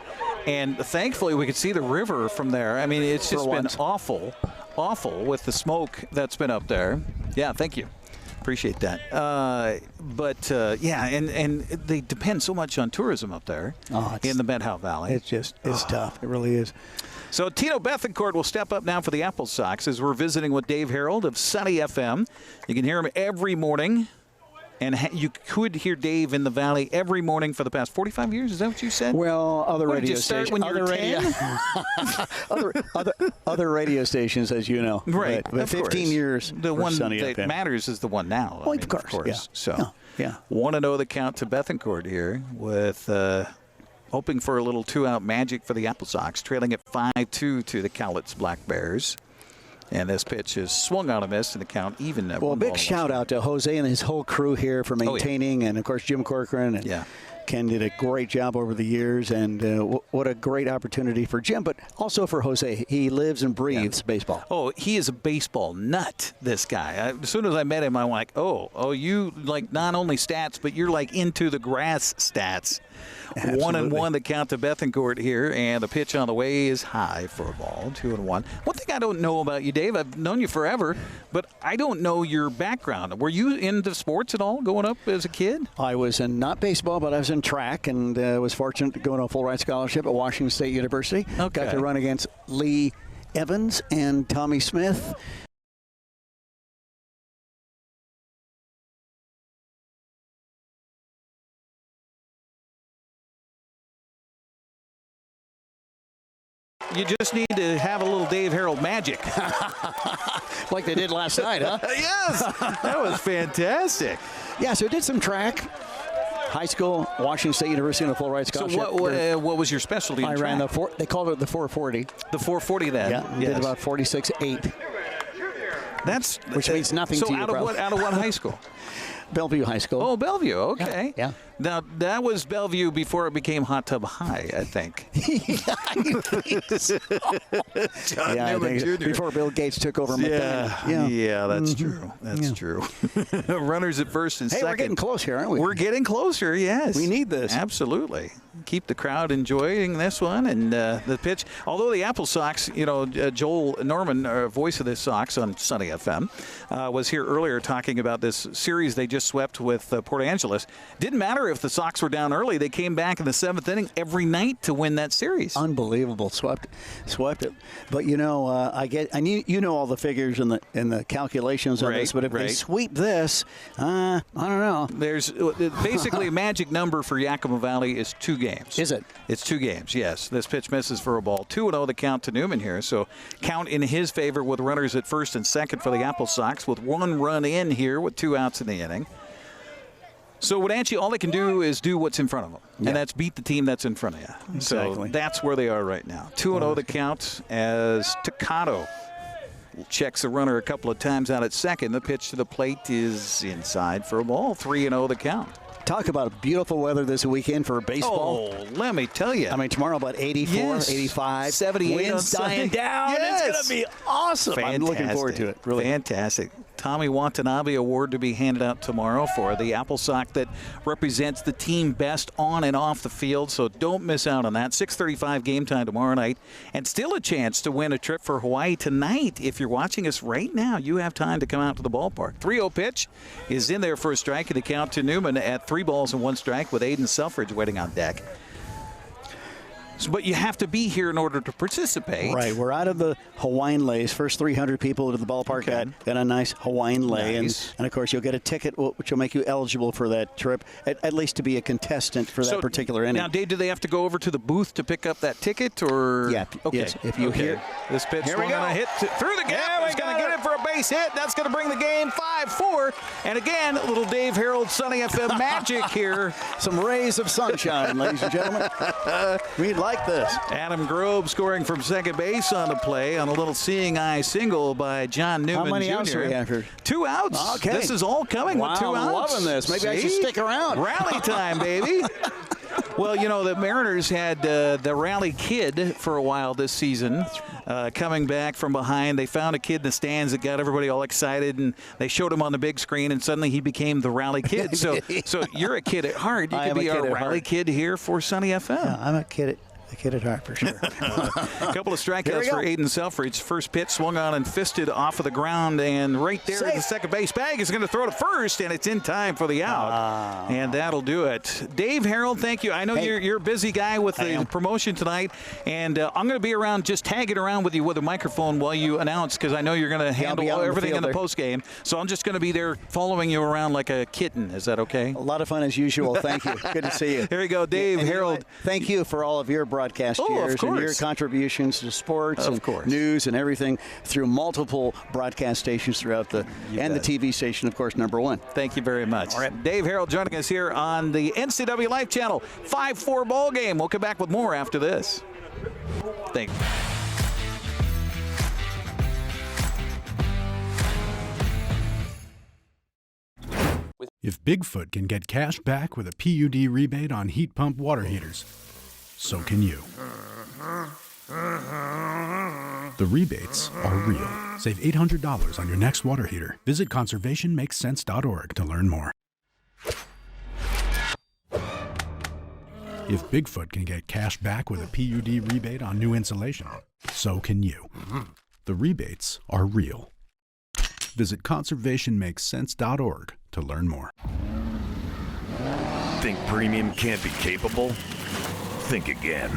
and thankfully we could see the river from there. It's just been awful with the smoke that's been up there. Yeah, thank you. Appreciate that. And they depend so much on tourism up there in the Methow Valley. It's tough. It really is. So Tino Bethencourt will step up now for the AppleSox as we're visiting with Dave Harold of Sunny FM. You can hear him every morning. And you could hear Dave in the Valley every morning for the past 45 years. Is that what you said? Well, other radio stations. Start when you were 10? other radio stations, as you know. Right. But 15 years. The one Sunny that FM. matters is the one now. Well, of course. Yeah. So, yeah. 1-0 the count to Bethencourt here with hoping for a little 2-out magic for the AppleSox, trailing at 5-2 to the Cowlitz Black Bears. And this pitch is swung on a miss in the count even at 1 Well, a big ball. shout out to Jose and his whole crew here for maintaining, and of course Jim Corcoran and Ken did a great job over the years, and what a great opportunity for Jim, but also for Jose. He lives and breathes baseball. Oh, he is a baseball nut, this guy. As soon as I met him, I'm like, you like not only stats, but you're like into the grass stats. Absolutely. 1-1 the count to Bethencourt here, and the pitch on the way is high for a ball. 2-1. One thing I don't know about you, Dave, I've known you forever, but I don't know your background. Were you into sports at all growing up as a kid? I was in not baseball, but I was in track, and was fortunate to go on a full ride scholarship at Washington State University. Okay. Got to run against Lee Evans and Tommy Smith. You just need to have a little Dave Harold magic. Like they did last night, huh? Yes, that was fantastic. Yeah, so I did some track. High school, Washington State University on a full ride scholarship. So what was your specialty in I track? ran they called it the 440. The 440 then? Yeah, did about 46.8. Which means nothing to you. So out of what high school? Bellevue High School. Oh, Bellevue, okay. Yeah. Now, that was Bellevue before it became Hot Tub High, I think. John Newman Jr. Before Bill Gates took over McDonald's. Yeah, that's true. That's true. Runners at first and second. Hey, we're getting close here, aren't we? We're getting closer, yes. We need this. Absolutely. Keep the crowd enjoying this one. And the pitch, although the AppleSox, Joel Norman, voice of the Sox on Sunny FM, was here earlier talking about this series they just swept with Port Angeles. Didn't matter if the Sox were down early. They came back in the 7th inning every night to win that series. Unbelievable. Swept it. But, you know all the figures and the calculations on this, but if they sweep this, I don't know. There's basically a magic number for Yakima Valley is 2 games. Is it? It's 2 games, yes. This pitch misses for a ball. 2-0 the count to Newman here. So count in his favor with runners at first and second for the AppleSox with 1 run in here with 2 outs in the inning. So Wenatchee, all they can do is do what's in front of them, and that's beat the team that's in front of you. Exactly. So that's where they are right now. 2-0 the count as Toccato checks the runner a couple of times out at second. The pitch to the plate is inside for a ball. 3-0 the count. Talk about beautiful weather this weekend for baseball. Oh, let me tell you. I mean, tomorrow about 84, 85. 78 winds dying down. Yes. It's going to be awesome. Fantastic. I'm looking forward to it. Really. Fantastic. Tommy Watanabe Award to be handed out tomorrow for the AppleSox that represents the team best on and off the field. So don't miss out on that. 6:35 game time tomorrow night. And still a chance to win a trip for Hawaii tonight. If you're watching us right now, you have time to come out to the ballpark. 3-0 pitch is in there for a strike, and the count to Newman at 3 balls and 1 strike with Aiden Selfridge waiting on deck. But you have to be here in order to participate. Right. We're out of the Hawaiian lays. First 300 people to the ballpark got a nice Hawaiian lay. Nice. And, of course, you'll get a ticket, which will make you eligible for that trip, at least to be a contestant for that particular inning. Now, Dave, do they have to go over to the booth to pick up that ticket? Or Yeah. Okay. Yes, if you hear this pitch, here we go. Going to hit through the gap. It's going to get it for a base hit. That's going to bring the game 5-4. And again, little Dave Harold Sunny FM magic here. Some rays of sunshine, ladies and gentlemen. We like this. Adam Grove scoring from second base on the play on a little seeing eye single by John Newman Jr. How many outs do we have here? 2 outs. Okay. This is all coming with 2 outs. I'm loving this. Maybe I should stick around. Rally time, baby. Well, you know, the Mariners had the rally kid for a while this season, coming back from behind. They found a kid in the stands that got everybody all excited, and they showed him on the big screen, and suddenly he became the rally kid. So you're a kid at heart. You could be our rally kid here for Sunny FM. Yeah, I'm a kid at heart for sure. A couple of strikeouts for Aiden Selfridge. First pitch swung on and fisted off of the ground, and right there in the second base bag is going to throw to first, and it's in time for the out. And that'll do it. Dave Harold, thank you. I know you're a busy guy with the promotion tonight, and I'm going to be around just tagging around with you with a microphone while you announce, because I know you're going to handle everything in the post game. So I'm just going to be there following you around like a kitten. Is that okay? A lot of fun as usual. Thank you. Good to see you. There you go, Dave Harold. Thank you for all of your broadcast years and your contributions to sports and news and everything through multiple broadcast stations throughout the TV station, of course, number one. Thank you very much. All right. Dave Harold joining us here on the NCWLIFE Channel. 5-4 ball game. We'll come back with more after this. Thank you. If Bigfoot can get cash back with a PUD rebate on heat pump water heaters, so can you. The rebates are real. Save $800 on your next water heater. Visit conservationmakesense.org to learn more. If Bigfoot can get cash back with a PUD rebate on new insulation, so can you. The rebates are real. Visit conservationmakesense.org to learn more. Think premium can't be capable? Think again.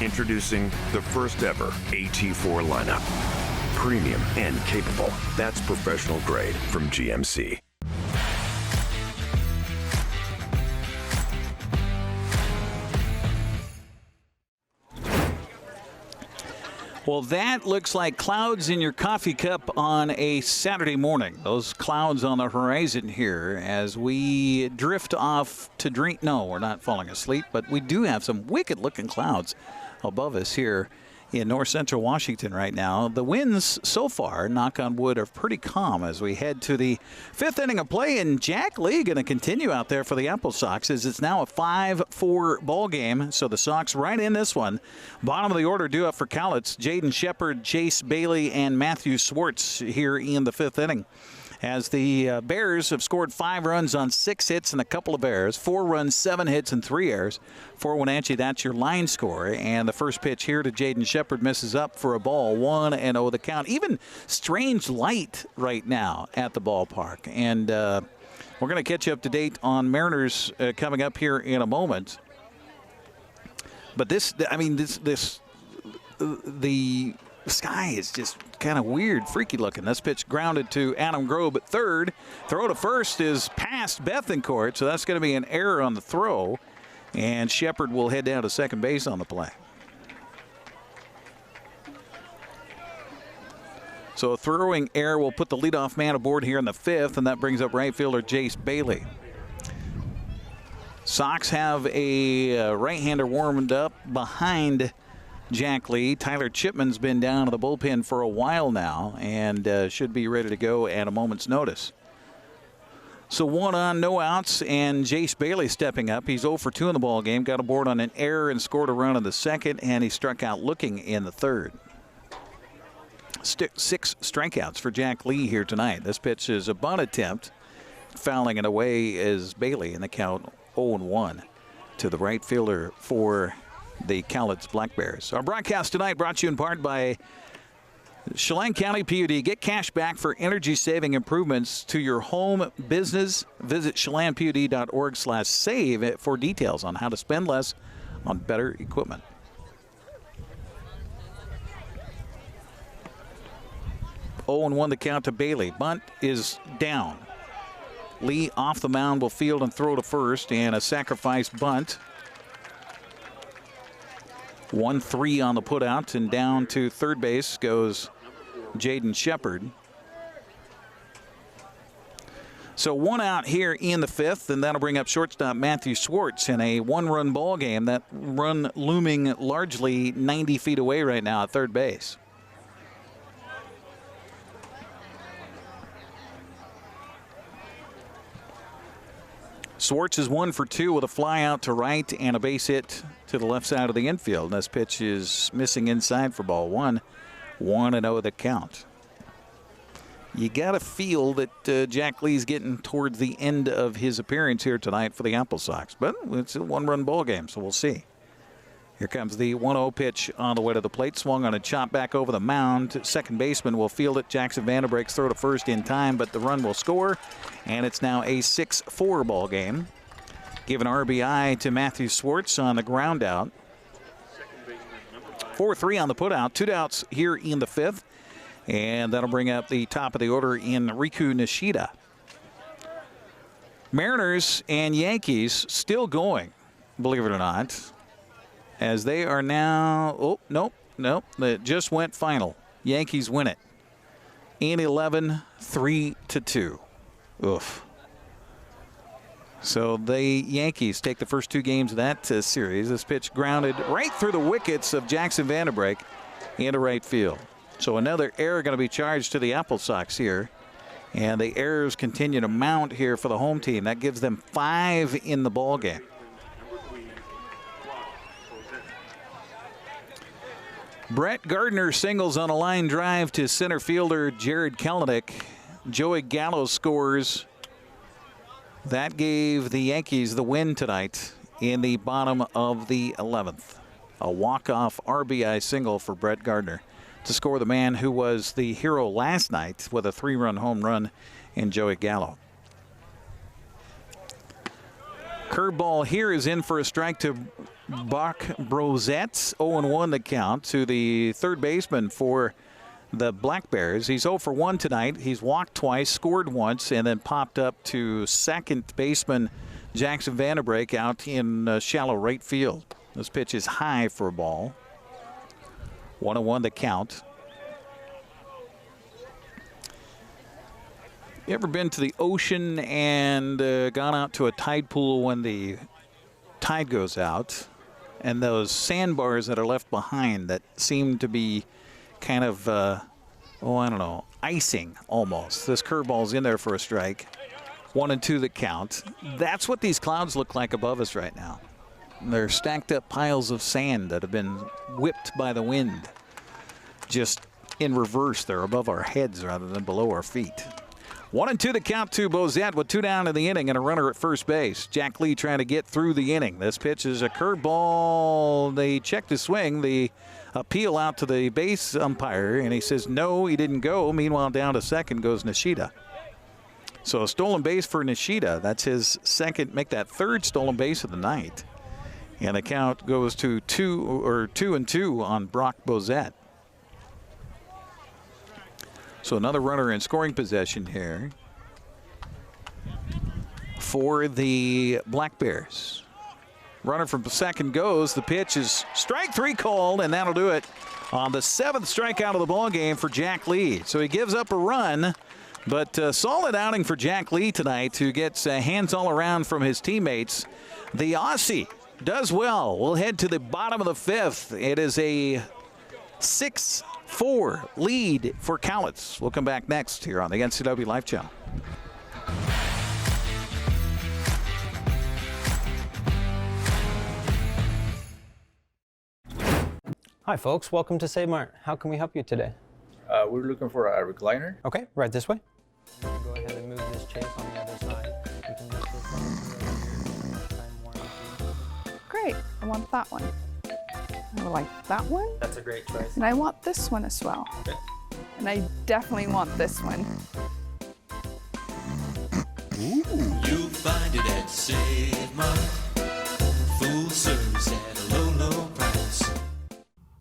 Introducing the first ever AT4 lineup. Premium and capable. That's professional grade from GMC. Well, that looks like clouds in your coffee cup on a Saturday morning. Those clouds on the horizon here as we drift off to drink. No, we're not falling asleep, but we do have some wicked-looking clouds above us here in north central Washington right now. The winds so far, knock on wood, are pretty calm as we head to the fifth inning of play, and Jack Lee going to continue out there for the AppleSox as it's now a 5-4 ball game. So the Sox right in this one. Bottom of the order due up for Cowlitz, Jaden Shepard, Jace Bailey, and Matthew Swartz here in the fifth inning. As the Bears have scored 5 runs on 6 hits and a couple of errors, 4 runs, 7 hits, and 3 errors. For Wenatchee, that's your line score. And the first pitch here to Jaden Shepard misses up for a ball, 1-0 the count. Even strange light right now at the ballpark. And we're going to catch you up to date on Mariners coming up here in a moment. But the sky is just kind of weird, freaky looking. This pitch grounded to Adam Grove at third. Throw to first is past Bethencourt, so that's going to be an error on the throw. And Shepard will head down to second base on the play. So a throwing error will put the leadoff man aboard here in the fifth, and that brings up right fielder Jace Bailey. Sox have a right-hander warmed up behind Jack Lee. Tyler Chipman's been down to the bullpen for a while now and should be ready to go at a moment's notice. So 1 on, no outs, and Jace Bailey stepping up. He's 0 for 2 in the ball game. Got aboard on an error and scored a run in the second, and he struck out looking in the third. 6 strikeouts for Jack Lee here tonight. This pitch is a bunt attempt. Fouling it away is Bailey in the count 0-1 to the right fielder for the Cowlitz Black Bears. Our broadcast tonight brought to you in part by Chelan County PUD. Get cash back for energy-saving improvements to your home business. Visit chelanpud.org/save for details on how to spend less on better equipment. Oh, and 1 the count to Bailey. Bunt is down. Lee off the mound will field and throw to first, and a sacrifice bunt. 1-3 on the putout, and down to third base goes Jaden Shepard. So 1 out here in the fifth, and that'll bring up shortstop Matthew Swartz in a 1-run ball game. That run looming largely 90 feet away right now at third base. Swartz is 1 for 2 with a fly out to right and a base hit to the left side of the infield. This pitch is missing inside for ball 1. 1-0 the count. You got to feel that Jack Lee's getting towards the end of his appearance here tonight for the AppleSox. But it's a 1-run ball game, so we'll see. Here comes the 1-0 pitch on the way to the plate. Swung on a chop back over the mound. Second baseman will field it. Jackson Vanderbreak's throw to first in time, but the run will score. And it's now a 6-4 ball game. Give an RBI to Matthew Swartz on the ground out. 4-3 on the putout. 2 outs here in the fifth. And that'll bring up the top of the order in Riku Nishida. Mariners and Yankees still going, believe it or not, as they are now, oh, nope, it just went final. Yankees win it in 11, 3-2. Oof. So the Yankees take the first 2 games of that series. This pitch grounded right through the wickets of Jackson Vanderbreak into right field. So another error going to be charged to the AppleSox here. And the errors continue to mount here for the home team. That gives them 5 in the ball game. Brett Gardner singles on a line drive to center fielder Jared Kalanick. Joey Gallo scores. That gave the Yankees the win tonight in the bottom of the 11th. A walk-off RBI single for Brett Gardner to score the man who was the hero last night with a 3-run home run in Joey Gallo. Curveball here is in for a strike to Bach Brosette, 0-1 the count to the third baseman for the Black Bears. He's 0 for 1 tonight. He's walked twice, scored once, and then popped up to second baseman Jackson Vanderbrake out in shallow right field. This pitch is high for a ball. 1-1 the count. You ever been to the ocean and gone out to a tide pool when the tide goes out, and those sandbars that are left behind that seem to be kind of, I don't know, icing almost? This curveball's in there for a strike. 1-2 the count. That's what these clouds look like above us right now. They're stacked up piles of sand that have been whipped by the wind. Just in reverse, they're above our heads rather than below our feet. 1-2 the count to Bozette with 2 down in the inning and a runner at first base. Jack Lee trying to get through the inning. This pitch is a curveball. They check the swing. The appeal out to the base umpire, and he says no, he didn't go. Meanwhile, down to second goes Nishida. So a stolen base for Nishida. That's his second, make that third stolen base of the night. And the count goes to 2-2 on Brock Bozette. So another runner in scoring possession here for the Black Bears. Runner from second goes. The pitch is strike 3 called, and that'll do it on the 7th strikeout of the ball game for Jack Lee. So he gives up a run, but solid outing for Jack Lee tonight, who gets hands all around from his teammates. The Aussie does well. We'll head to the bottom of the 5th. It is a 6-4 lead for Cowlitz. We'll come back next here on the NCWLIFE Channel. Hi folks, welcome to Save Mart. How can we help you today? We're looking for a recliner. Okay, right this way. Go ahead and move this chase on the other side. We can lift this up. Great, I want that one. I like that one. That's a great choice. And I want this one as well. Okay. And I definitely want this one. You'll find it at Save Mart. Full service at a low, low price.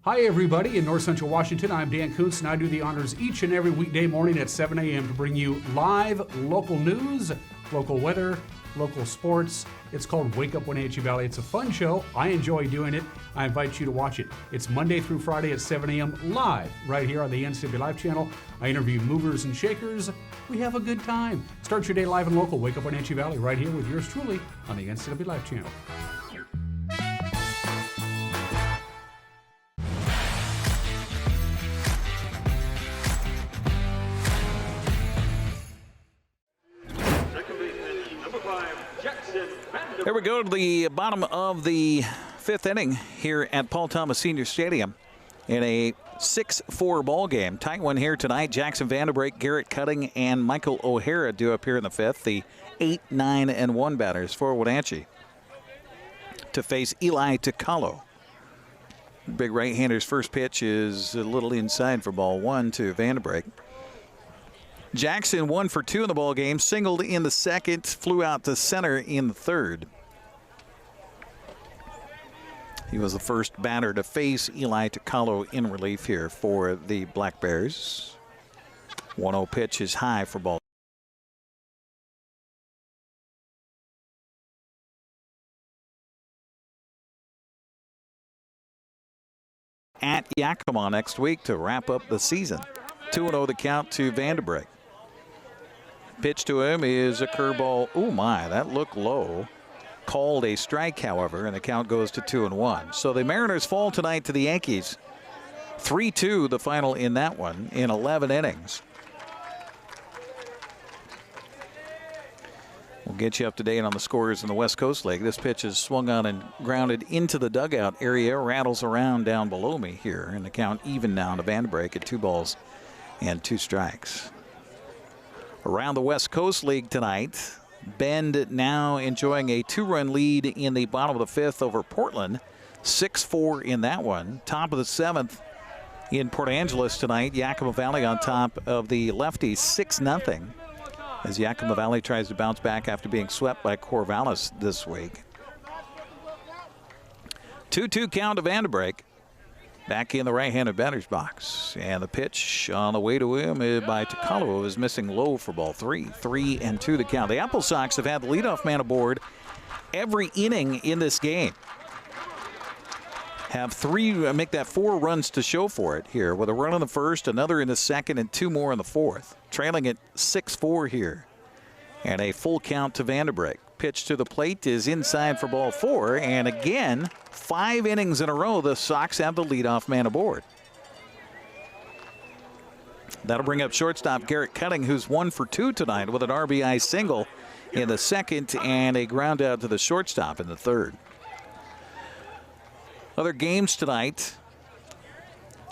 Hi, everybody. In North Central Washington, I'm Dan Kuntz, and I do the honors each and every weekday morning at 7 a.m. to bring you live local news, local weather, local sports. It's called Wake Up Wenatchee Valley. It's a fun show. I enjoy doing it. I invite you to watch it. It's Monday through Friday at 7 a.m. live right here on the NCWLIFE Channel. I interview movers and shakers. We have a good time. Start your day live and local. Wake Up Wenatchee Valley right here with yours truly on the NCWLIFE Channel. There we go to the bottom of the 5th inning here at Paul Thomas Senior Stadium in a 6-4 ball game. Tight one here tonight. Jackson Vanderbrake, Garrett Cutting, and Michael O'Hara do appear in the 5th. The 8, 9, and 1 batters for Wenatchee to face Eli Tocalo. Big right-hander's first pitch is a little inside for ball 1 to Vanderbrake. Jackson 1 for 2 in the ball game, singled in the 2nd, flew out to center in the 3rd. He was the first batter to face Eli Tocalo in relief here for the Black Bears. 1-0 pitch is high for ball. At Yakima next week to wrap up the season. 2-0 the count to Vanderbrake. Pitch to him is a curveball. Oh my, that looked low. Called a strike, however, and the count goes to 2-1. So the Mariners fall tonight to the Yankees. 3-2 the final in that one in 11 innings. We'll get you up to date on the scores in the West Coast League. This pitch is swung on and grounded into the dugout area, rattles around down below me here, and the count even now to Vanderbrake at 2 balls and 2 strikes. Around the West Coast League tonight, Bend now enjoying a 2-run lead in the bottom of the 5th over Portland. 6-4 in that one. Top of the 7th in Port Angeles tonight. Yakima Valley on top of the Lefties 6-0 as Yakima Valley tries to bounce back after being swept by Corvallis this week. 2-2 count to Vanderbeek. Back in the right-handed batter's box. And the pitch on the way to him by Takalo is missing low for ball 3. 3-2 the count. The AppleSox have had the leadoff man aboard every inning in this game. Make that 4 runs to show for it here, with a run in the first, another in the second, and 2 more in the fourth. Trailing at 6-4 here. And a full count to Vanderbeek. Pitch to the plate is inside for ball 4, and again, 5 innings in a row, the Sox have the leadoff man aboard. That'll bring up shortstop Garrett Cutting, who's 1 for 2 tonight with an RBI single in the second and a ground out to the shortstop in the third. Other games tonight,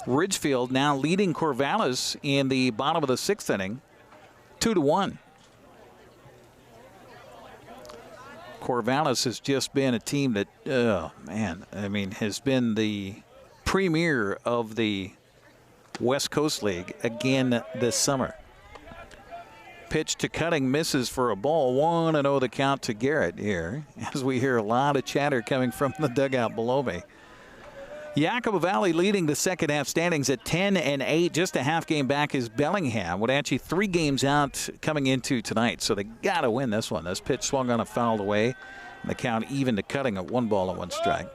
Ridgefield now leading Corvallis in the bottom of the 6th inning, 2-1. Corvallis has just been a team that, has been the premier of the West Coast League again this summer. Pitch to Cutting, misses for a ball. 1-0 the count to Garrett here, as we hear a lot of chatter coming from the dugout below me. Yakima Valley leading the second half standings at 10-8, just a half game back is Bellingham. Wenatchee 3 games out coming into tonight, so they got to win this one. This pitch swung on a foul away, and the count even to Cutting at 1 ball and 1 strike.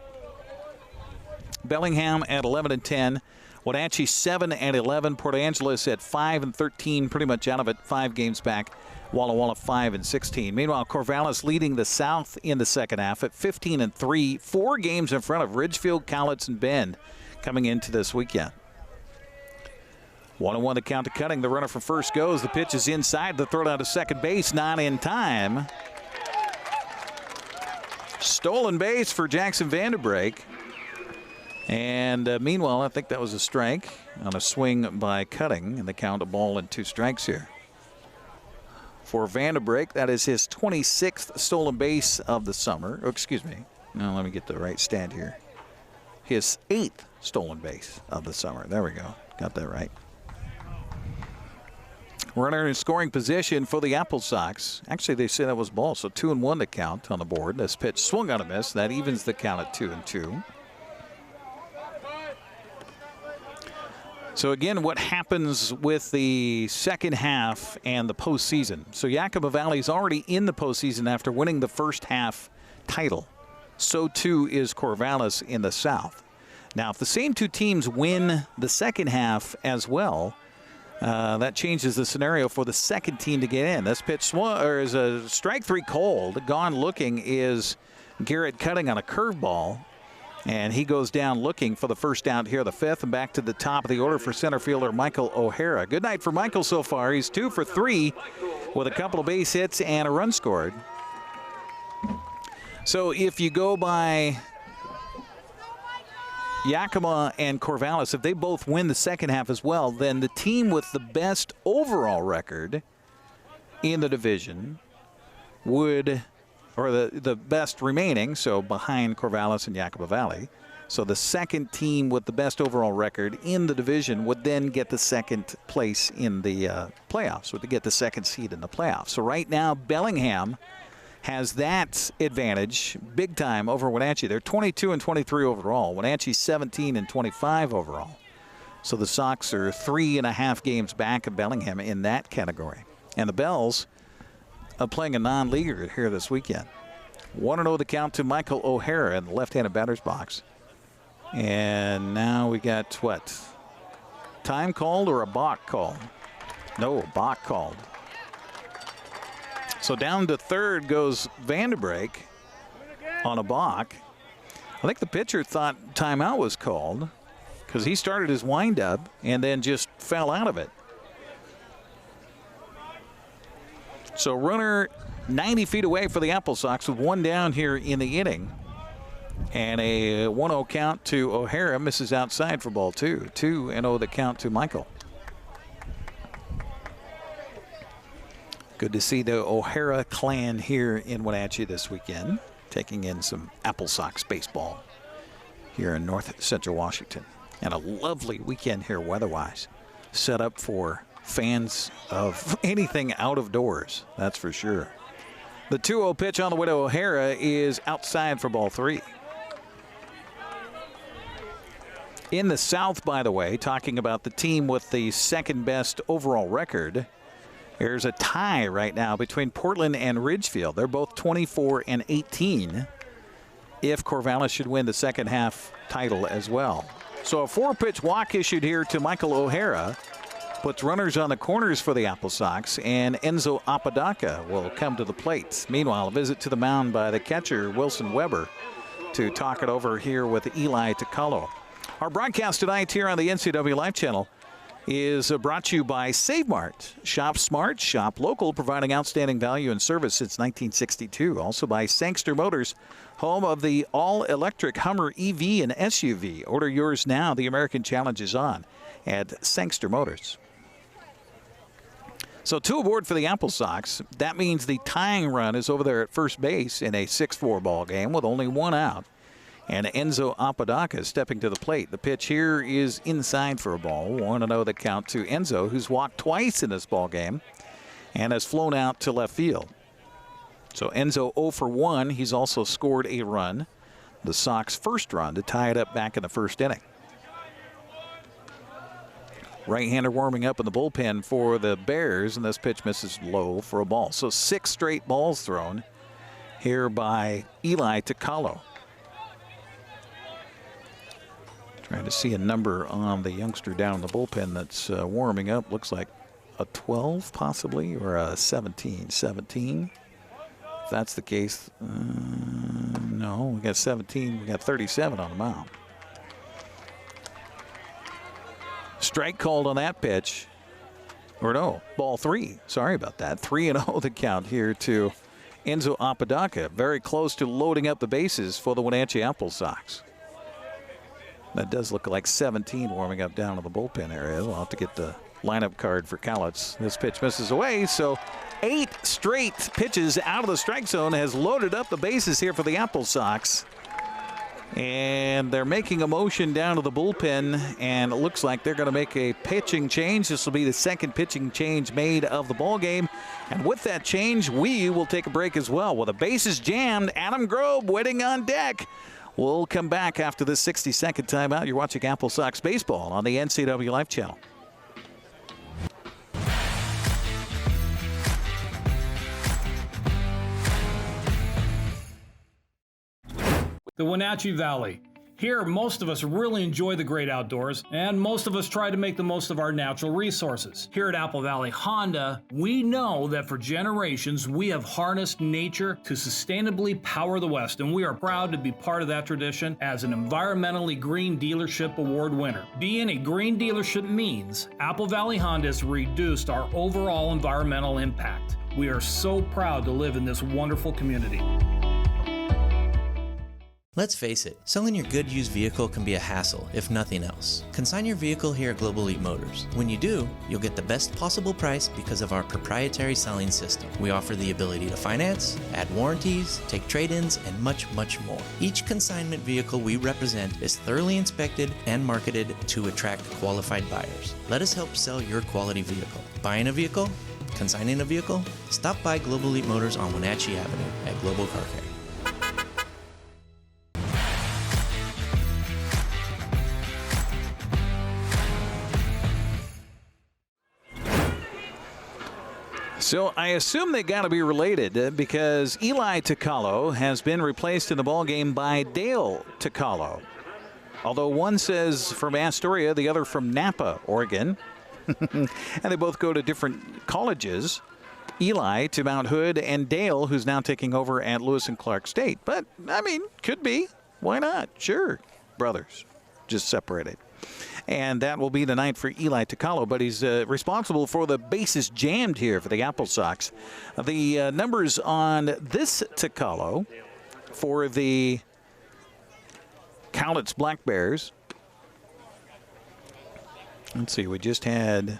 Bellingham at 11-10, Wenatchee 7-11, Port Angeles at 5-13, pretty much out of it, 5 games back. Walla Walla 5-16. Meanwhile, Corvallis leading the South in the second half at 15-3, 4 games in front of Ridgefield, Cowlitz, and Bend coming into this weekend. 1-1 the count to Cutting. The runner for first goes. The pitch is inside. The throw down to second base, not in time. Stolen base for Jackson Vanderbeek. And meanwhile, I think that was a strike on a swing by Cutting, and the count a ball and 2 strikes here. For Vanderbeek, that is his 26th stolen base of the summer. Oh, excuse me. Now let me get the right stat here. His 8th stolen base of the summer. There we go. Got that right. Runner in scoring position for the AppleSox. Actually, they say that was ball, so 2-1 to count on the board. This pitch swung on a miss. That evens the count at 2-2. So again, what happens with the second half and the postseason? So Yakima Valley's already in the postseason after winning the first half title. So too is Corvallis in the South. Now, if the same 2 teams win the second half as well, that changes the scenario for the second team to get in. This pitch is a strike 3 called. Gone looking is Garrett Cutting on a curveball. And he goes down looking for the first out here, the 5th, and back to the top of the order for center fielder Michael O'Hara. Good night for Michael so far. He's 2 for 3 with a couple of base hits and a run scored. So if you go by Yakima and Corvallis, if they both win the second half as well, then the team with the best overall record in the division would, or the best remaining, so behind Corvallis and Yakima Valley. So the second team with the best overall record in the division would then get the second place in the playoffs, would get the second seed in the playoffs. So right now, Bellingham has that advantage big time over Wenatchee. They're 22-23 overall. Wenatchee 17-25 overall. So the Sox are 3.5 games back of Bellingham in that category. And the Bells playing a non-leaguer here this weekend. 1-0 the count to Michael O'Hara in the left-handed batter's box. And now we got what? Time called or a balk called? No, balk called. So down to third goes Vanderbeek on a balk. I think the pitcher thought timeout was called because he started his windup and then just fell out of it. So runner 90 feet away for the AppleSox with 1 down here in the inning. And a 1-0 count to O'Hara, misses outside for ball 2. 2-0 the count to Michael. Good to see the O'Hara clan here in Wenatchee this weekend, taking in some AppleSox baseball here in north central Washington. And a lovely weekend here weather-wise, set up for fans of anything out of doors, that's for sure. The 2-0 pitch on the way to O'Hara is outside for ball 3. In the South, by the way, talking about the team with the second best overall record, there's a tie right now between Portland and Ridgefield. They're both 24-18 if Corvallis should win the second half title as well. So a 4-pitch walk issued here to Michael O'Hara puts runners on the corners for the AppleSox, and Enzo Apodaca will come to the plate. Meanwhile, a visit to the mound by the catcher, Wilson Weber, to talk it over here with Eli Tacalo. Our broadcast tonight here on the NCWLIFE Channel is brought to you by Save Mart. Shop smart, shop local, providing outstanding value and service since 1962. Also by Sangster Motors, home of the all-electric Hummer EV and SUV. Order yours now. The American Challenge is on at Sangster Motors. So 2 aboard for the AppleSox. That means the tying run is over there at first base in a 6-4 ball game with only 1 out. And Enzo Apodaca stepping to the plate. The pitch here is inside for a ball. 1-0 the count to Enzo, who's walked twice in this ball game and has flown out to left field. So Enzo 0 for 1. He's also scored a run, the Sox first run, to tie it up back in the first inning. Right-hander warming up in the bullpen for the Bears, and this pitch misses low for a ball. So 6 straight balls thrown here by Eli Tacalo. Trying to see a number on the youngster down in the bullpen that's warming up. Looks like a 12 possibly, or a 17. 17. If that's the case, no, we got 17. We got 37 on the mound. Strike called on that pitch. Or no, ball 3. Sorry about that. 3-0 the count here to Enzo Apodaca. Very close to loading up the bases for the Wenatchee AppleSox. That does look like 17 warming up down in the bullpen area. We'll have to get the lineup card for Cowlitz. This pitch misses away, so 8 straight pitches out of the strike zone has loaded up the bases here for the AppleSox. And they're making a motion down to the bullpen, and it looks like they're going to make a pitching change. This will be the second pitching change made of the ball game. And with that change, we will take a break as well. With the bases jammed, Adam Grobe waiting on deck. We'll come back after this 60-second timeout. You're watching AppleSox Baseball on the NCWLIFE Channel. The Wenatchee Valley. Here, most of us really enjoy the great outdoors, and most of us try to make the most of our natural resources. Here at Apple Valley Honda, we know that for generations, we have harnessed nature to sustainably power the West, and we are proud to be part of that tradition as an environmentally green dealership award winner. Being a green dealership means Apple Valley Honda has reduced our overall environmental impact. We are so proud to live in this wonderful community. Let's face it, selling your good used vehicle can be a hassle, if nothing else. Consign your vehicle here at Global Elite Motors. When you do, you'll get the best possible price because of our proprietary selling system. We offer the ability to finance, add warranties, take trade-ins, and much, much more. Each consignment vehicle we represent is thoroughly inspected and marketed to attract qualified buyers. Let us help sell your quality vehicle. Buying a vehicle? Consigning a vehicle? Stop by Global Elite Motors on Wenatchee Avenue at Global Car Care. So I assume they got to be related because Eli Tacalo has been replaced in the ballgame by Dale Tacalo. Although one says from Astoria, the other from Napa, Oregon. And they both go to different colleges. Eli to Mount Hood and Dale, who's now taking over at Lewis and Clark State. But, I mean, could be. Why not? Sure. Brothers. Just separated. And that will be the night for Eli Tacalo, but he's responsible for the bases jammed here for the AppleSox. The numbers on this Tacalo for the Cowlitz Black Bears. Let's see, we just had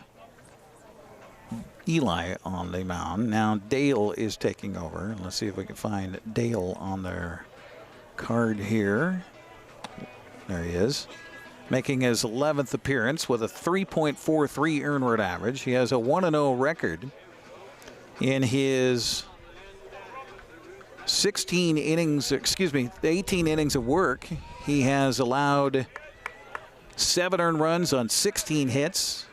Eli on the mound. Now Dale is taking over. Let's see if we can find Dale on their card here. There he is. Making his 11th appearance with a 3.43 earned run average. He has a 1-0 record in his 18 innings of work. He has allowed 7 earned runs on 16 hits.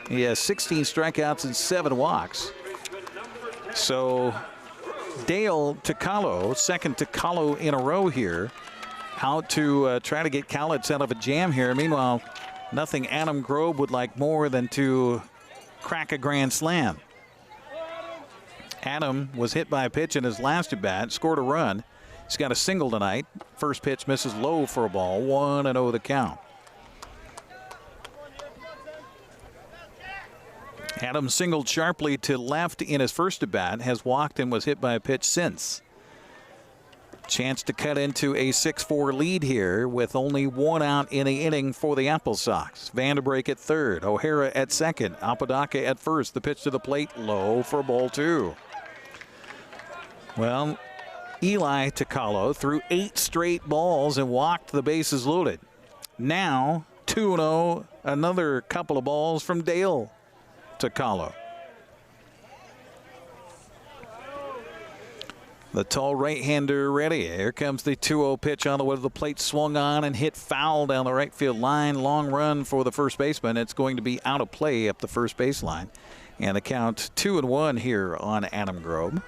He has 16 strikeouts and 7 walks. So Dale Tocalo, second Tocalo in a row here, out to try to get Cowlitz out of a jam here. Meanwhile, nothing Adam Grobe would like more than to crack a grand slam. Adam was hit by a pitch in his last at-bat, scored a run. He's got a single tonight. First pitch misses low for a ball, 1-0 the count. Adam singled sharply to left in his first at-bat, has walked and was hit by a pitch since. Chance to cut into a 6-4 lead here with only 1 out in the inning for the AppleSox. Vanderbreak at third, O'Hara at second, Apodaca at first. The pitch to the plate, low for ball 2. Well, Eli Tocalo threw 8 straight balls and walked the bases loaded. Now 2-0, another couple of balls from Dale Tocalo. The tall right-hander ready. Here comes the 2-0 pitch on the way to the plate. Swung on and hit foul down the right field line. Long run for the first baseman. It's going to be out of play up the first baseline. And the count 2-1 here on Adam Grobe.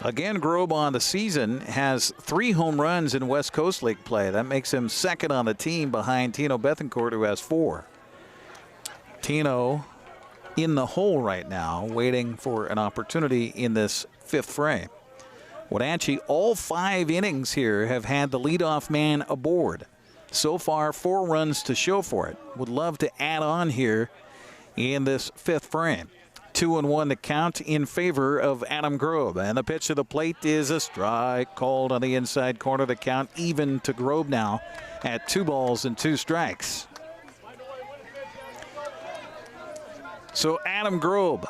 Again, Grobe on the season has 3 home runs in West Coast League play. That makes him second on the team behind Tino Bethencourt, who has 4. Tino in the hole right now, waiting for an opportunity in this 5th frame. Wenatchee, all 5 innings here have had the leadoff man aboard. So far, 4 runs to show for it. Would love to add on here in this 5th frame. 2-1 the count in favor of Adam Grobe. And the pitch to the plate is a strike called on the inside corner. The count even to Grobe now at 2 balls and 2 strikes. So Adam Grobe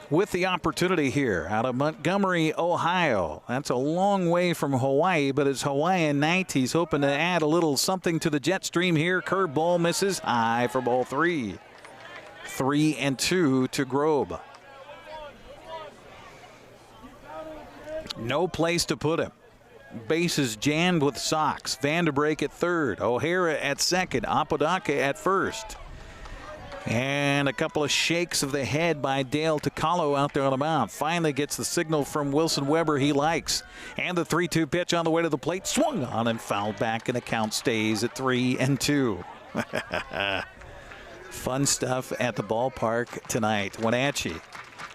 with the opportunity here out of Montgomery, Ohio. That's a long way from Hawaii, but it's Hawaiian night. He's hoping to add a little something to the jet stream here. Curveball misses high for ball 3. 3-2 to Grobe. No place to put him. Bases jammed with Sox. Vanderbreak at third. O'Hara at second. Apodaca at first. And a couple of shakes of the head by Dale Tocalo out there on the mound. Finally gets the signal from Wilson Weber he likes. And the 3-2 pitch on the way to the plate. Swung on and fouled back, and the count stays at 3-2. Fun stuff at the ballpark tonight. Wenatchee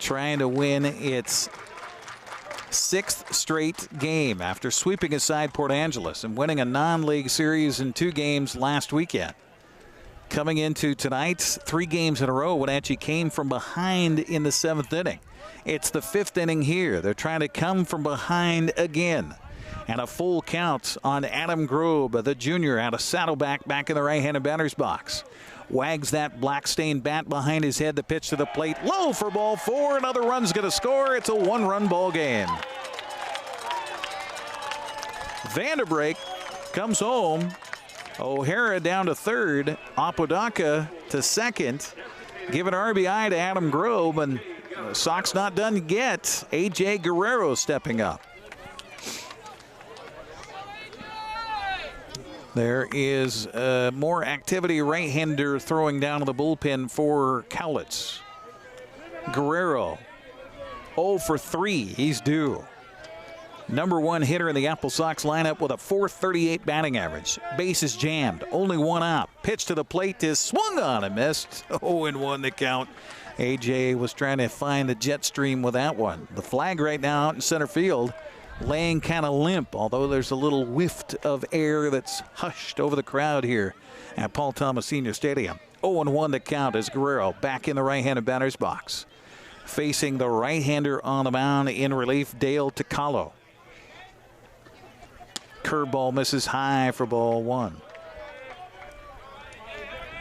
trying to win its 6th straight game after sweeping aside Port Angeles and winning a non-league series in 2 games last weekend. Coming into tonight's 3 games in a row, Wenatchee came from behind in the 7th inning. It's the 5th inning here. They're trying to come from behind again. And a full count on Adam Grobe, the junior, out of Saddleback, back in the right-handed batter's box. Wags that black-stained bat behind his head. The pitch to the plate, low for ball 4. Another run's going to score. It's a 1-run ball game. Vanderbreak comes home. O'Hara down to third. Apodaca to second. Give an RBI to Adam Grobe, and Sox not done yet. A.J. Guerrero stepping up. There is more activity. Right-hander throwing down to the bullpen for Cowlitz. Guerrero 0 for 3. He's due. Number 1 hitter in the AppleSox lineup with a .438 batting average. Bases jammed. Only 1 out. Pitch to the plate is swung on and missed. 0-1 the count. AJ was trying to find the jet stream with that one. The flag right now out in center field, laying kind of limp, although there's a little whiff of air that's hushed over the crowd here at Paul Thomas Senior Stadium. 0-1 the count as Guerrero back in the right-handed batter's box. Facing the right-hander on the mound in relief, Dale Tocalo. Curveball misses high for ball 1.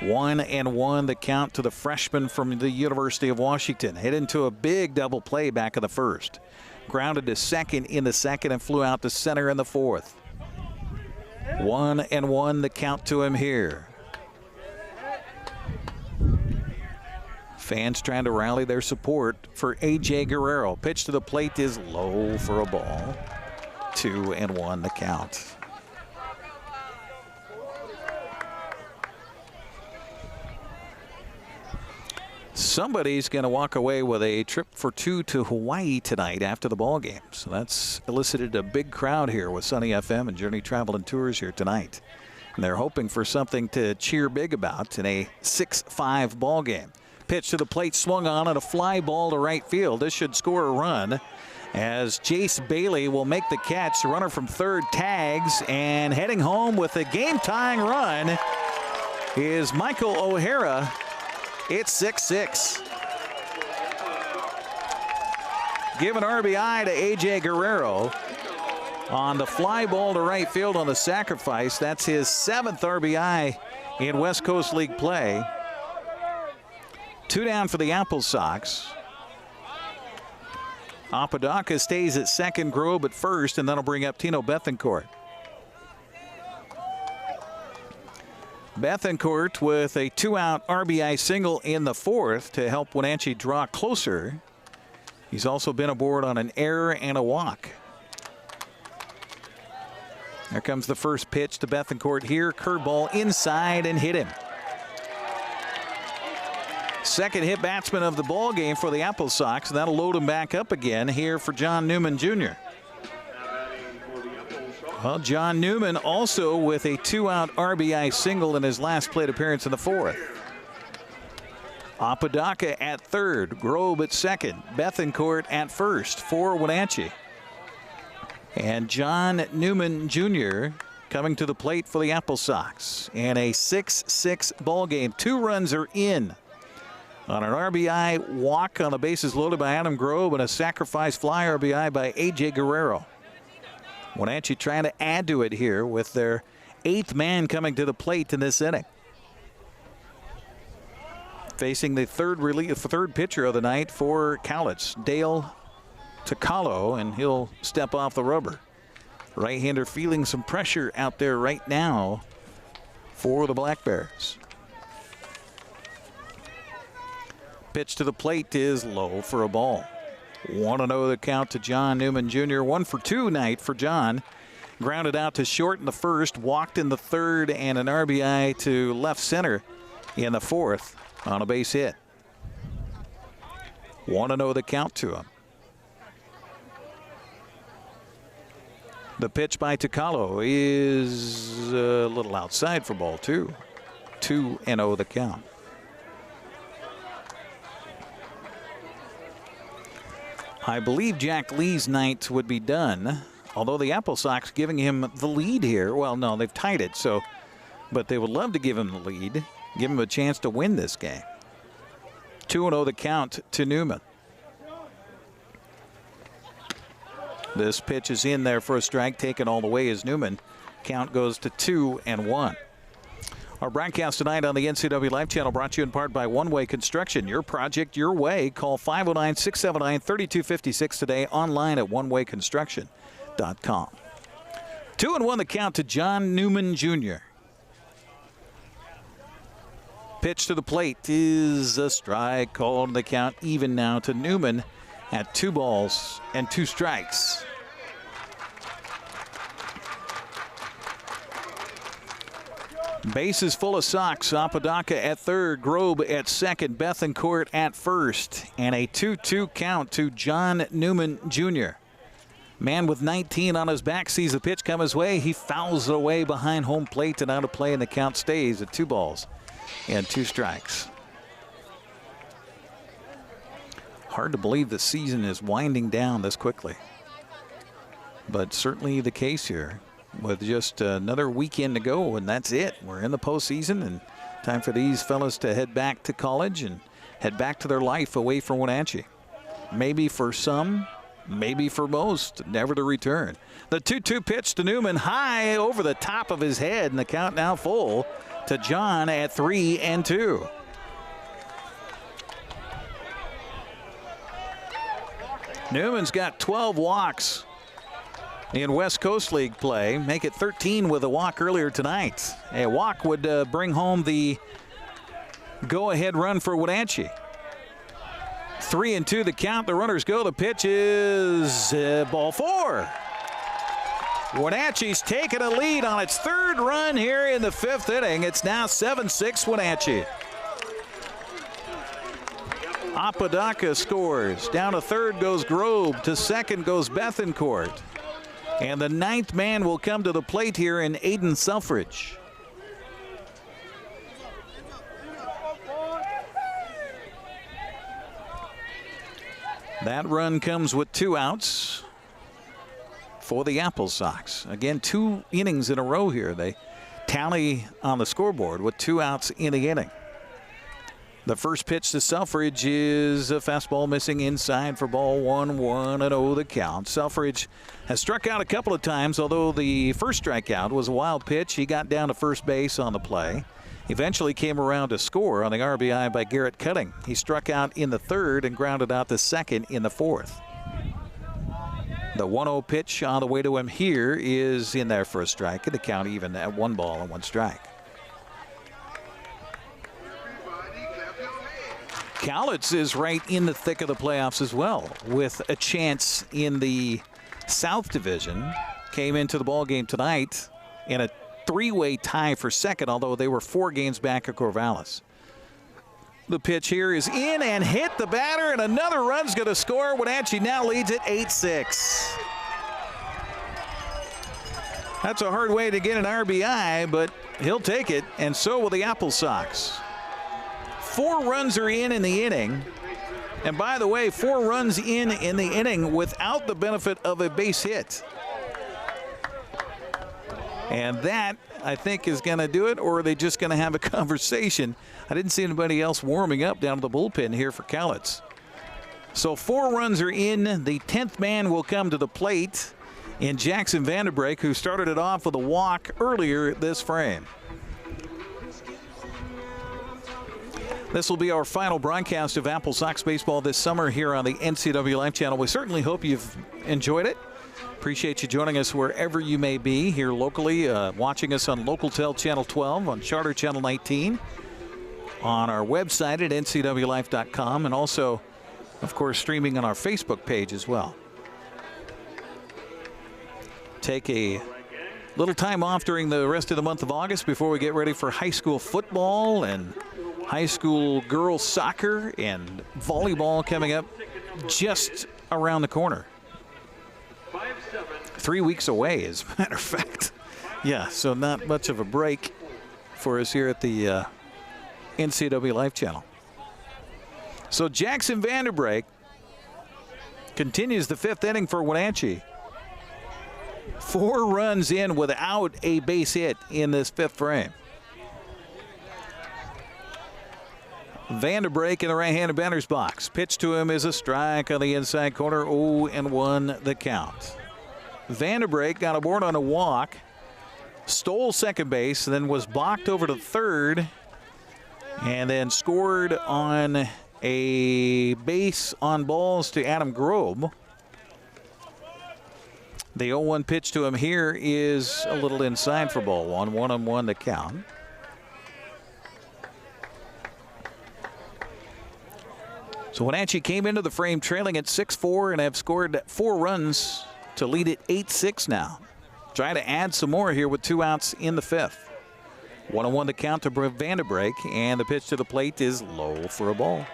1-1 the count to the freshman from the University of Washington. Hit into a big double play back in the first. Grounded to second in the second and flew out to center in the 4th. 1-1 the count to him here. Fans trying to rally their support for A.J. Guerrero. Pitch to the plate is low for a ball. 2-1 the count. somebody's going to walk away with a trip for 2 to Hawaii tonight after the ball game. So that's elicited a big crowd here with Sunny FM and Journey Travel and Tours here tonight. And they're hoping for something to cheer big about in a 6-5 ball game. Pitch to the plate, swung on, and a fly ball to right field. This should score a run as Jace Bailey will make the catch. The runner from third tags, and heading home with a game-tying run is Michael O'Hara. It's 6-6. Give an RBI to A.J. Guerrero on the fly ball to right field on the sacrifice. That's his 7th RBI in West Coast League play. 2 down for the AppleSox. Apodaca stays at second, Grove at first, and that'll bring up Tino Bethancourt. Bethancourt with a 2-out RBI single in the 4th to help Wenatchee draw closer. He's also been aboard on an error and a walk. There comes the first pitch to Bethancourt here. Curveball inside and hit him. Second hit batsman of the ball game for the AppleSox. That'll load him back up again here for John Newman Jr. Well, John Newman also with a 2-out RBI single in his last plate appearance in the 4th. Apodaca at third, Grove at second, Bethancourt at first for Wenatchee. And John Newman Jr. coming to the plate for the AppleSox. And a 6-6 ball game. 2 runs are in on an RBI walk on the bases loaded by Adam Grove and a sacrifice fly RBI by A.J. Guerrero. Wenatchee trying to add to it here with their 8th man coming to the plate in this inning. Facing the third pitcher of the night for Cowlitz, Dale Takalo, and he'll step off the rubber. Right-hander feeling some pressure out there right now for the Black Bears. Pitch to the plate is low for a ball. 1-0 the count to John Newman Jr. 1 for 2 night for John. Grounded out to short in the 1st, walked in the 3rd, and an RBI to left center in the 4th on a base hit. 1-0 the count to him. The pitch by Takalo is a little outside for ball 2. 2-0 the count. I believe Jack Lee's night would be done, although the AppleSox giving him the lead here. Well, no, they've tied it, so, but they would love to give him the lead, give him a chance to win this game. 2-0 the count to Newman. This pitch is in there for a strike, taken all the way as Newman. Count goes to 2-1. Our broadcast tonight on the NCWLIFE Channel brought to you in part by One Way Construction. Your project, your way. Call 509-679-3256 today, online at onewayconstruction.com. 2-1 the count to John Newman Jr. Pitch to the plate is a strike, called the count even now to Newman at 2 balls and 2 strikes. Bases full of Sox. Apodaca at third, Grobe at second, Bethancourt at first, and a 2-2 count to John Newman Jr. Man with 19 on his back sees the pitch come his way. He fouls it away behind home plate and out of play, and the count stays at 2 balls and 2 strikes. Hard to believe the season is winding down this quickly, but certainly the case here. With just another weekend to go, and that's it. We're in the postseason, and time for these fellas to head back to college and head back to their life away from Wenatchee. Maybe for some, maybe for most, never to return. The 2-2 pitch to Newman, high over the top of his head, and the count now full to John at 3-2. Newman's got 12 walks in West Coast League play, make it 13 with a walk earlier tonight. A walk would bring home the go-ahead run for Wenatchee. 3-2 the count, the runners go, the pitch is ball 4. Wenatchee's taken a lead on its 3rd run here in the 5th inning. It's now 7-6 Wenatchee. Apodaca scores. Down to third goes Grobe. To second goes Bethencourt. And the 9th man will come to the plate here in Aiden Selfridge. That run comes with 2 outs for the AppleSox. Again, 2 innings in a row here. They tally on the scoreboard with 2 outs in the inning. The first pitch to Selfridge is a fastball missing inside for ball 1, 1-0 the count. Selfridge has struck out a couple of times, although the first strikeout was a wild pitch. He got down to first base on the play. Eventually came around to score on the RBI by Garrett Cutting. He struck out in the third and grounded out the second in the fourth. The 1-0 pitch on the way to him here is in there for a strike, and the count even at 1 ball and 1 strike. Cowlitz is right in the thick of the playoffs as well, with a chance in the South Division. Came into the ball game tonight in a 3-way tie for second, although they were 4 games back of Corvallis. The pitch here is in and hit the batter, and another run's going to score. Wenatchee now leads it 8-6. That's a hard way to get an RBI, but he'll take it, and so will the AppleSox. 4 runs are in the inning. And by the way, 4 runs in the inning without the benefit of a base hit. And that, I think, is going to do it, or are they just going to have a conversation? I didn't see anybody else warming up down to the bullpen here for Cowlitz. So 4 runs are in. The 10th man will come to the plate in Jackson Vanderbrake, who started it off with a walk earlier this frame. This will be our final broadcast of AppleSox baseball this summer here on the NCWLIFE Channel. We certainly hope you've enjoyed it. Appreciate you joining us wherever you may be here locally, watching us on LocalTel Channel 12, on Charter Channel 19, on our website at ncwlife.com, and also, of course, streaming on our Facebook page as well. Take a little time off during the rest of the month of August before we get ready for high school football and high school girls soccer and volleyball coming up just around the corner. 3 weeks away, as a matter of fact. Yeah, so not much of a break for us here at the NCWLIFE Channel. So Jackson Vanderbrake continues the 5th inning for Wenatchee. 4 runs in without a base hit in this 5th frame. Vanderbrake in the right-handed batter's box. Pitch to him is a strike on the inside corner. 0-1 the count. Vanderbrake got aboard on a walk, stole second base, then was balked over to third, and then scored on a base on balls to Adam Grobe. The 0-1 pitch to him here is a little inside for ball 1. 1-1 the count. So Wenatchee came into the frame trailing at 6-4 and have scored 4 runs to lead it 8-6 now. Try to add some more here with 2 outs in the 5th. 1-1 the count to Vanderbrake, and the pitch to the plate is low for a ball.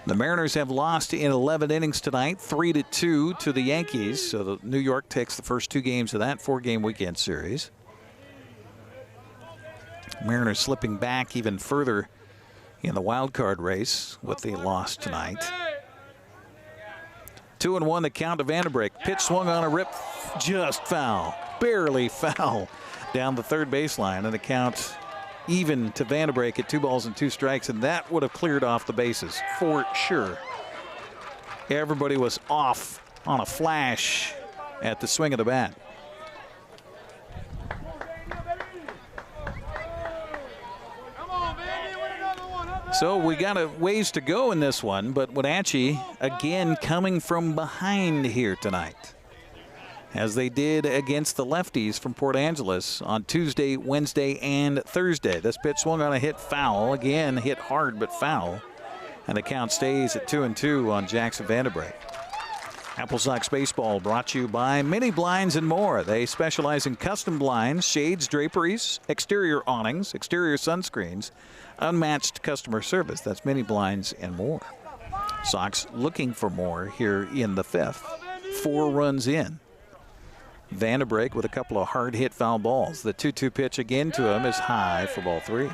The Mariners have lost in 11 innings tonight, 3-2 to the Yankees. So the New York takes the first 2 games of that 4-game weekend series. Mariners slipping back even further in the wild card race with the loss tonight. 2-1 the count to Vanderbrake. Pitch swung on a rip, just foul, barely foul down the third baseline, and the count even to Vanderbrake at 2 balls and 2 strikes, and that would have cleared off the bases for sure. Everybody was off on a flash at the swing of the bat. So we got a ways to go in this one, but Wenatchee again coming from behind here tonight, as they did against the lefties from Port Angeles on Tuesday, Wednesday, and Thursday. This pitch swung on a hit foul. Again, hit hard but foul. And the count stays at 2-2 on Jackson Vanderbrake. AppleSox Baseball brought to you by Mini Blinds and More. They specialize in custom blinds, shades, draperies, exterior awnings, exterior sunscreens, unmatched customer service. That's Mini Blinds and More. Sox looking for more here in the 5th. 4 runs in. Vandenbrink with a couple of hard hit foul balls. The 2-2 pitch again to him is high for ball 3.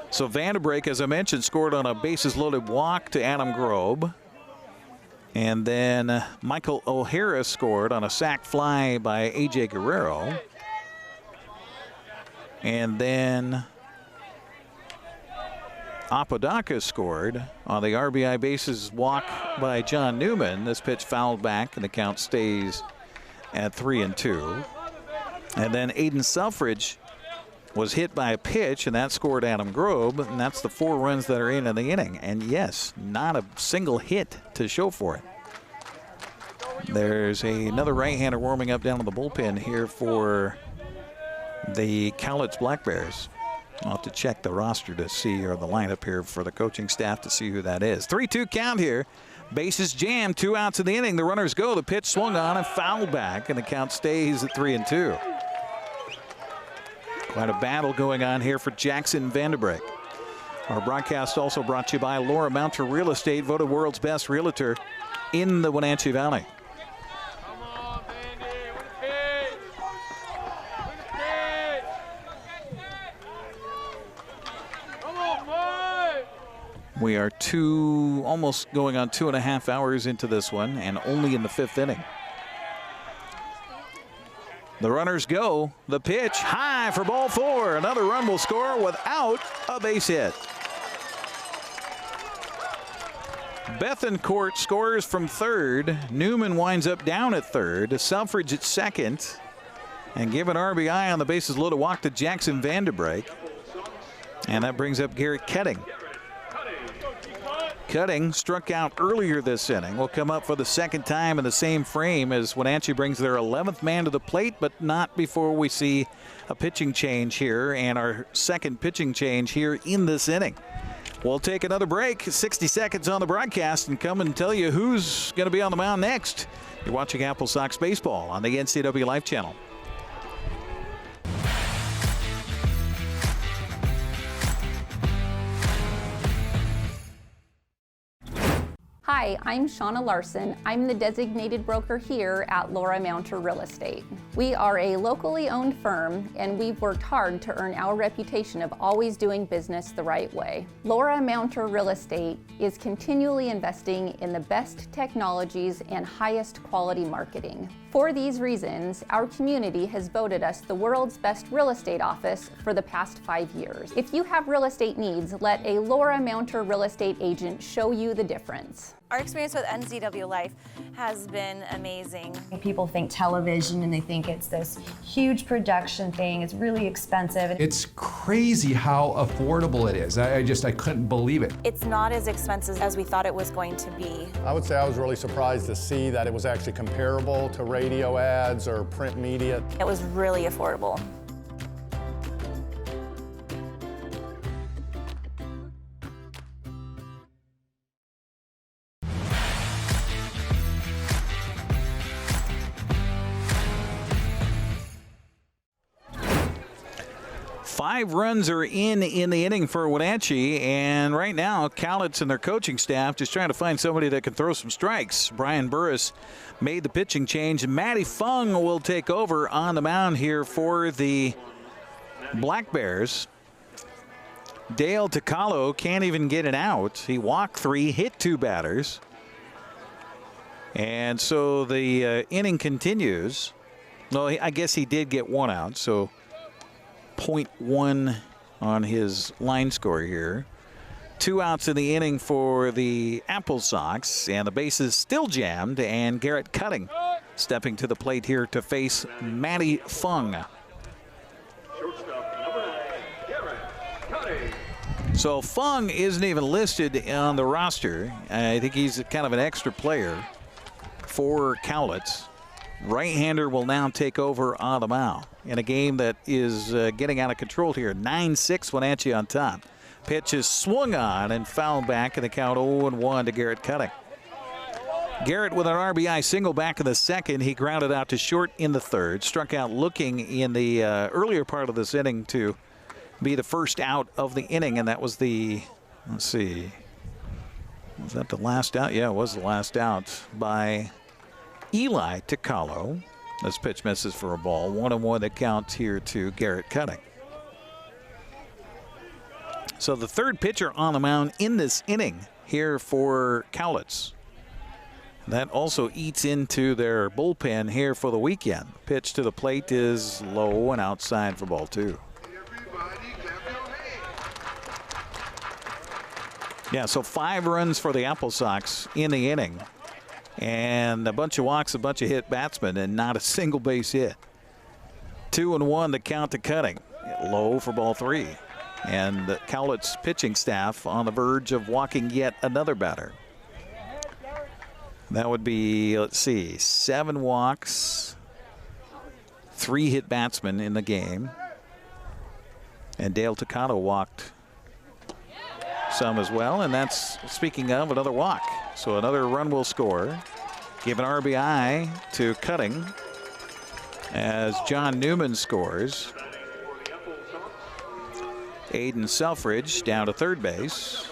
So Vandenbrink, as I mentioned, scored on a bases loaded walk to Adam Grobe. And then Michael O'Hara scored on a sac fly by A.J. Guerrero. And then Apodaca scored on the RBI bases walk by John Newman. This pitch fouled back and the count stays at 3-2. And then Aiden Selfridge was hit by a pitch, and that scored Adam Grobe, and that's the 4 runs that are in the inning. And yes, not a single hit to show for it. There's another right-hander warming up down in the bullpen here for the Cowlitz Black Bears. I'll have to check the roster to see, or the lineup here for the coaching staff to see who that is. 3-2 count here. Bases jammed, 2 outs in the inning. The runners go. The pitch swung on and fouled back, and the count stays at 3-2. Quite a battle going on here for Jackson Vandenbrink. Our broadcast also brought to you by Laura Mounter Real Estate, voted world's best realtor in the Wenatchee Valley. We are almost going on 2.5 hours into this one, and only in the 5th inning. The runners go. The pitch high for ball 4. Another run will score without a base hit. Bethencourt scores from third. Newman winds up down at third. Selfridge at second. And give an RBI on the bases loaded walk to Jackson Vandenbrink. And that brings up Garrett Ketting. Cutting struck out earlier this inning. Will come up for the second time in the same frame as Wenatchee brings their 11th man to the plate, but not before we see a pitching change here, and our second pitching change here in this inning. We'll take another break, 60 seconds on the broadcast, and come and tell you who's going to be on the mound next. You're watching AppleSox Baseball on the NCWLIFE Channel. Hi, I'm Shauna Larson. I'm the designated broker here at Laura Mounter Real Estate. We are a locally owned firm, and we've worked hard to earn our reputation of always doing business the right way. Laura Mounter Real Estate is continually investing in the best technologies and highest quality marketing. For these reasons, our community has voted us the world's best real estate office for the past 5 years. If you have real estate needs, let a Laura Mounter real estate agent show you the difference. Our experience with NCWLIFE has been amazing. People think television and they think it's this huge production thing. It's really expensive. It's crazy how affordable it is. I couldn't believe it. It's not as expensive as we thought it was going to be. I would say I was really surprised to see that it was actually comparable to radio ads or print media. It was really affordable. Five runs are in the inning for Wenatchee, and right now Cowlitz and their coaching staff just trying to find somebody that can throw some strikes. Brian Burris made the pitching change. Matty Fung will take over on the mound here for the Black Bears. Dale Takalo can't even get it out. He walked 3, hit 2 batters. And so the inning continues. Well, I guess he did get 1 out, so 0.1 on his line score here. 2 outs in the inning for the AppleSox, and the bases still jammed, and Garrett Cutting stepping to the plate here to face Matty Fung. So Fung isn't even listed on the roster. I think he's kind of an extra player for Cowlitz. Right-hander will now take over on the mound in a game that is getting out of control here. 9-6 Wenatchee on top. Pitch is swung on and fouled back, and the count 0-1 to Garrett Cutting. Garrett with an RBI single back in the second. He grounded out to short in the third. Struck out looking in the earlier part of this inning to be the first out of the inning, and that was the, let's see, was that the last out? Yeah, it was the last out by Eli Ticalo. This pitch misses for a ball. 1-1 the count here to Garrett Cutting. So the third pitcher on the mound in this inning here for Cowlitz. That also eats into their bullpen here for the weekend. Pitch to the plate is low and outside for ball 2. Yeah, so 5 runs for the AppleSox in the inning. And a bunch of walks, a bunch of hit batsmen, and not a single base hit. 2-1 the count to Cutting. Low for ball 3. And the Cowlitz pitching staff on the verge of walking yet another batter. That would be, let's see, 7 walks, 3 hit batsmen in the game. And Dale Toccato walked some as well, and that's, speaking of, another walk. So another run will score. Give an RBI to Cutting as John Newman scores. Aiden Selfridge down to third base.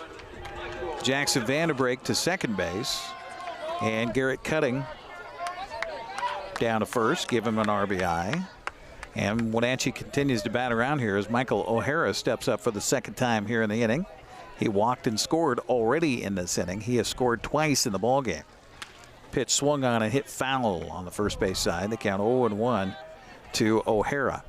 Jackson Vanderbrake to second base. And Garrett Cutting down to first. Give him an RBI. And Wenatchee continues to bat around here as Michael O'Hara steps up for the second time here in the inning. He walked and scored already in this inning. He has scored twice in the ballgame. Pitch swung on and hit foul on the first base side. The count 0-1 to O'Hara.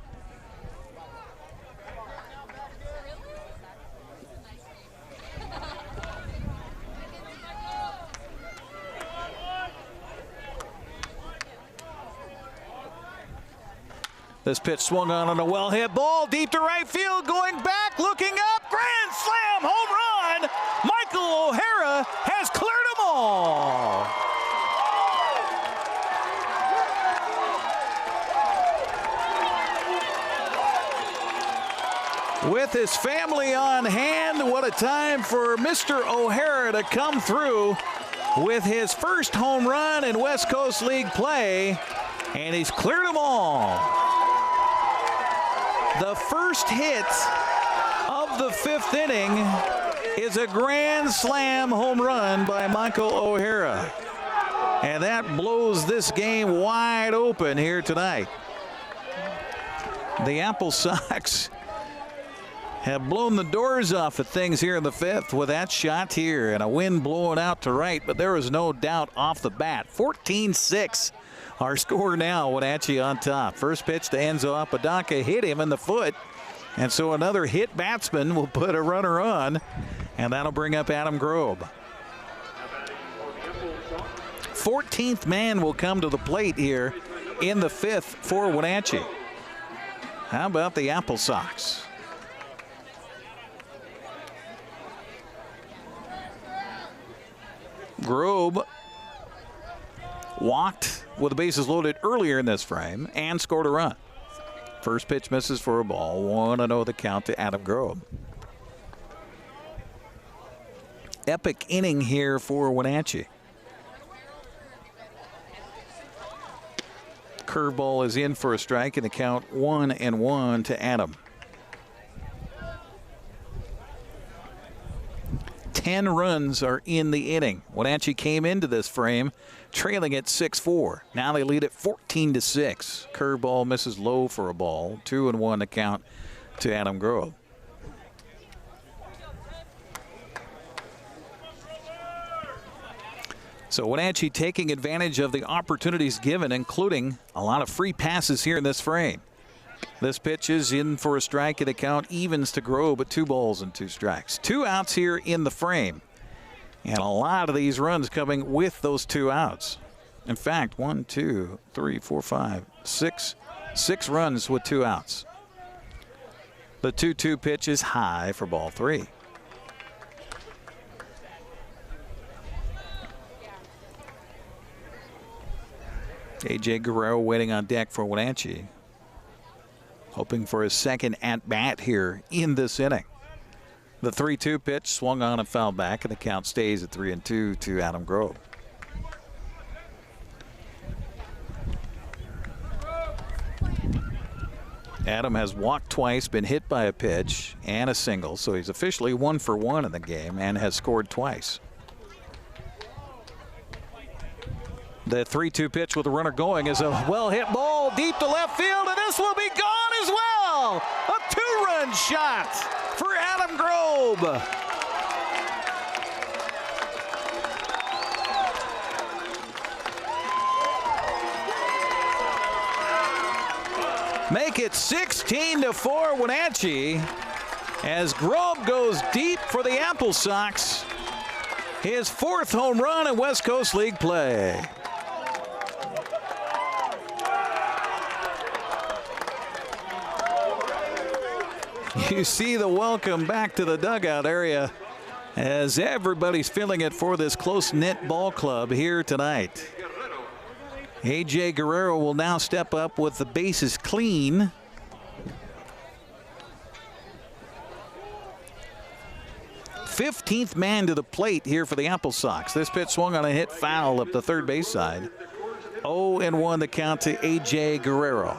This pitch swung on a well-hit ball deep to right field, going back, looking up, grand slam, home run. Michael O'Hara has cleared them all. With his family on hand, what a time for Mr. O'Hara to come through with his first home run in West Coast League play, and he's cleared them all. The first hit of the 5th inning is a grand slam home run by Michael O'Hara. And that blows this game wide open here tonight. The AppleSox have blown the doors off of things here in the 5th with that shot here and a wind blowing out to right, but there was no doubt off the bat. 14-6. Our score now, Wenatchee on top. First pitch to Enzo Apodaca hit him in the foot. And so another hit batsman will put a runner on. And that'll bring up Adam Grobe. 14th man will come to the plate here in the 5th for Wenatchee. How about the AppleSox? Grobe walked with the bases loaded earlier in this frame and scored a run. First pitch misses for a ball. 1-0 the count to Adam Grobe. Epic inning here for Wenatchee. Curveball is in for a strike, and the count 1-1 to Adam. 10 runs are in the inning. Wenatchee came into this frame trailing at 6-4. Now they lead at 14-6. Curveball misses low for a ball. 2-1 to count to Adam Grobe. So Wenatchee taking advantage of the opportunities given, including a lot of free passes here in this frame. This pitch is in for a strike, and the count evens to Grobe at 2 balls and 2 strikes. 2 outs here in the frame. And a lot of these runs coming with those 2 outs. In fact, 1, 2, 3, 4, 5, 6. 6 runs with 2 outs. The 2-2 pitch is high for ball 3. A.J. Guerrero waiting on deck for Wenatchee, hoping for his second at-bat here in this inning. The 3-2 pitch swung on and fouled back, and the count stays at 3-2 to Adam Grove. Adam has walked twice, been hit by a pitch and a single, so he's officially 1 for 1 in the game and has scored twice. The 3-2 pitch with the runner going is a well-hit ball deep to left field, and this will be gone as well. A 2-run shot for Adam Grove. Make it 16-4 Wenatchee as Grove goes deep for the AppleSox. His 4th home run in West Coast League play. You see the welcome back to the dugout area as everybody's feeling it for this close-knit ball club here tonight. A.J. Guerrero will now step up with the bases clean. '15th man to the plate here for the AppleSox. This pitch swung on a hit foul up the third base side. 0-1 the count to A.J. Guerrero.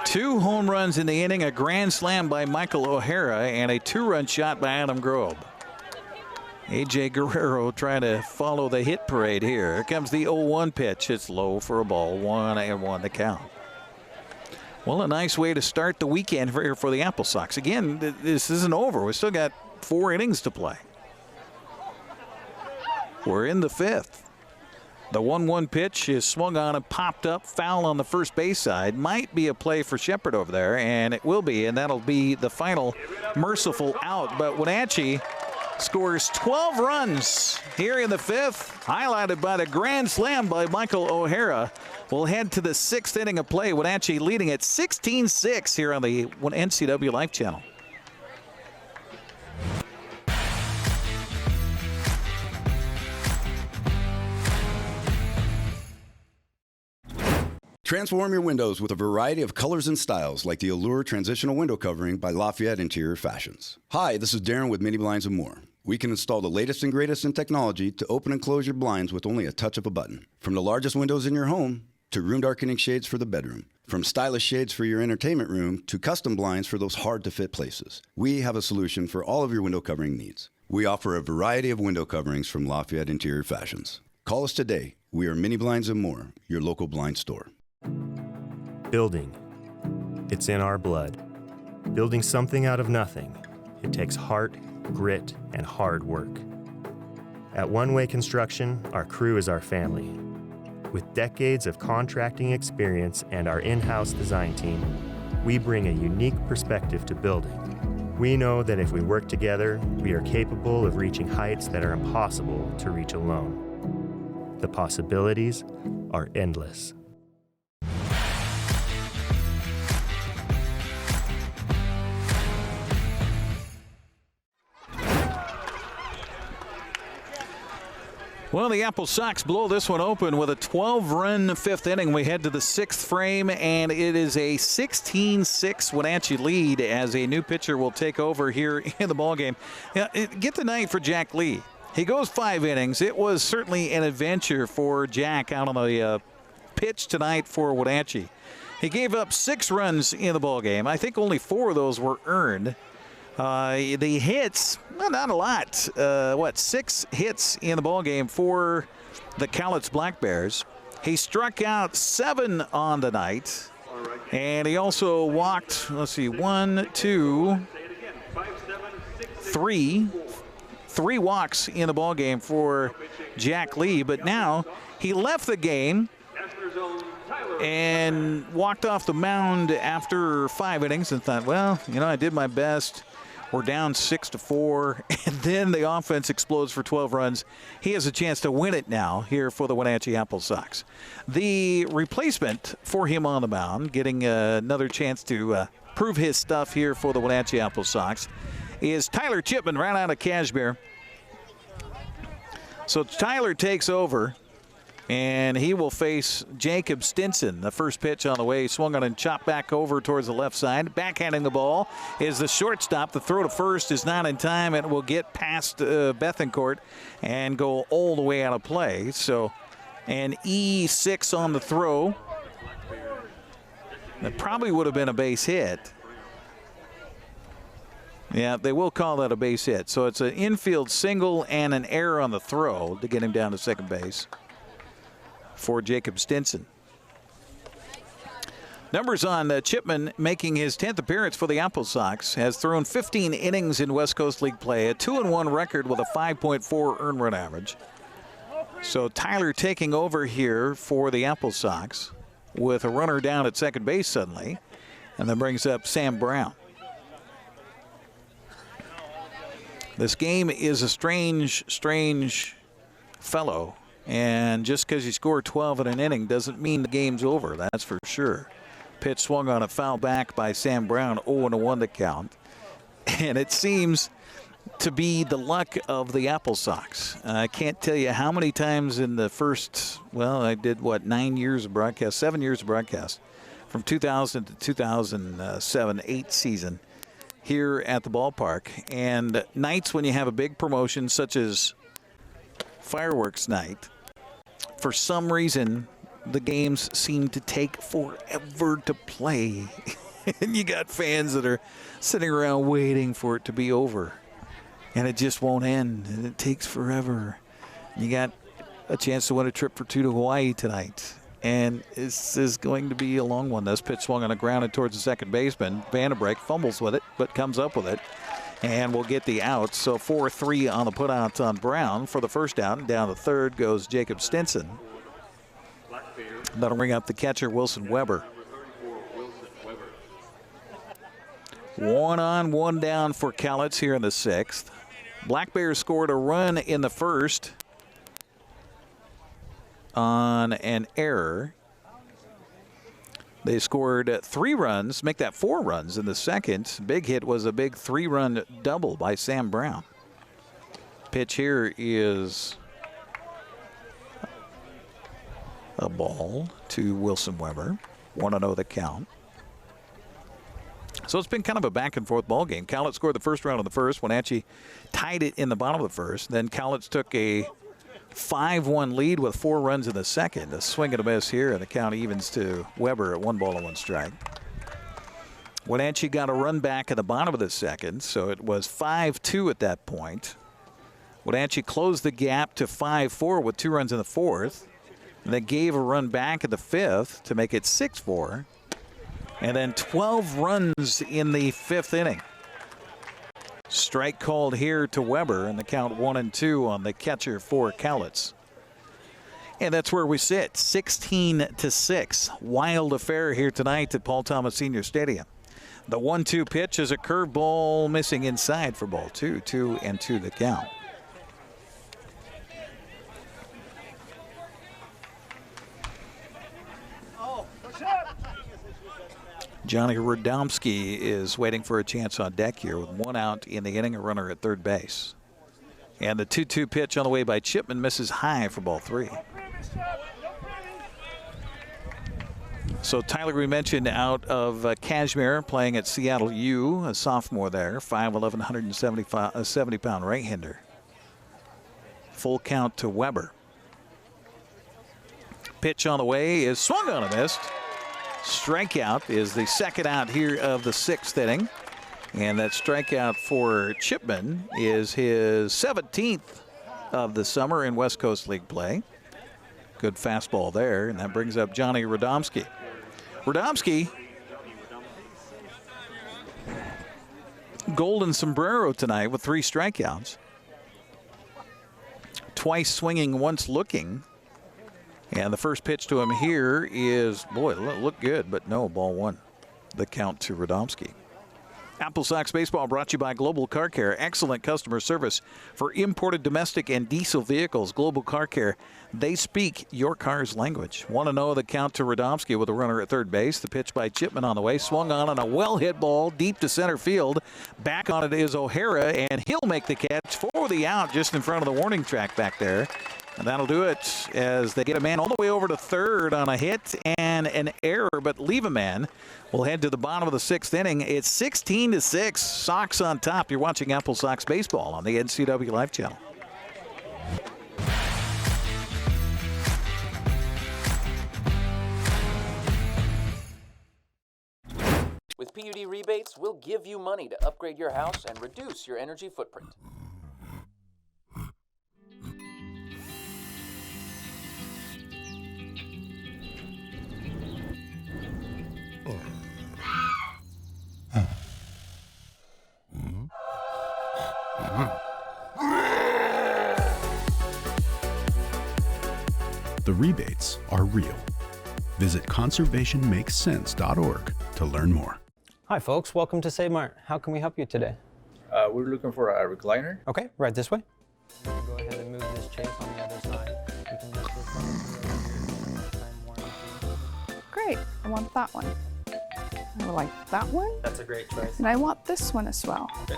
2 home runs in the inning, a grand slam by Michael O'Hara, and a 2-run shot by Adam Grove. A.J. Guerrero trying to follow the hit parade here. Here comes the 0-1 pitch. It's low for a ball. 1-1 the count. Well, a nice way to start the weekend for the AppleSox. Again, this isn't over. We still got 4 innings to play. We're in the 5th. The 1-1 pitch is swung on and popped up. Foul on the first base side. Might be a play for Shepard over there, and it will be, and that'll be the final merciful out. But Wenatchee scores 12 runs here in the 5th, highlighted by the grand slam by Michael O'Hara. We'll head to the 6th inning of play. Wenatchee leading at 16-6 here on the NCWLIFE Channel. Transform your windows with a variety of colors and styles like the Allure Transitional Window Covering by Lafayette Interior Fashions. Hi, this is Darren with Mini Blinds and More. We can install the latest and greatest in technology to open and close your blinds with only a touch of a button. From the largest windows in your home to room darkening shades for the bedroom. From stylish shades for your entertainment room to custom blinds for those hard-to-fit places. We have a solution for all of your window covering needs. We offer a variety of window coverings from Lafayette Interior Fashions. Call us today. We are Mini Blinds and More, your local blind store. Building. It's in our blood. Building something out of nothing. It takes heart, grit, and hard work. At One Way Construction, our crew is our family. With decades of contracting experience and our in-house design team, we bring a unique perspective to building. We know that if we work together, we are capable of reaching heights that are impossible to reach alone. The possibilities are endless. Well, the AppleSox blow this one open with a 12-run 5th inning. We head to the 6th frame, and it is a 16-6 Wenatchee lead as a new pitcher will take over here in the ballgame. Get the night for Jack Lee. He goes 5 innings. It was certainly an adventure for Jack out on the pitch tonight for Wenatchee. He gave up 6 runs in the ballgame. I think only 4 of those were earned. The hits, well, not a lot. 6 hits in the ballgame for the Cowlitz Black Bears. He struck out 7 on the night, and he also walked, 3 walks in the ballgame for Jack Lee. But now he left the game and walked off the mound after 5 innings and thought, well, I did my best. We're down 6-4, and then the offense explodes for 12 runs. He has a chance to win it now here for the Wenatchee AppleSox. The replacement for him on the mound, getting another chance to prove his stuff here for the Wenatchee AppleSox, is Tyler Chipman right out of Cashmere. So Tyler takes over And he will face Jacob Stinson. The first pitch on the way, swung on and chopped back over towards the left side. Backhanding the ball is the shortstop. The throw to first is not in time. It will get past Bethencourt and go all the way out of play. So an E6 on the throw. That probably would have been a base hit. Yeah, they will call that a base hit. So it's an infield single and an error on the throw to get him down to second base for Jacob Stinson. Numbers on Chipman making his 10th appearance for the AppleSox. Has thrown 15 innings in West Coast League play, a 2-1 record with a 5.4 earned run average. So Tyler taking over here for the AppleSox with a runner down at second base suddenly, and then brings up Sam Brown. This game is a strange fellow. And just because you score 12 in an inning doesn't mean the game's over, that's for sure. Pitch swung on a foul back by Sam Brown, 0-1 to count. And it seems to be the luck of the AppleSox. I can't tell you how many times in the first, well, I did, 7 years of broadcast, from 2000 to 2007, 8 season here at the ballpark. And nights when you have a big promotion such as Fireworks Night, for some reason, the games seem to take forever to play. And you got fans that are sitting around waiting for it to be over. And it just won't end. And it takes forever. You got a chance to win a trip for 2 to Hawaii tonight. And this is going to be a long one. This pitch swung on the ground and towards the second baseman. Vandenbrek fumbles with it, but comes up with it. And we'll get the out. So 4-3 on the putout on Brown for the first out. And down to third goes Jacob Stinson. That'll bring up the catcher, Wilson Weber. 1 on, 1 down for Cowlitz here in the 6th. Black Bears scored a run in the first on an error. They scored 3 runs, make that 4 runs in the second. Big hit was a big 3-run double by Sam Brown. Pitch here is a ball to Wilson Weber. 1-0 the count. So it's been kind of a back and forth ball game. Cowlitz scored the first run of the first. Wenatchee tied it in the bottom of the first. Then Cowlitz took a 5-1 lead with 4 runs in the second. A swing and a miss here, and the count evens to Weber at 1 ball and 1 strike. Wenatchee got a run back at the bottom of the second, so it was 5-2 at that point. Wenatchee closed the gap to 5-4 with 2 runs in the fourth, and then gave a run back in the fifth to make it 6-4, and then 12 runs in the 5th inning. Strike called here to Weber, and the count 1-2 on the catcher for Cowlitz. And that's where we sit, 16-6. Wild affair here tonight at Paul Thomas Senior Stadium. The 1-2 pitch is a curveball missing inside for ball 2. 2-2 the count. Johnny Radomski is waiting for a chance on deck here with 1 out in the inning, a runner at third base. And the 2-2 pitch on the way by Chipman misses high for ball 3. So Tyler, we mentioned, out of Kashmir, playing at Seattle U, a sophomore there, 5'11", 170-pound right-hander. Full count to Weber. Pitch on the way is swung on and missed. Strikeout is the second out here of the 6th inning. And that strikeout for Chipman is his 17th of the summer in West Coast League play. Good fastball there, and that brings up Johnny Radomski. Radomski, golden sombrero tonight with 3 strikeouts. Twice swinging, once looking. And the first pitch to him here is, boy, look good, but no, ball 1. The count to Radomski. AppleSox Baseball brought to you by Global Car Care. Excellent customer service for imported domestic and diesel vehicles. Global Car Care, they speak your car's language. 1-0 the count to Radomski with a runner at third base. The pitch by Chipman on the way. Swung on a well-hit ball deep to center field. Back on it is O'Hara, and he'll make the catch for the out just in front of the warning track back there. And that'll do it as they get a man all the way over to third on a hit and an error, but leave a man. We'll head to the bottom of the 6th inning. It's 16-6. Sox on top. You're watching AppleSox baseball on the NCWLIFE Channel. With PUD rebates, we'll give you money to upgrade your house and reduce your energy footprint. The rebates are real. Visit conservationmakessense.org to learn more. Hi folks, welcome to Save Mart. How can we help you today? We're looking for a recliner. Okay, right this way. Go ahead and move this chase on the other side. You can just flip over here. Time warranty. Great, I want that one. I would like that one. That's a great choice. And I want this one as well. Okay.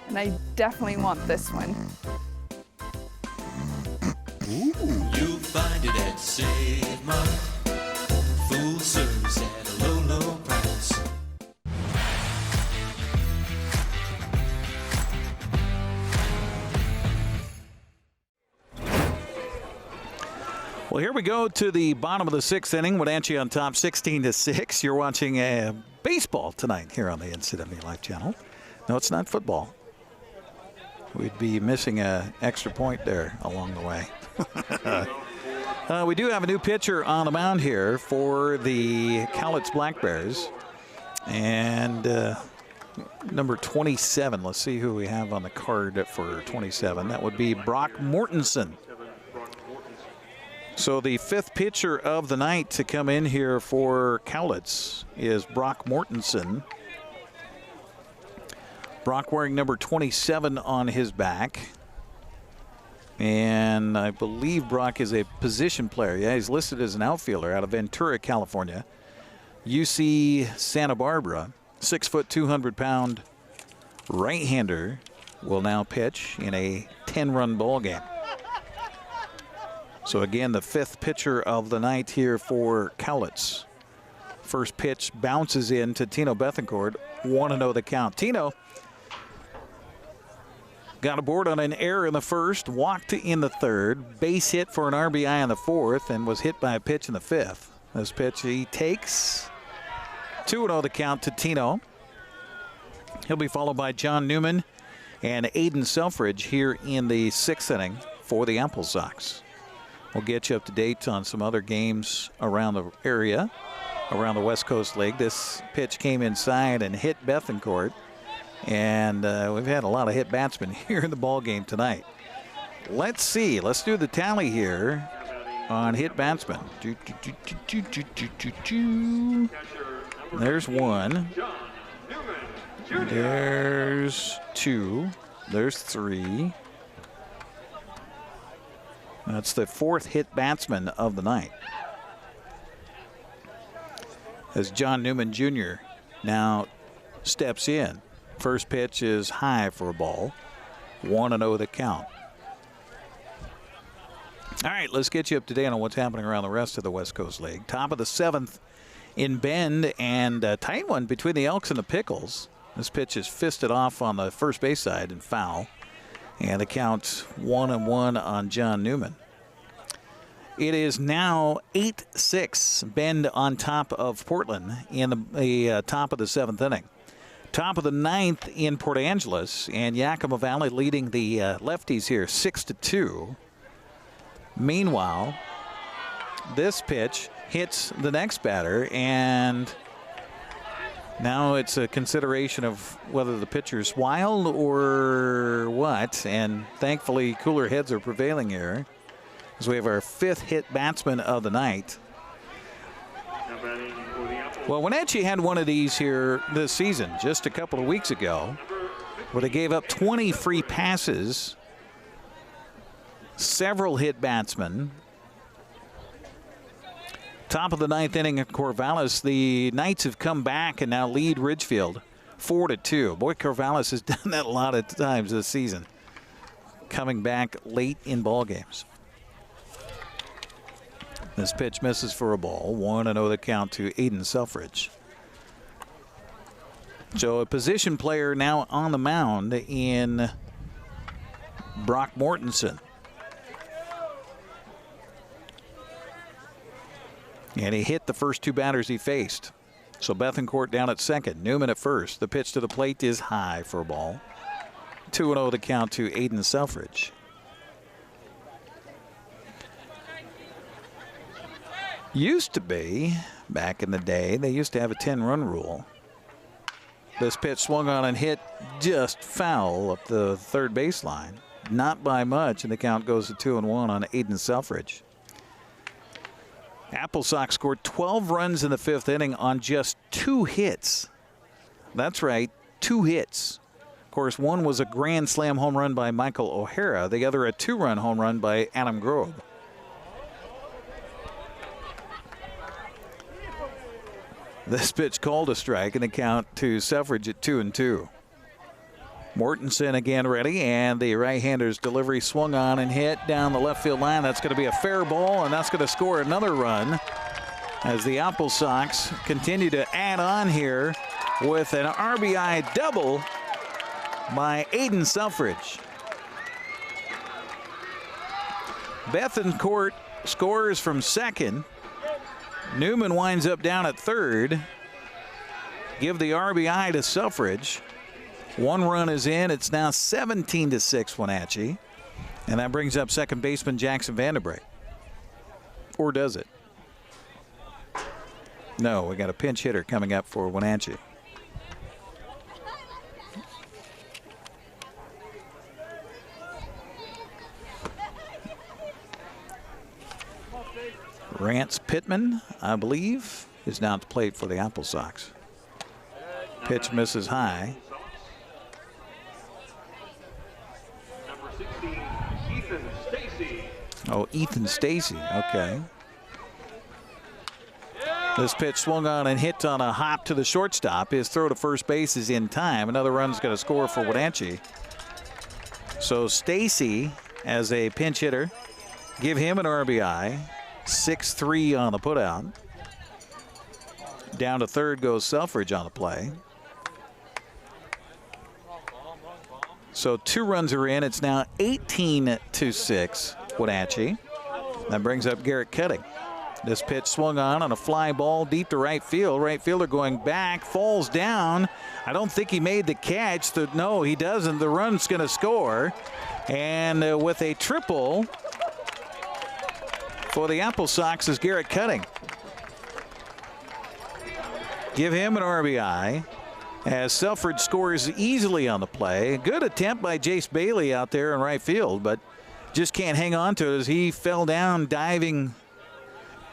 And I definitely want this one. You'll find it at Save Mart. Full service at a low, low price. Well, here we go to the bottom of the 6th inning. Wenatchee on top, 16-6. You're watching baseball tonight here on the NCWLIFE Channel. No, it's not football. We'd be missing an extra point there along the way. We do have a new pitcher on the mound here for the Cowlitz Black Bears. And number 27, let's see who we have on the card for 27. That would be Brock Mortensen. So the 5th pitcher of the night to come in here for Cowlitz is Brock Mortensen. Brock wearing number 27 on his back. And I believe Brock is a position player. Yeah, he's listed as an outfielder out of Ventura, California. UC Santa Barbara. 6 foot, 200-pound right-hander will now pitch in a 10-run ball game. So again, the 5th pitcher of the night here for Cowlitz. First pitch bounces in to Tino Bethencourt. 1-0 the count. Tino got aboard on an error in the 1st, walked in the 3rd, base hit for an RBI in the 4th, and was hit by a pitch in the 5th. This pitch he takes. 2-0 the count to Tino. He'll be followed by John Newman and Aiden Selfridge here in the 6th inning for the AppleSox. We'll get you up to date on some other games around the area, around the West Coast League. This pitch came inside and hit Bethencourt. And we've had a lot of hit batsmen here in the ball game tonight. Let's see. Let's do the tally here on hit batsmen. There's 1. There's 2. There's 3. That's the 4th hit batsman of the night. As John Newman Jr. now steps in. First pitch is high for a ball. 1-0 the count. All right, let's get you up to date on what's happening around the rest of the West Coast League. Top of the 7th in Bend, and a tight one between the Elks and the Pickles. This pitch is fisted off on the first base side and foul. And the count 1-1 on John Newman. It is now 8-6. Bend on top of Portland in the top of the 7th inning. Top of the 9th in Port Angeles, and Yakima Valley leading the lefties here 6-2. Meanwhile, this pitch hits the next batter, and now it's a consideration of whether the pitcher's wild or what, and thankfully cooler heads are prevailing here as we have our 5th hit batsman of the night. Well, Wenatchee had one of these here this season just a couple of weeks ago where they gave up 20 free passes, several hit batsmen. Top of the 9th inning at Corvallis, the Knights have come back and now lead Ridgefield 4-2. Boy, Corvallis has done that a lot of times this season, coming back late in ball games. This pitch misses for a ball. 1-0 the count to Aiden Selfridge. So a position player now on the mound in Brock Mortensen. And he hit the first two batters he faced. So Bethencourt down at second, Newman at first. The pitch to the plate is high for a ball. 2-0 the count to Aiden Selfridge. Used to be, back in the day, they used to have a 10-run rule. This pitch swung on and hit just foul up the third baseline. Not by much, and the count goes to 2-1 on Aiden Selfridge. AppleSox scored 12 runs in the fifth inning on just 2 hits. That's right, 2 hits. Of course, one was a grand slam home run by Michael O'Hara, the other a 2-run home run by Adam Grobe. This pitch called a strike, and the count to Selfridge at 2-2. Mortensen again ready, and the right-hander's delivery swung on and hit down the left field line. That's going to be a fair ball, and that's going to score another run as the AppleSox continue to add on here with an RBI double by Aiden Selfridge. Bethencourt scores from second. Newman winds up down at third. Give the RBI to Selfridge. 1 run is in. It's now 17-6 Wenatchee. And that brings up second baseman Jackson Vanderbrake. Or does it? No, we got a pinch hitter coming up for Wenatchee. Rance Pittman, I believe, is now at the plate for the AppleSox. Pitch misses high. Number 16, Ethan Stacy. Oh, Ethan Stacy, okay. This pitch swung on and hit on a hop to the shortstop. His throw to first base is in time. Another run's going to score for Wenatchee. So Stacy, as a pinch hitter, give him an RBI. 6-3 on the putout. Down to third goes Selfridge on the play. So 2 runs are in. It's now 18-6 Wenatchee. That brings up Garrett Cutting. This pitch swung on a fly ball deep to right field. Right fielder going back, falls down. I don't think he made the catch. No, he doesn't. The run's going to score. And with a triple for the AppleSox is Garrett Cutting. Give him an RBI as Selfridge scores easily on the play. Good attempt by Jace Bailey out there in right field, but just can't hang on to it as he fell down diving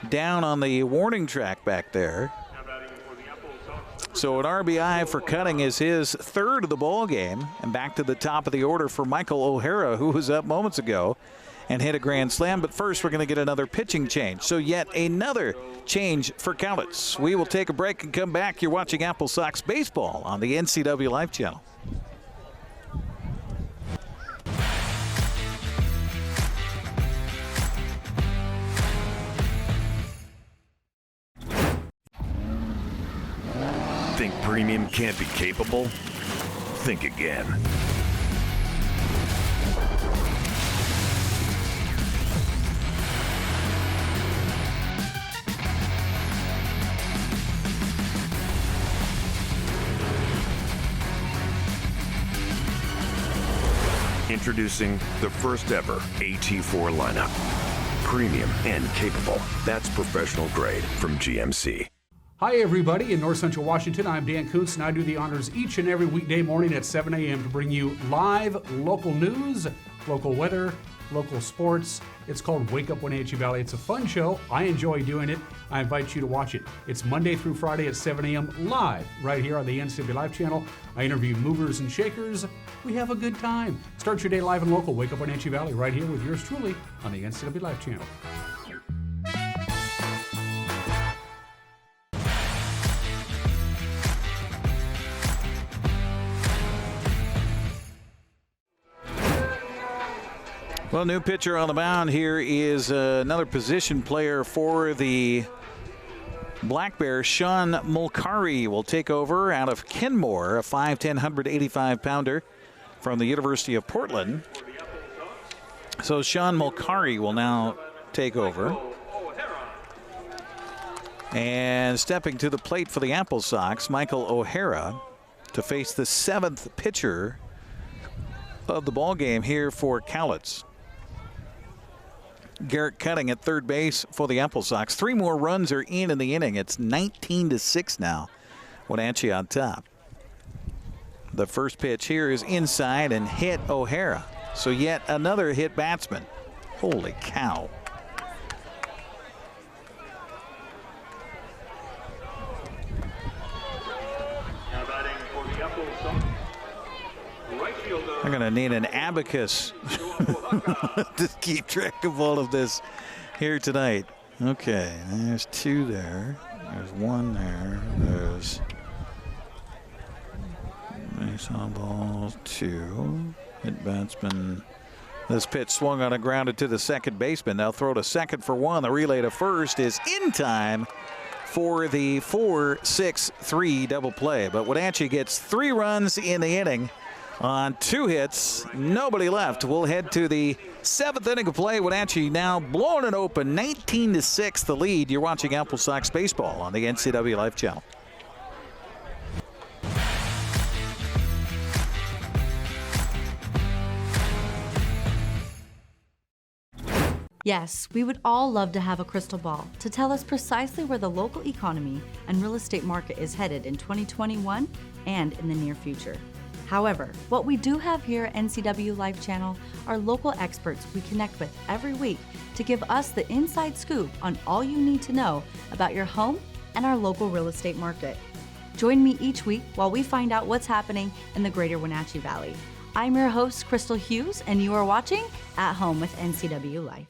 down on the warning track back there. So an RBI for Cutting is his third of the ball game, and back to the top of the order for Michael O'Hara, who was up moments ago and hit a grand slam. But first, we're going to get another pitching change. So yet another change for Cowlitz. We will take a break and come back. You're watching AppleSox baseball on the NCWLIFE Channel. Think premium can't be capable? Think again. Introducing the first ever AT4 lineup. Premium and capable. That's professional grade from GMC. Hi everybody, in North Central Washington, I'm Dan Kuntz, and I do the honors each and every weekday morning at 7 a.m. to bring you live local news, local weather, local sports. It's called Wake Up Wenatchee Valley. It's a fun show. I enjoy doing it. I invite you to watch it. It's Monday through Friday at 7 a.m. live right here on the NCWLIFE Channel. I interview movers and shakers. We have a good time. Start your day live and local. Wake Up Wenatchee Valley right here with yours truly on the NCWLIFE Channel. Well, new pitcher on the mound here is another position player for the Black Bears. Sean Mulcahy will take over out of Kenmore, a 5'10", 185-pounder from the University of Portland. So Sean Mulcahy will now take over. And stepping to the plate for the AppleSox, Michael O'Hara, to face the 7th pitcher of the ball game here for Cowlitz. Garrett Cutting at third base for the AppleSox. 3 more runs are in the inning. It's 19-6 now. Wenatchee on top. The first pitch here is inside and hit O'Hara. So yet another hit batsman. Holy cow. I'm going to need an abacus to keep track of all of this here tonight. Okay, there's 2 there. There's 1 there. There's base on ball 2. Hit batsman. This pitch swung on and grounded to the second baseman. They'll throw to second for 1. The relay to first is in time for the 4-6-3 double play. But Wenatchee gets 3 runs in the inning on 2 hits. Nobody left. We'll head to the 7th inning of play. Wenatchee now blowing it open, 19-6 the lead. You're watching AppleSox baseball on the NCWLIFE Channel. Yes, we would all love to have a crystal ball to tell us precisely where the local economy and real estate market is headed in 2021 and in the near future. However, what we do have here at NCWLIFE Channel are local experts we connect with every week to give us the inside scoop on all you need to know about your home and our local real estate market. Join me each week while we find out what's happening in the greater Wenatchee Valley. I'm your host, Crystal Hughes, and you are watching At Home with NCWLIFE.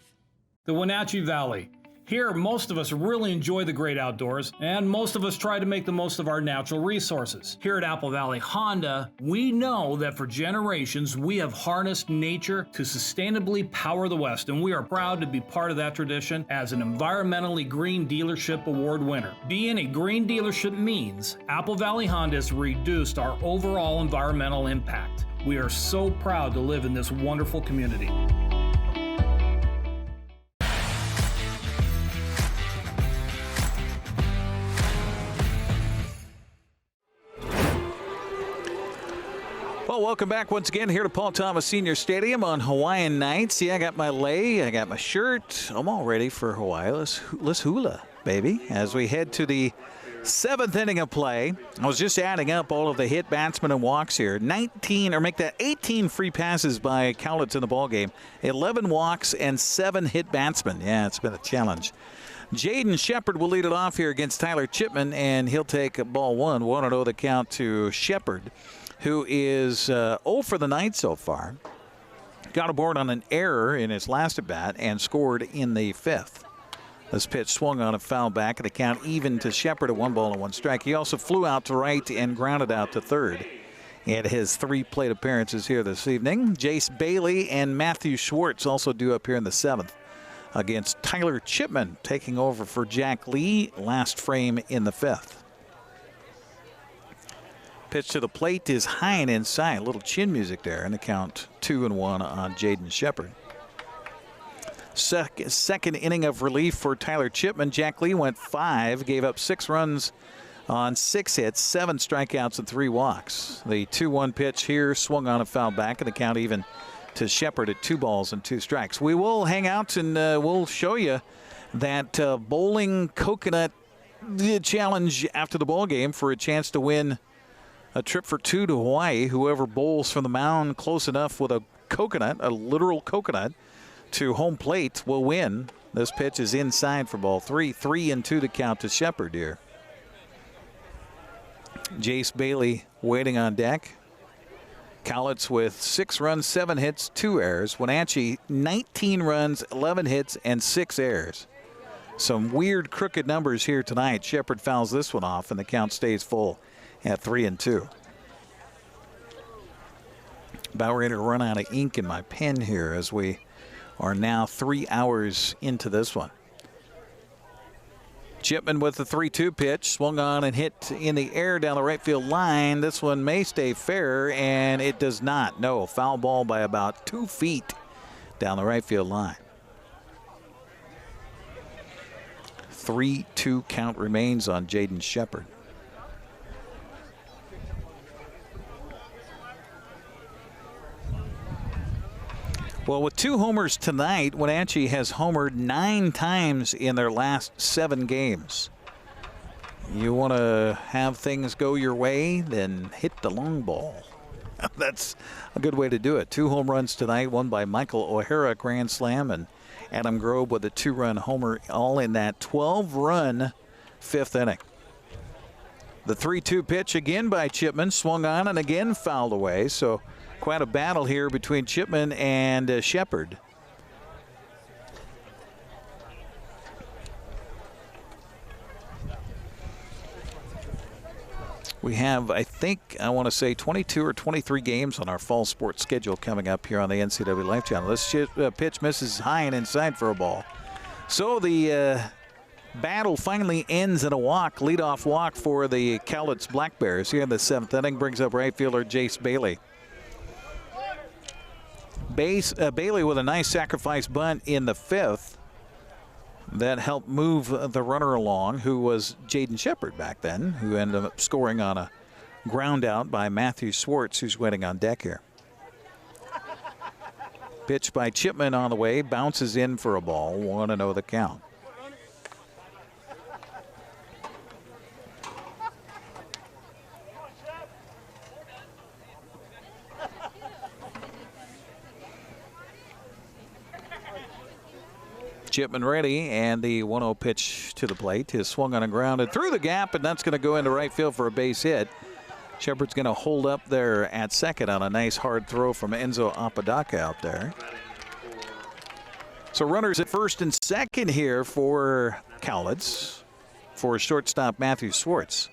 The Wenatchee Valley. Here, most of us really enjoy the great outdoors, and most of us try to make the most of our natural resources. Here at Apple Valley Honda, we know that for generations, we have harnessed nature to sustainably power the West, and we are proud to be part of that tradition as an environmentally green dealership award winner. Being a green dealership means Apple Valley Honda has reduced our overall environmental impact. We are so proud to live in this wonderful community. Well, welcome back once again here to Paul Thomas Senior Stadium on Hawaiian night. See, I got my lei, I got my shirt. I'm all ready for Hawaii. Let's hula, baby, as we head to the 7th inning of play. I was just adding up all of the hit batsmen and walks here. 18 free passes by Cowlitz in the ballgame. 11 walks and 7 hit batsmen. Yeah, it's been a challenge. Jaden Shepard will lead it off here against Tyler Chipman, and he'll take ball 1. 1-0 the count to Shepard, who is 0 for the night so far. Got aboard on an error in his last at-bat and scored in the 5th. This pitch swung on a foul back, and the count even to Shepard at 1 ball and 1 strike. He also flew out to right and grounded out to third in his 3 plate appearances here this evening. Jace Bailey and Matthew Schwartz also due up here in the 7th against Tyler Chipman, taking over for Jack Lee last frame in the 5th. Pitch to the plate is high and inside. A little chin music there, and the count 2-1 on Jaden Shepard. Second inning of relief for Tyler Chipman. Jack Lee went 5, gave up 6 runs on 6 hits, 7 strikeouts and 3 walks. The 2-1 pitch here swung on a foul back, and the count even to Shepard at 2 balls and 2 strikes. We will hang out and we'll show you that bowling coconut challenge after the ball game for a chance to win a trip for 2 to Hawaii. Whoever bowls from the mound close enough with a coconut, a literal coconut, to home plate will win. This pitch is inside for ball 3. 3-2 to count to Shepard here. Jace Bailey waiting on deck. Cowlitz with 6 runs, 7 hits, 2 errors. Wenatchee 19 runs, 11 hits, and 6 errors. Some weird crooked numbers here tonight. Shepard fouls this one off, and the count stays full at 3-2. About ready to run out of ink in my pen here as we are now 3 hours into this one. Chipman with the 3-2 pitch, swung on and hit in the air down the right field line. This one may stay fair, and it does not. No, foul ball by about 2 feet down the right field line. 3-2 count remains on Jaden Shepard. Well, with 2 homers tonight, Wenatchee has homered 9 times in their last 7 games. You want to have things go your way, then hit the long ball. That's a good way to do it. 2 home runs tonight, one by Michael O'Hara, grand slam, and Adam Grove with a 2-run homer, all in that 12-run 5th inning. The 3-2 pitch again by Chipman, swung on and again fouled away. So quite a battle here between Chipman and Shepard. We have, I want to say 22 or 23 games on our fall sports schedule coming up here on the NCWLIFE Channel. This pitch misses high and inside for a ball. So the battle finally ends in a walk, leadoff walk for the Cowlitz Black Bears here in the 7th inning. Brings up right fielder Jace Bailey. Bailey with a nice sacrifice bunt in the 5th that helped move the runner along, who was Jaden Shepard back then, who ended up scoring on a ground out by Matthew Swartz, who's waiting on deck here. Pitch by Chipman on the way, bounces in for a ball, 1-0 the count. Chipman ready, and the 1-0 pitch to the plate is swung on and grounded through the gap, and that's going to go into right field for a base hit. Shepard's going to hold up there at second on a nice hard throw from Enzo Apodaca out there. So runners at first and second here for Cowlitz, for shortstop Matthew Swartz.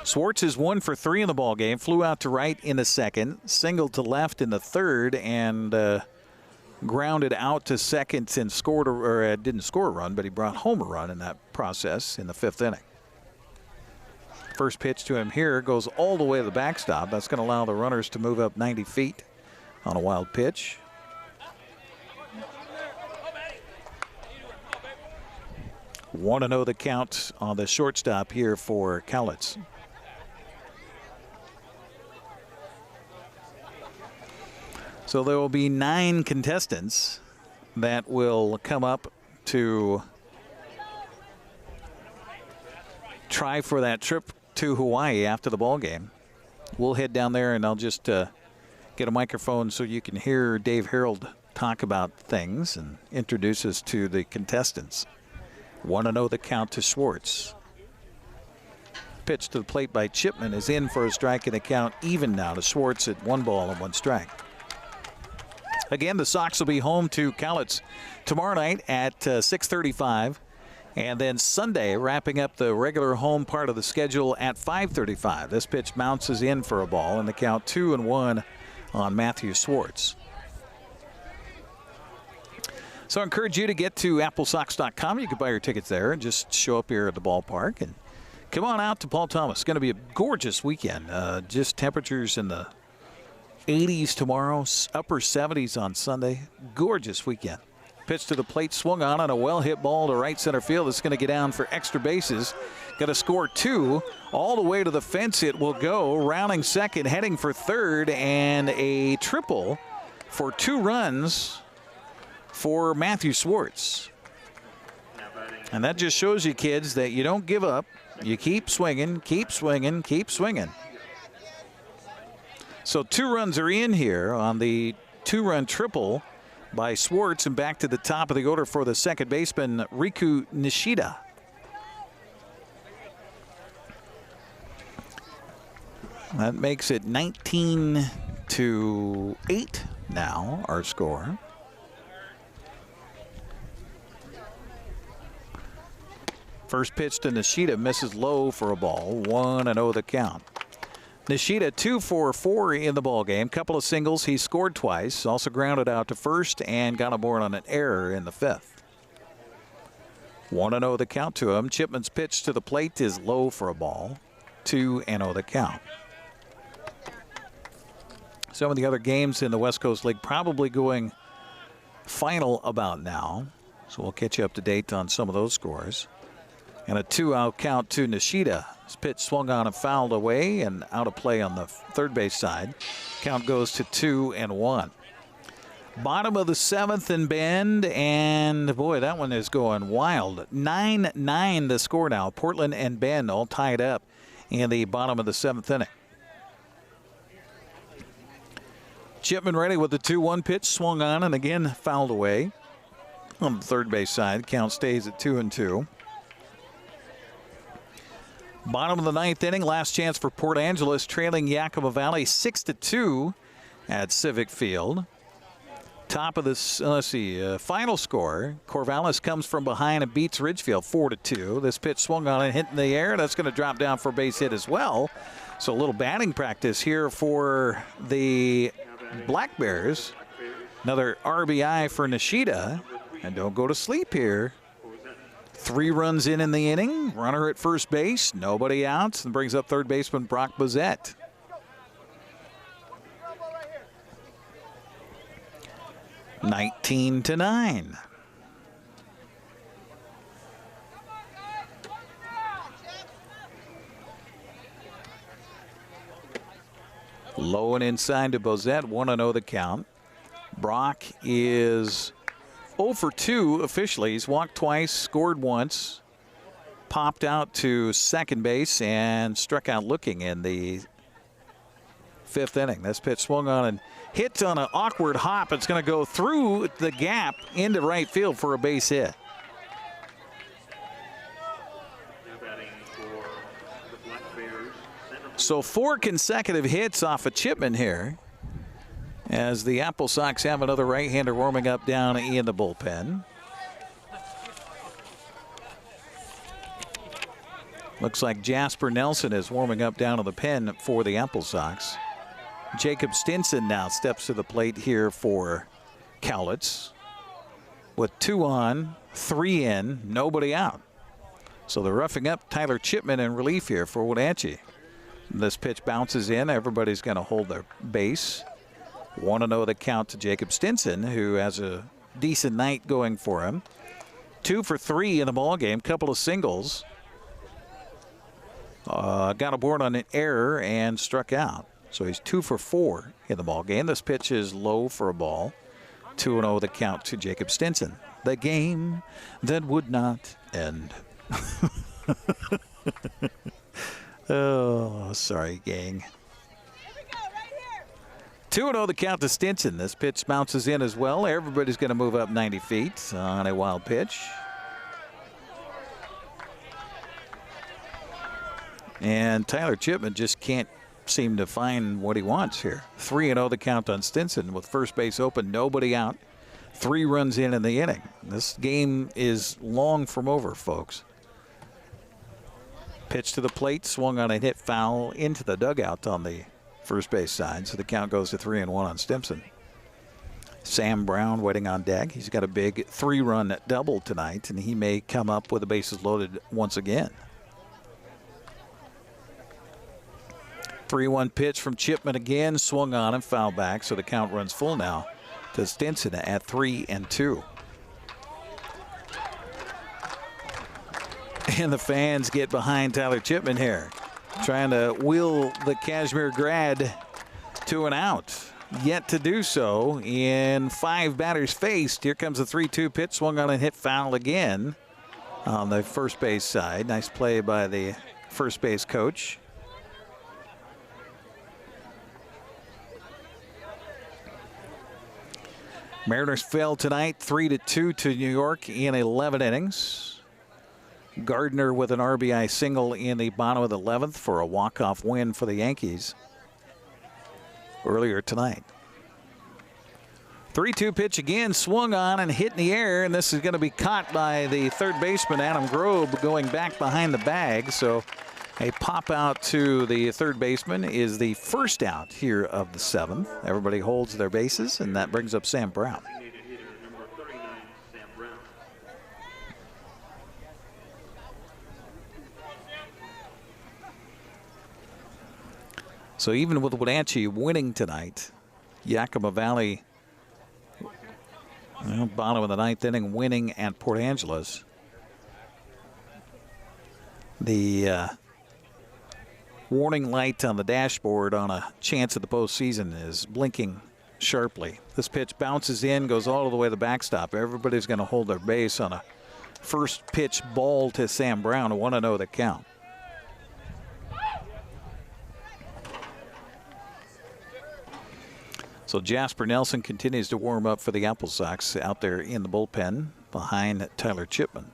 Swartz is 1 for 3 in the ball game, flew out to right in the second, singled to left in the third, and grounded out to second and scored, or didn't score a run, but he brought home a run in that process in the 5th inning. First pitch to him here goes all the way to the backstop. That's going to allow the runners to move up 90 feet on a wild pitch. Want to know the count on the shortstop here for Cowlitz. So there will be 9 contestants that will come up to try for that trip to Hawaii after the ball game. We'll head down there, and I'll just get a microphone so you can hear Dave Harold talk about things and introduce us to the contestants. 1-0 the count to Swartz. Pitch to the plate by Chipman is in for a strike, and the count even now to Swartz at 1 ball and 1 strike. Again, the Sox will be home to Cowlitz tomorrow night at 6:35. And then Sunday, wrapping up the regular home part of the schedule at 5:35. This pitch bounces in for a ball, and the count 2-1 on Matthew Swartz. So I encourage you to get to AppleSox.com. You can buy your tickets there and just show up here at the ballpark. And come on out to Paul Thomas. It's going to be a gorgeous weekend. Just temperatures in the 80s tomorrow, upper 70s on Sunday. Gorgeous weekend. Pitch to the plate, swung on a well-hit ball to right center field. It's going to get down for extra bases. Got to score 2. All the way to the fence it will go. Rounding second, heading for third, and a triple for 2 runs for Matthew Swartz. And that just shows you, kids, that you don't give up. You keep swinging, keep swinging, keep swinging. So 2 runs are in here on the 2-run triple by Swartz, and back to the top of the order for the second baseman, Riku Nishida. That makes it 19-8 now, our score. First pitch to Nishida misses low for a ball, 1-0 the count. Nishida 2 for 4 in the ball game. Couple of singles. He scored twice. Also grounded out to first and got aboard on an error in the 5th. 1-0 the count to him. Chipman's pitch to the plate is low for a ball. 2-0 the count. Some of the other games in the West Coast League probably going final about now. So we'll catch you up to date on some of those scores. And a 2-out count to Nishida. His pitch swung on and fouled away and out of play on the third base side. Count goes to 2-1. Bottom of the 7th in Bend, and boy, that one is going wild. 9-9 the score now. Portland and Bend all tied up in the bottom of the 7th inning. Chipman ready with the 2-1 pitch, swung on and again fouled away on the third base side. Count stays at 2-2. Bottom of the 9th inning, last chance for Port Angeles, trailing Yakima Valley 6-2 at Civic Field. Top of this, final score. Corvallis comes from behind and beats Ridgefield 4-2. This pitch swung on and hit in the air. That's going to drop down for a base hit as well. So a little batting practice here for the Black Bears. Another RBI for Nishida. And don't go to sleep here. 3 runs in the inning. Runner at first base. Nobody out. And brings up third baseman Brock Bozette. (19-9). Low and inside to Bozette. 1-0 the count. Brock is 0 for 2 officially. He's walked twice, scored once, popped out to second base, and struck out looking in the 5th inning. This pitch swung on and hit on an awkward hop. It's going to go through the gap into right field for a base hit. So 4 consecutive hits off of Chipman here, as the AppleSox have another right-hander warming up down in the bullpen. Looks like Jasper Nelson is warming up down in the pen for the AppleSox. Jacob Stinson now steps to the plate here for Cowlitz. With 2 on, 3 in, nobody out. So they're roughing up Tyler Chipman in relief here for Wenatchee. This pitch bounces in. Everybody's going to hold their base. 1-0 the count to Jacob Stinson, who has a decent night going for him. 2 for 3 in the ballgame. Couple of singles. Got aboard on an error and struck out. So he's 2 for 4 in the ballgame. This pitch is low for a ball. 2-0 the count to Jacob Stinson. The game that would not end. Oh, sorry, gang. 2-0 the count to Stinson. This pitch bounces in as well. Everybody's going to move up 90 feet on a wild pitch. And Tyler Chipman just can't seem to find what he wants here. 3-0 the count on Stinson with first base open, nobody out. 3 runs in the inning. This game is long from over, folks. Pitch to the plate, swung on a hit foul into the dugout on the first base side. So the count goes to 3-1 on Stimson. Sam Brown waiting on deck. He's got a big 3-run double tonight, and he may come up with the bases loaded once again. 3-1 pitch from Chipman again, swung on and fouled back. So the count runs full now to Stinson at 3-2. And the fans get behind Tyler Chipman here, trying to wheel the Kashmir grad to an out. Yet to do so in 5 batters faced. Here comes the 3-2 pitch, swung on and hit foul again on the first base side. Nice play by the first base coach. Mariners fell tonight 3-2 to New York in 11 innings. Gardner with an RBI single in the bottom of the 11th for a walk-off win for the Yankees earlier tonight. 3-2 pitch again, swung on and hit in the air, and this is going to be caught by the third baseman, Adam Grobe, going back behind the bag. So A pop out to the third baseman is the first out here of the 7th. Everybody holds their bases, and that brings up Sam Brown. So even with Wenatchee winning tonight, Yakima Valley, bottom of the 9th inning, winning at Port Angeles. The warning light on the dashboard on a chance of the postseason is blinking sharply. This pitch bounces in, goes all the way to the backstop. Everybody's going to hold their base on a first pitch ball to Sam Brown, a 1-0 the count. So Jasper Nelson continues to warm up for the AppleSox out there in the bullpen behind Tyler Chipman.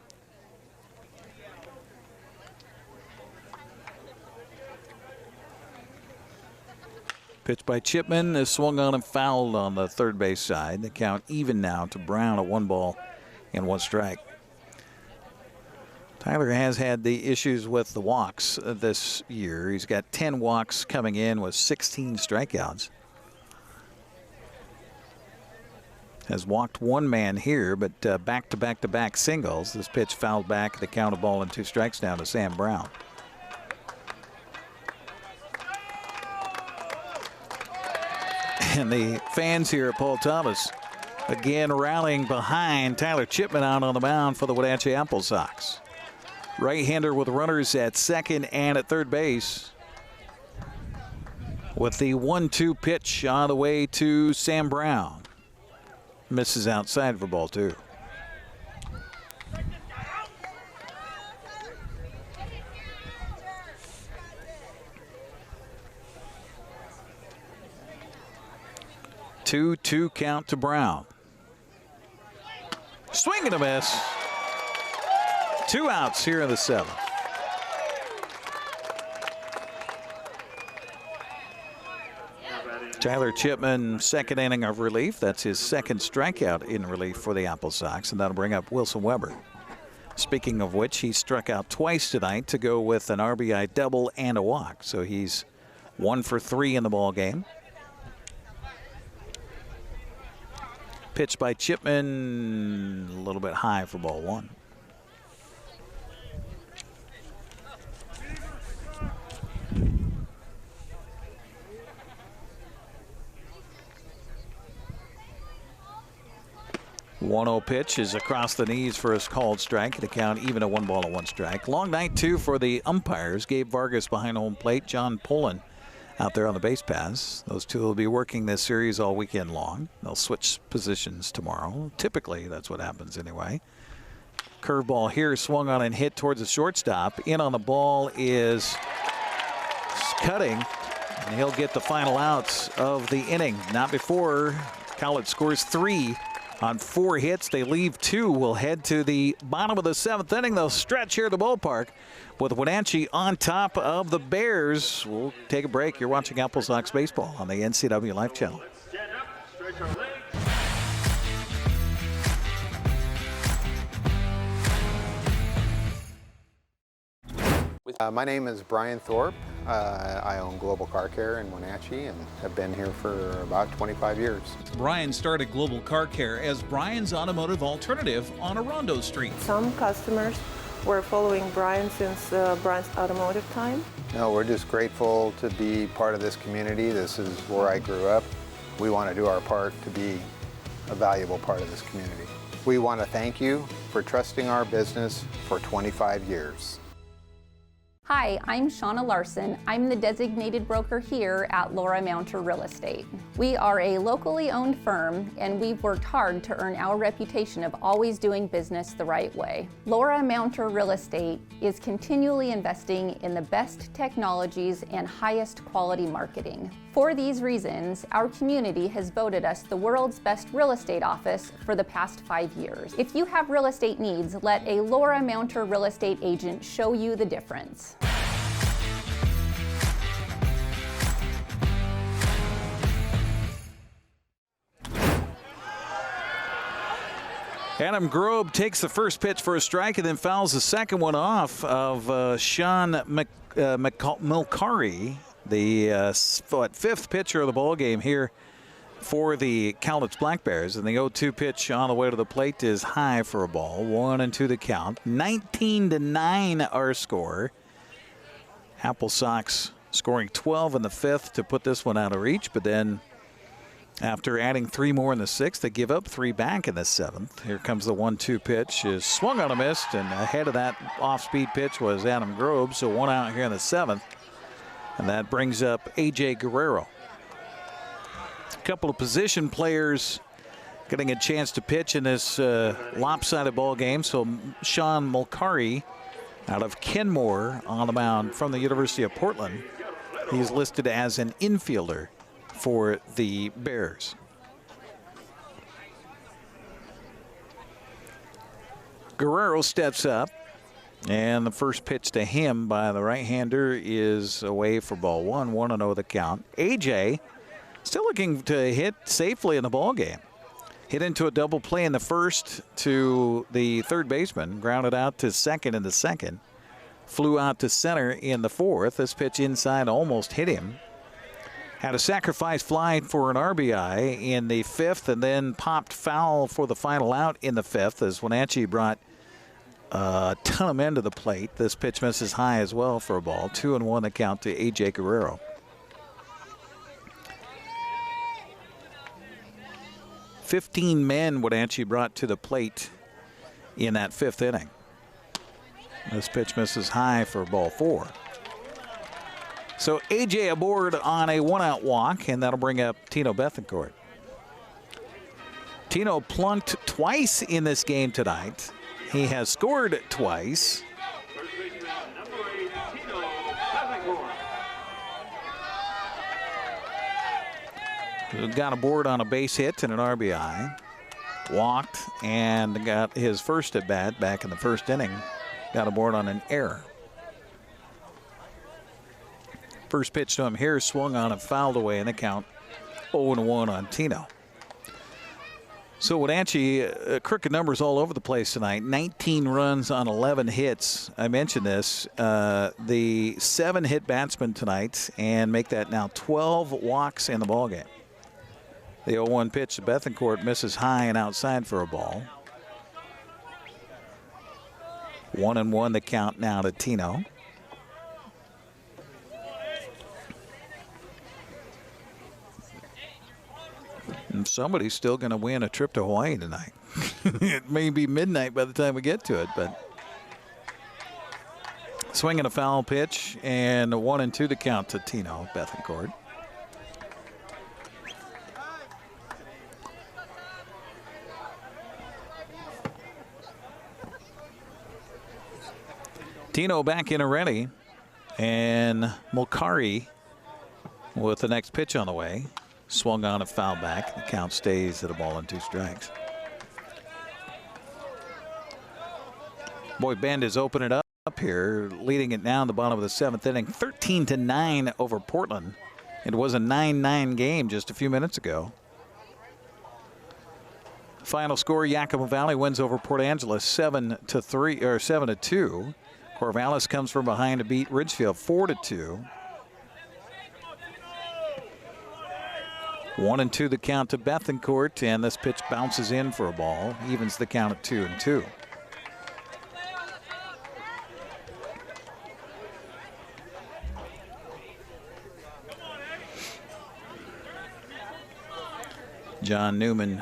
Pitch by Chipman is swung on and fouled on the third base side. The count even now to Brown, a 1 and 1 strike. Tyler has had the issues with the walks this year. He's got 10 walks coming in with 16 strikeouts. Has walked one man here, but back-to-back-to-back singles. This pitch fouled back, the count of 2 strikes down to Sam Brown. And the fans here at Paul Thomas again rallying behind Tyler Chipman out on the mound for the Wenatchee AppleSox. Right-hander with runners at second and at third base. With the 1-2 pitch on the way to Sam Brown. Misses outside for ball 2. Two count to Brown. Swing and a miss. 2 outs here in the 7th. Tyler Chipman, second inning of relief. That's his second strikeout in relief for the AppleSox, and that'll bring up Wilson Weber. Speaking of which, he struck out twice tonight to go with an RBI double and a walk. So he's 1 for 3 in the ball game. Pitch by Chipman, a little bit high for ball 1. One-0 pitch is across the knees for his called strike. The count even a 1 and 1 strike. Long night too for the umpires. Gabe Vargas behind home plate. John Pullen out there on the base paths. Those two will be working this series all weekend long. They'll switch positions tomorrow. Typically, that's what happens anyway. Curveball here swung on and hit towards the shortstop. In on the ball is Cutting, and he'll get the final outs of the inning. Not before Cowlitz scores 3 on 4 hits. They leave 2. We'll head to the bottom of the 7th inning. They'll stretch here at the ballpark with Wenatchee on top of the Bears. We'll take a break. You're watching AppleSox baseball on the NCWLIFE Channel. My name is Brian Thorpe. I own Global Car Care in Wenatchee and have been here for about 25 years. Brian started Global Car Care as Brian's automotive alternative on Orondo Street. Some customers were following Brian since Brian's automotive time. No, we're just grateful to be part of this community. This is where I grew up. We want to do our part to be a valuable part of this community. We want to thank you for trusting our business for 25 years. Hi, I'm Shauna Larson. I'm the designated broker here at Laura Mounter Real Estate. We are a locally owned firm, and we've worked hard to earn our reputation of always doing business the right way. Laura Mounter Real Estate is continually investing in the best technologies and highest quality marketing. For these reasons, our community has voted us the world's best real estate office for the past 5 years. If you have real estate needs, let a Laura Mounter real estate agent show you the difference. Adam Grobe takes the first pitch for a strike and then fouls the second one off of Sean Mulcahy, the fifth pitcher of the ball game here for the Cowlitz Black Bears. And the 0-2 pitch on the way to the plate is high for a ball. 1-2 the count. 19-9 our score. AppleSox scoring 12 in the fifth to put this one out of reach, but then after adding 3 more in the sixth, they give up 3 back in the seventh. Here comes the 1-2 pitch. Is swung on a miss, and ahead of that off-speed pitch was Adam Grobe, so 1 out here in the seventh. And that brings up A.J. Guerrero. A couple of position players getting a chance to pitch in this lopsided ball game. So Sean Mulcahy out of Kenmore on the mound from the University of Portland. He's listed as an infielder for the Bears. Guerrero steps up, and the first pitch to him by the right-hander is away for ball 1. 1-0 the count. AJ still looking to hit safely in the ball game. Hit into a double play in the first to the third baseman, grounded out to second in the second, flew out to center in the fourth. This pitch inside almost hit him. Had a sacrifice fly for an RBI in the fifth, and then popped foul for the final out in the fifth as Wenatchee brought a ton of men to the plate. This pitch misses high as well for a ball. 2-1 the count to A.J. Guerrero. 15 men Wenatchee brought to the plate in that fifth inning. This pitch misses high for ball 4. So A.J. aboard on a 1-out walk, and that'll bring up Tino Bethencourt. Tino plunked twice in this game tonight. He has scored twice. Got aboard on a base hit and an RBI. Walked and got his first at bat back in the first inning. Got aboard on an error. First pitch to him here, swung on and fouled away in the count. 0-1 on Tino. So Wenatchee, crooked numbers all over the place tonight. 19 runs on 11 hits. I mentioned this. The 7-hit batsman tonight, and make that now 12 walks in the ballgame. The 0-1 pitch to Bethencourt misses high and outside for a ball. 1-1 the count now to Tino. And somebody's still going to win a trip to Hawaii tonight. It may be midnight by the time we get to it, but swinging a foul pitch, and 1-2 the count to Tino Bethencourt. Tino back in already, and Mulcahy with the next pitch on the way. Swung on and foul back. The count stays at a ball and 2 strikes. Boy, Bend is opening it up here, leading it now in the bottom of the 7th inning. 13-9 over Portland. It was a 9-9 game just a few minutes ago. Final score: Yakima Valley wins over Port Angeles 7-3 or 7-2. Corvallis comes from behind to beat Ridgefield 4-2. 1-2 the count to Bethencourt, and this pitch bounces in for a ball. Evens the count at 2-2. John Newman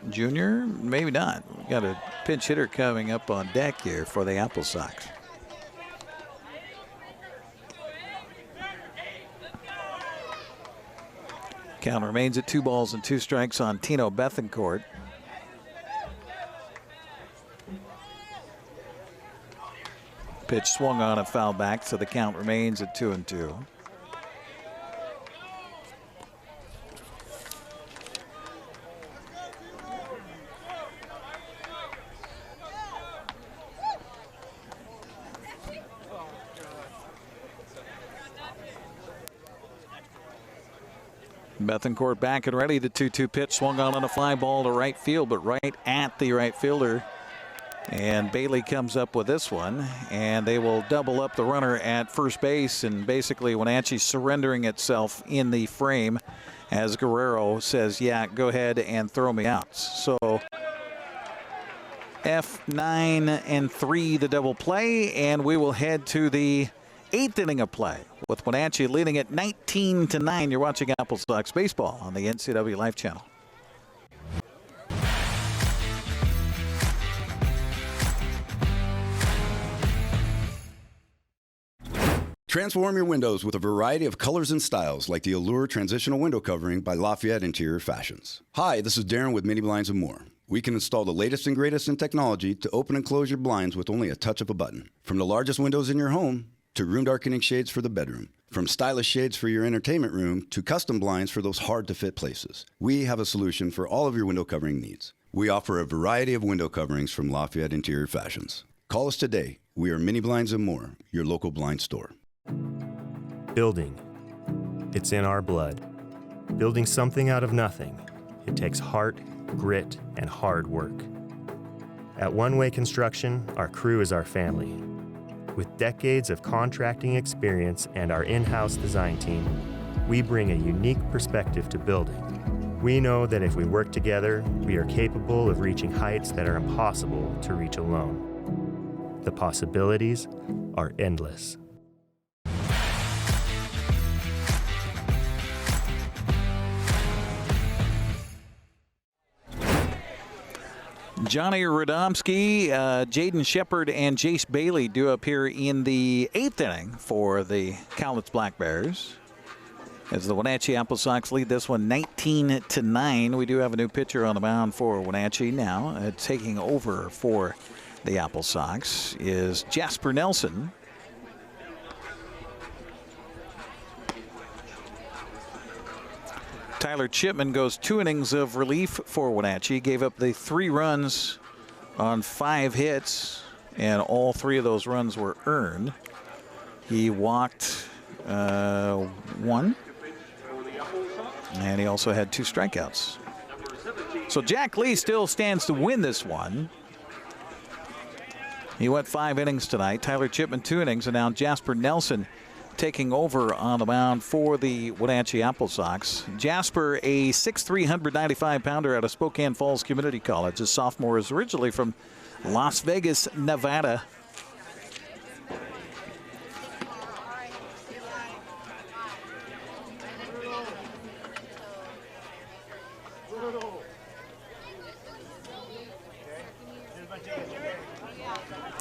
Jr., maybe not. We got a pinch hitter coming up on deck here for the AppleSox. Count remains at 2 balls and 2 strikes on Tino Bethencourt. Pitch swung on and foul back, so the count remains at 2-2. Bethencourt back and ready. The 2-2 pitch swung on a fly ball to right field, but right at the right fielder. And Bailey comes up with this one, and they will double up the runner at first base. And basically Wenatchee surrendering itself in the frame as Guerrero says, yeah, go ahead and throw me out. So F9-3 the double play, and we will head to the 8th inning of play with Wenatchee leading at 19-9. You're watching AppleSox baseball on the NCWLIFE Channel. Transform your windows with a variety of colors and styles like the Allure Transitional Window Covering by Lafayette Interior Fashions. Hi, this is Darren with Mini Blinds and More. We can install the latest and greatest in technology to open and close your blinds with only a touch of a button. From the largest windows in your home to room darkening shades for the bedroom. From stylish shades for your entertainment room to custom blinds for those hard-to-fit places. We have a solution for all of your window covering needs. We offer a variety of window coverings from Lafayette Interior Fashions. Call us today. We are Mini Blinds and More, your local blind store. Building. It's in our blood. Building something out of nothing. It takes heart, grit, and hard work. At One Way Construction, our crew is our family. With decades of contracting experience and our in-house design team, we bring a unique perspective to building. We know that if we work together, we are capable of reaching heights that are impossible to reach alone. The possibilities are endless. Johnny Radomski, Jaden Shepard, and Jace Bailey do appear in the 8th inning for the Cowlitz Black Bears. As the Wenatchee AppleSox lead this one 19-9. We do have a new pitcher on the mound for Wenatchee now. Taking over for the AppleSox is Jasper Nelson. Tyler Chipman goes 2 innings of relief for Wenatchee. Gave up the 3 runs on 5 hits, and all 3 of those runs were earned. He walked 1, and he also had 2 strikeouts. So Jack Lee still stands to win this one. He went 5 innings tonight. Tyler Chipman 2 innings, and now Jasper Nelson taking over on the mound for the Wenatchee AppleSox. Jasper, a 6'3", 195-pounder out of Spokane Falls Community College. A sophomore, is originally from Las Vegas, Nevada.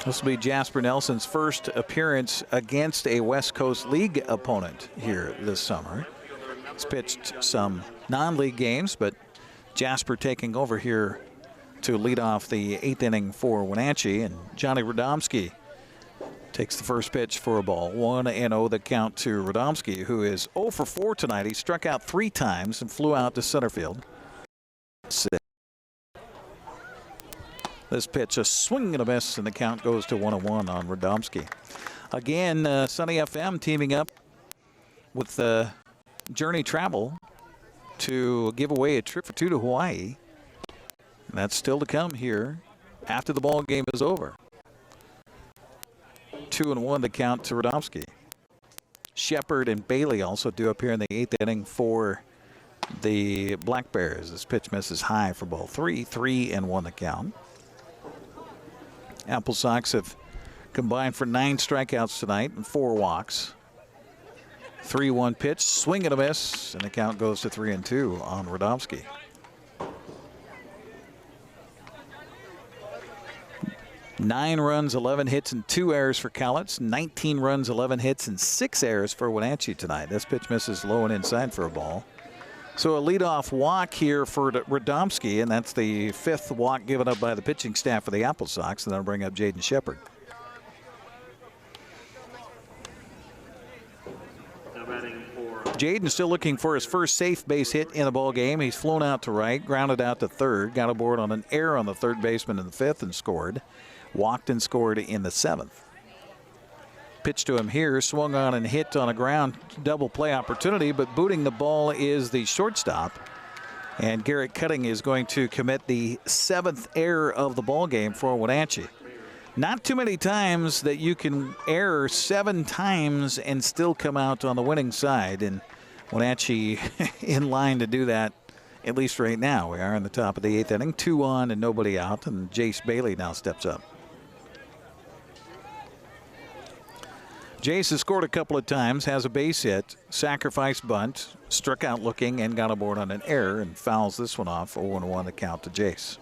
This will be Jasper Nelson's first appearance against a West Coast League opponent here this summer. He's pitched some non-league games, but Jasper taking over here to lead off the 8th inning for Wenatchee. And Johnny Radomski takes the first pitch for a ball. 1-0 the count to Radomski, who is 0 for 4 tonight. He struck out 3 times and flew out to center field. This pitch, a swing and a miss, and the count goes to 1-1 on Radomski. Again, Sunny FM teaming up with Journey Travel to give away a trip for 2 to Hawaii. And that's still to come here after the ball game is over. 2-1 the count to Radomski. Shepard and Bailey also do appear in the 8th inning for the Black Bears. This pitch misses high for ball 3. 3-1 the count. AppleSox have combined for 9 strikeouts tonight and 4 walks. 3-1 pitch, swing and a miss, and the count goes to 3-2 on Radomski. Nine runs, 11 hits, and 2 errors for Cowlitz. 19 runs, 11 hits, and 6 errors for Wenatchee tonight. This pitch misses low and inside for a ball. So a leadoff walk here for Radomski, and that's the 5th walk given up by the pitching staff for the AppleSox. And that'll bring up Jaden Shepard. Jaden still looking for his first safe base hit in the ball game. He's flown out to right, grounded out to third, got aboard on an error on the third baseman in the 5th and scored. Walked and scored in the 7th. Pitch to him here, swung on and hit on a ground double play opportunity, but booting the ball is the shortstop. And Garrett Cutting is going to commit the 7th error of the ball game for Wenatchee. Not too many times that you can error 7 times and still come out on the winning side. And Wenatchee in line to do that, at least right now. We are in the top of the 8th inning, 2 on and nobody out, and Jace Bailey now steps up. Jace has scored a couple of times, has a base hit, sacrifice bunt, struck out looking, and got aboard on an error and fouls this one off. 0-1 the count to Jace.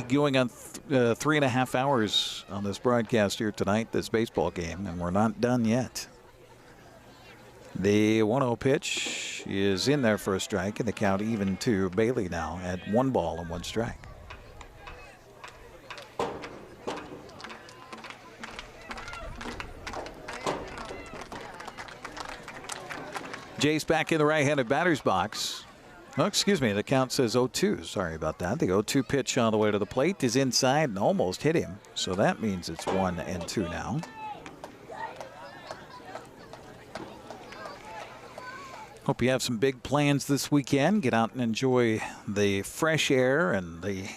Going on 3.5 hours on this broadcast here tonight, this baseball game, and we're not done yet. The 1-0 pitch is in there for a strike, and the count even to Bailey now at 1 ball and 1 strike. Jace back in the right-handed batter's box. Oh, excuse me, the count says 0-2. Sorry about that. The 0-2 pitch on the way to the plate is inside and almost hit him. So that means it's 1-2 now. Hope you have some big plans this weekend. Get out and enjoy the fresh air and the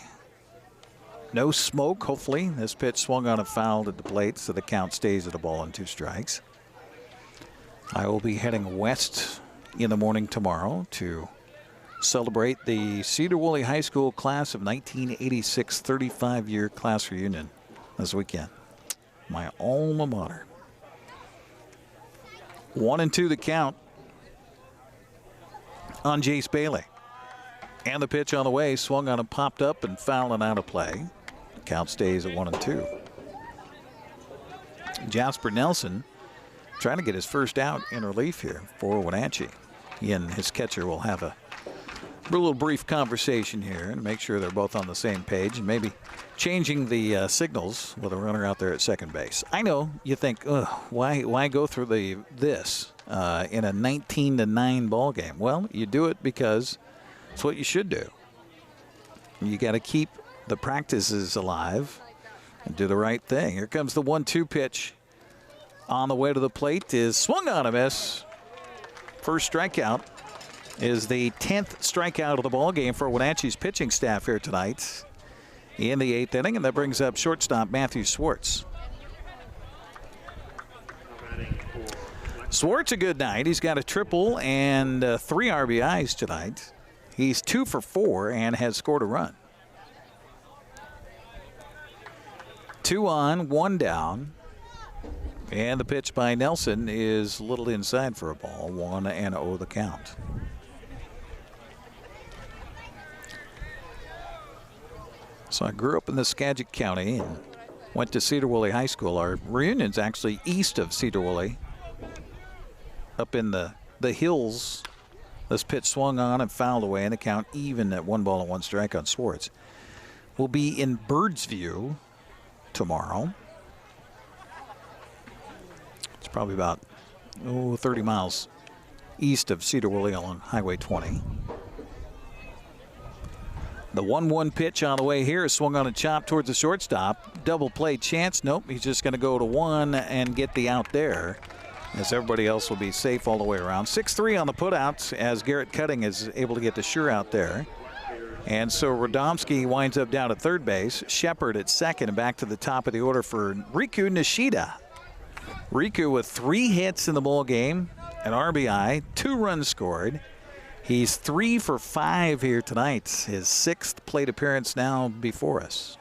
no smoke, hopefully. This pitch swung on and fouled at the plate, so the count stays at 1 ball and 2 strikes. I will be heading west in the morning tomorrow to celebrate the Cedar Woolley High School class of 1986 35-year class reunion this weekend. My alma mater. 1-2 the count on Jace Bailey. And the pitch on the way, swung on and popped up and fouled and out of play. The count stays at 1-2. Jasper Nelson trying to get his first out in relief here for Wenatchee. He and his catcher will have a little brief conversation here and make sure they're both on the same page and maybe changing the signals with a runner out there at second base. I know you think, why go through this in a 19-9 ball game? Well, you do it because it's what you should do. You got to keep the practices alive and do the right thing. Here comes the 1-2 pitch on the way to the plate, is swung on a miss. First strikeout is the 10th strikeout of the ball game for Wenatchee's pitching staff here tonight in the 8th inning, and that brings up shortstop Matthew Swartz. Swartz a good night. He's got a triple and 3 RBIs tonight. He's 2 for 4 and has scored a run. 2 on, 1 down. And the pitch by Nelson is a little inside for a ball. 1-0 the count. So I grew up in the Skagit County and went to Cedar Woolley High School. Our reunion's actually east of Cedar Woolley, up in the hills. This pitch swung on and fouled away, and the count even at 1 ball and 1 strike on Swartz. We'll be in Birdsview tomorrow. It's probably about 30 miles east of Cedar Woolley along Highway 20. The 1-1 pitch on the way here is swung on a chop towards the shortstop. Double play chance. Nope, he's just going to go to 1 and get the out there, as everybody else will be safe all the way around. 6-3 on the putouts as Garrett Cutting is able to get the sure out there. And so Radomski winds up down at third base. Shepard at second, and back to the top of the order for Riku Nishida. Riku with 3 hits in the ball game, an RBI, 2 runs scored. He's 3 for 5 here tonight. His 6th plate appearance now before us.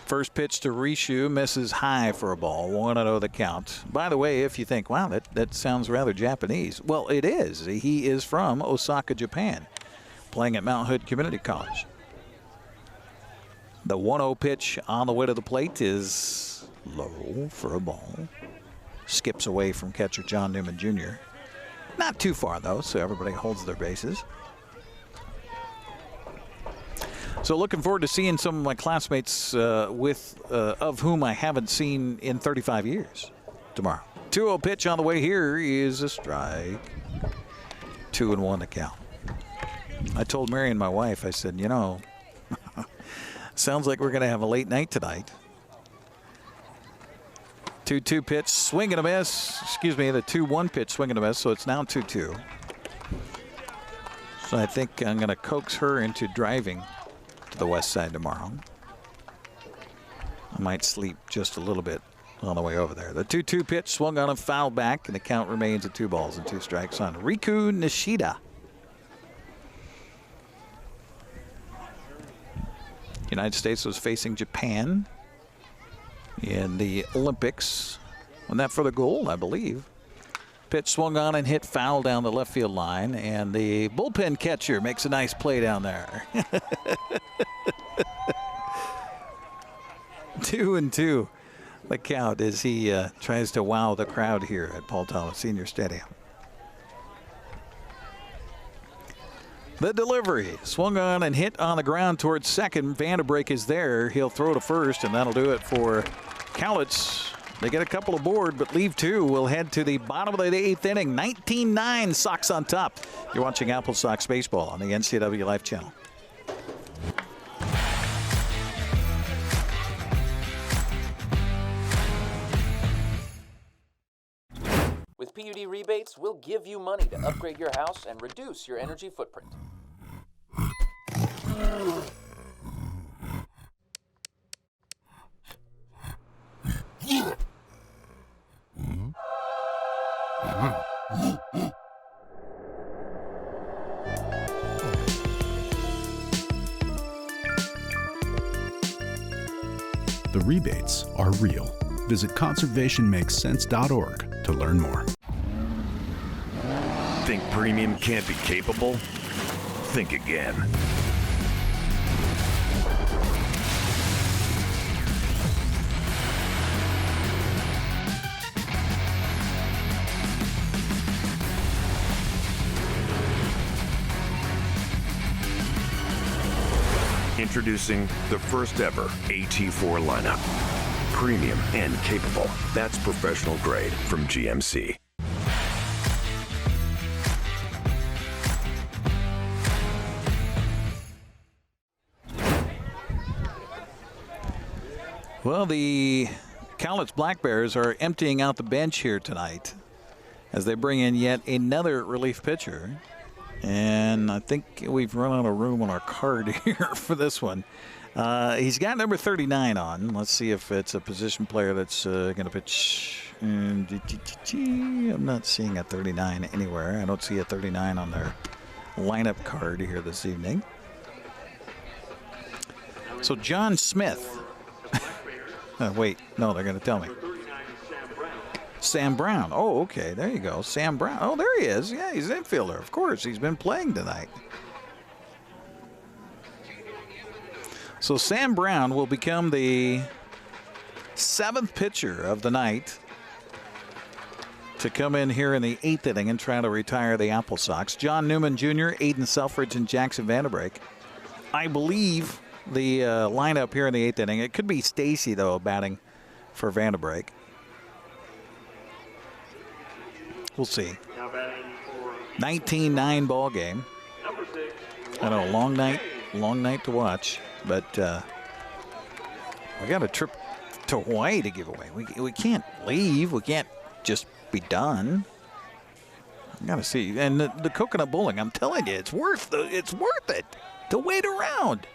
First pitch to Rishu misses high for a ball. 1-0 the count. By the way, if you think, wow, that sounds rather Japanese. Well, it is. He is from Osaka, Japan, playing at Mount Hood Community College. The 1-0 pitch on the way to the plate is low for a ball. Skips away from catcher John Newman Jr. Not too far, though, so everybody holds their bases. So looking forward to seeing some of my classmates of whom I haven't seen in 35 years tomorrow. 2-0 pitch on the way here is a strike. 2-1 to count. I told Marion, my wife, I said, you know, sounds like we're going to have a late night tonight. 2-2 pitch, swing and a miss. Excuse me, the 2-1 pitch, swing and a miss, so it's now 2-2. So I think I'm going to coax her into driving to the west side tomorrow. I might sleep just a little bit on the way over there. The 2-2 pitch swung on a foul back, and the count remains at 2 balls and 2 strikes on Riku Nishida. United States was facing Japan in the Olympics. Won that for the gold, I believe. Pitch swung on and hit foul down the left field line, and the bullpen catcher makes a nice play down there. 2-2 the count as he tries to wow the crowd here at Paul Thomas Senior Stadium. The delivery swung on and hit on the ground towards second. Vanderbrake is there. He'll throw to first, and that'll do it for Cowlitz. They get a couple aboard, but leave 2. We'll head to the bottom of the 8th inning. 19-9, Sox on top. You're watching AppleSox baseball on the NCWLIFE Channel. With PUD rebates, we'll give you money to upgrade your house and reduce your energy footprint. The rebates are real. Visit conservationmakessense.org to learn more. Think premium can't be capable? Think again. Introducing the first ever AT4 lineup. Premium and capable. That's professional grade from GMC. Well, the Cowlitz Black Bears are emptying out the bench here tonight as they bring in yet another relief pitcher. And I think we've run out of room on our card here for this one. He's got number 39 on. Let's see if it's a position player that's going to pitch. I'm not seeing a 39 anywhere. I don't see a 39 on their lineup card here this evening. So John Smith. Wait, no, they're going to tell me. Sam Brown. Oh, okay. There you go. Sam Brown. Oh, there he is. Yeah, he's an infielder. Of course, he's been playing tonight. So Sam Brown will become the 7th pitcher of the night to come in here in the 8th inning and try to retire the AppleSox. John Newman Jr., Aiden Selfridge, and Jackson Vanderbrake. I believe the lineup here in the 8th inning. It could be Stacy, though, batting for Vanderbrake. We'll see. 19-9 ball game. I know, long night to watch, but we got a trip to Hawaii to give away. We can't leave. We can't just be done. I got to see. And the coconut bowling, I'm telling you, it's worth it to wait around.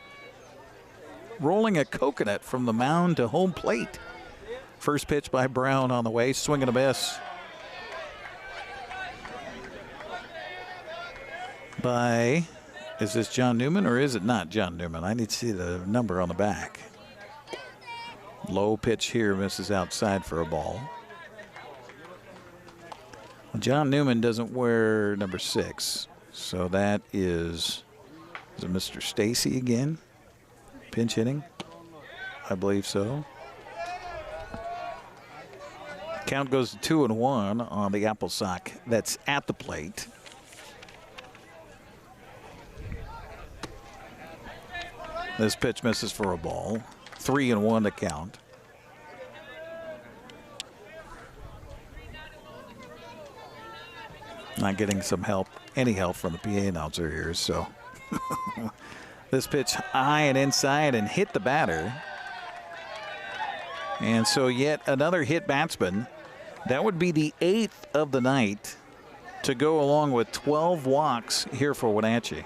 Rolling a coconut from the mound to home plate. First pitch by Brown on the way, swing and a miss. By, is this John Newman or is it not John Newman? I need to see the number on the back. Low pitch here, misses outside for a ball. Well, John Newman doesn't wear number 6, so that is it Mr. Stacy again? Pinch hitting? I believe so. Count goes to 2-1 on the AppleSox that's at the This pitch misses for a ball. 3-1 to count. Not getting some help, any help from the PA announcer here, so. This pitch high and inside and hit the batter. And so yet another hit batsman. That would be the 8th of the night to go along with 12 walks here for Wenatchee.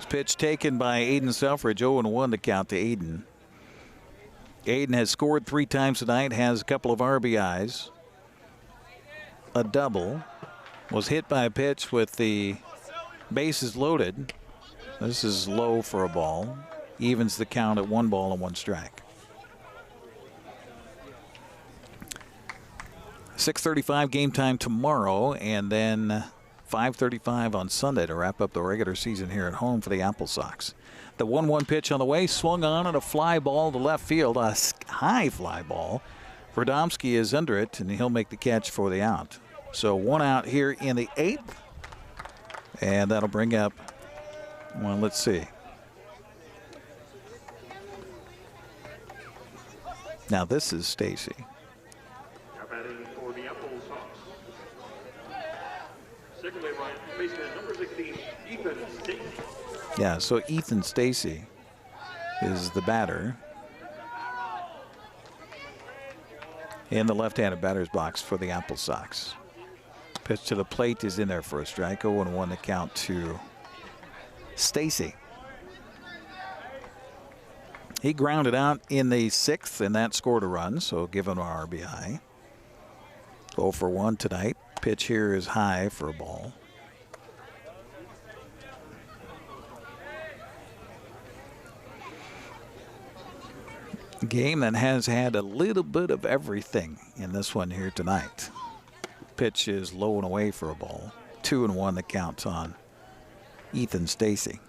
Pitch taken by Aiden Selfridge, 0-1 to count to Aiden. Aiden has scored 3 times tonight, has a couple of RBIs, a double, was hit by a pitch with the bases loaded. This is low for a ball, evens the count at 1 ball and 1 strike. 6:35 game time tomorrow, and then 5:35 on Sunday to wrap up the regular season here at home for the AppleSox. The 1-1 pitch on the way, swung on and a fly ball to left field, a high fly ball. Radomski is under it, and he'll make the catch for the out. So 1 out here in the 8th, and that'll bring up, well, let's see. Now this is Stacy. Now batting for the AppleSox. Second base line, baseman number 16, Ethan Stacy. Yeah, so Ethan Stacy is the batter in the left-handed batter's box for the AppleSox. Pitch to the plate is in there for a strike. 0-1 to count to Stacy. He grounded out in the 6th, and that scored a run, so give him an RBI. 0-1 tonight. Pitch here is high for a ball. Game that has had a little bit of everything in this one here tonight. Pitch is low and away for a ball. 2-1 the count on Ethan Stacy.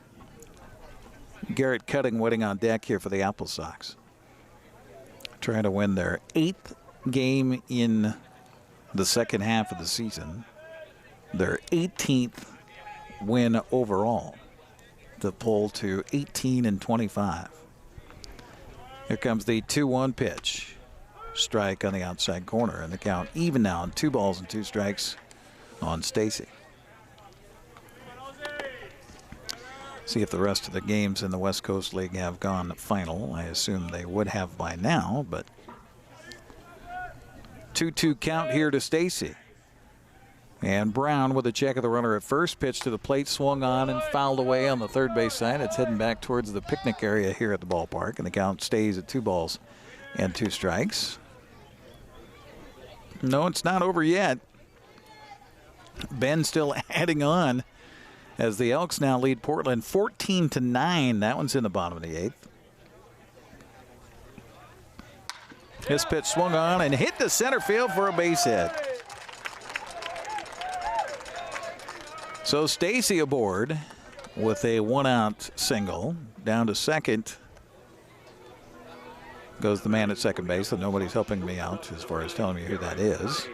Garrett Cutting waiting on deck here for the AppleSox. Trying to win their 8th game in the second half of the season. Their 18th win overall to pull to 18-25. Here comes the 2-1 pitch. Strike on the outside corner, and the count even now on 2 balls and 2 strikes on Stacy. See if the rest of the games in the West Coast League have gone final. I assume they would have by now, but 2-2 count here to Stacy. And Brown with a check of the runner at first. Pitch to the plate, swung on and fouled away on the third base side. It's heading back towards the picnic area here at the ballpark, and the count stays at 2 balls and 2 strikes. No, it's not over yet. Ben still adding on as the Elks now lead Portland 14-9. That one's in the bottom of the 8th. His pitch swung on and hit the center field for a base hit. So Stacy aboard with a 1-out single. Down to second goes the man at second base, and nobody's helping me out as far as telling me who that is.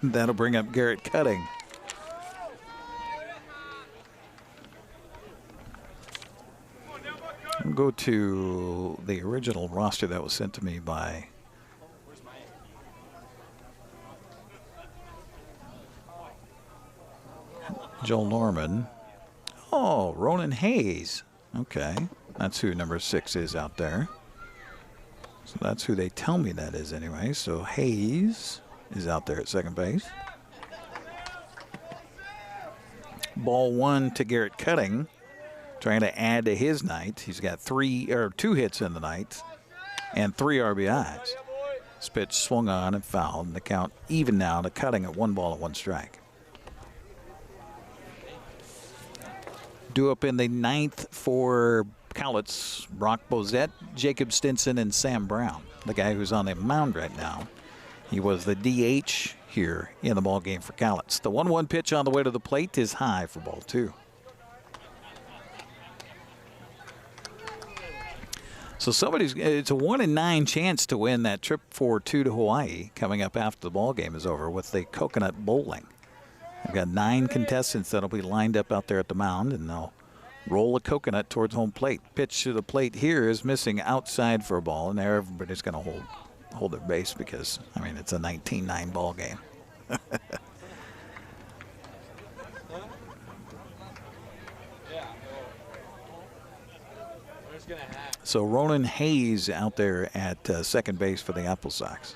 And that'll bring up Garrett Cutting. I'll go to the original roster that was sent to me by Joel Norman. Oh, Ronan Hayes. Okay. That's who number 6 is out there. So that's who they tell me that is anyway. So Hayes is out there at second base. Ball 1 to Garrett Cutting, trying to add to his night. He's got 2 hits in the night and 3 RBIs. This pitch swung on and fouled, and the count even now to Cutting at 1 ball and 1 strike. Due up in the 9th for Cowlitz, Brock Bozette, Jacob Stinson, and Sam Brown, the guy who's on the mound right now. He was the DH here in the ball game for Cowlitz. The 1-1 pitch on the way to the plate is high for ball 2. So it's a 1 in 9 chance to win that trip for 2 to Hawaii coming up after the ball game is over with the coconut bowling. We've got 9 contestants that'll be lined up out there at the mound, and they'll roll a coconut towards home plate. Pitch to the plate here is missing outside for a ball, and there everybody's going to hold their base because, I mean, it's a 19-9 ball game. So Ronan Hayes out there at second base for the AppleSox.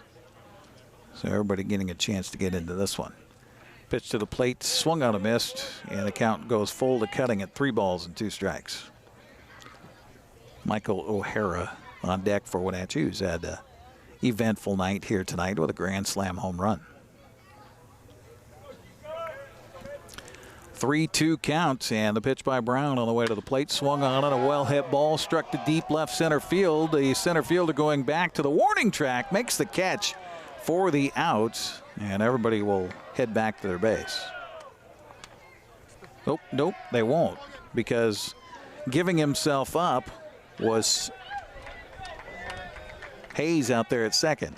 So everybody getting a chance to get into this one. Pitch to the plate, swung out and missed, and the count goes full to cutting at 3 balls and 2 strikes. Michael O'Hara on deck for Wenatchee, who's had an eventful night here tonight with a grand slam home run. 3-2 count, and the pitch by Brown on the way to the plate. Swung on it, a well-hit ball, struck to deep left center field. The center fielder going back to the warning track, makes the catch for the out, and everybody will head back to their base. Nope, they won't, because giving himself up was Hayes out there at second.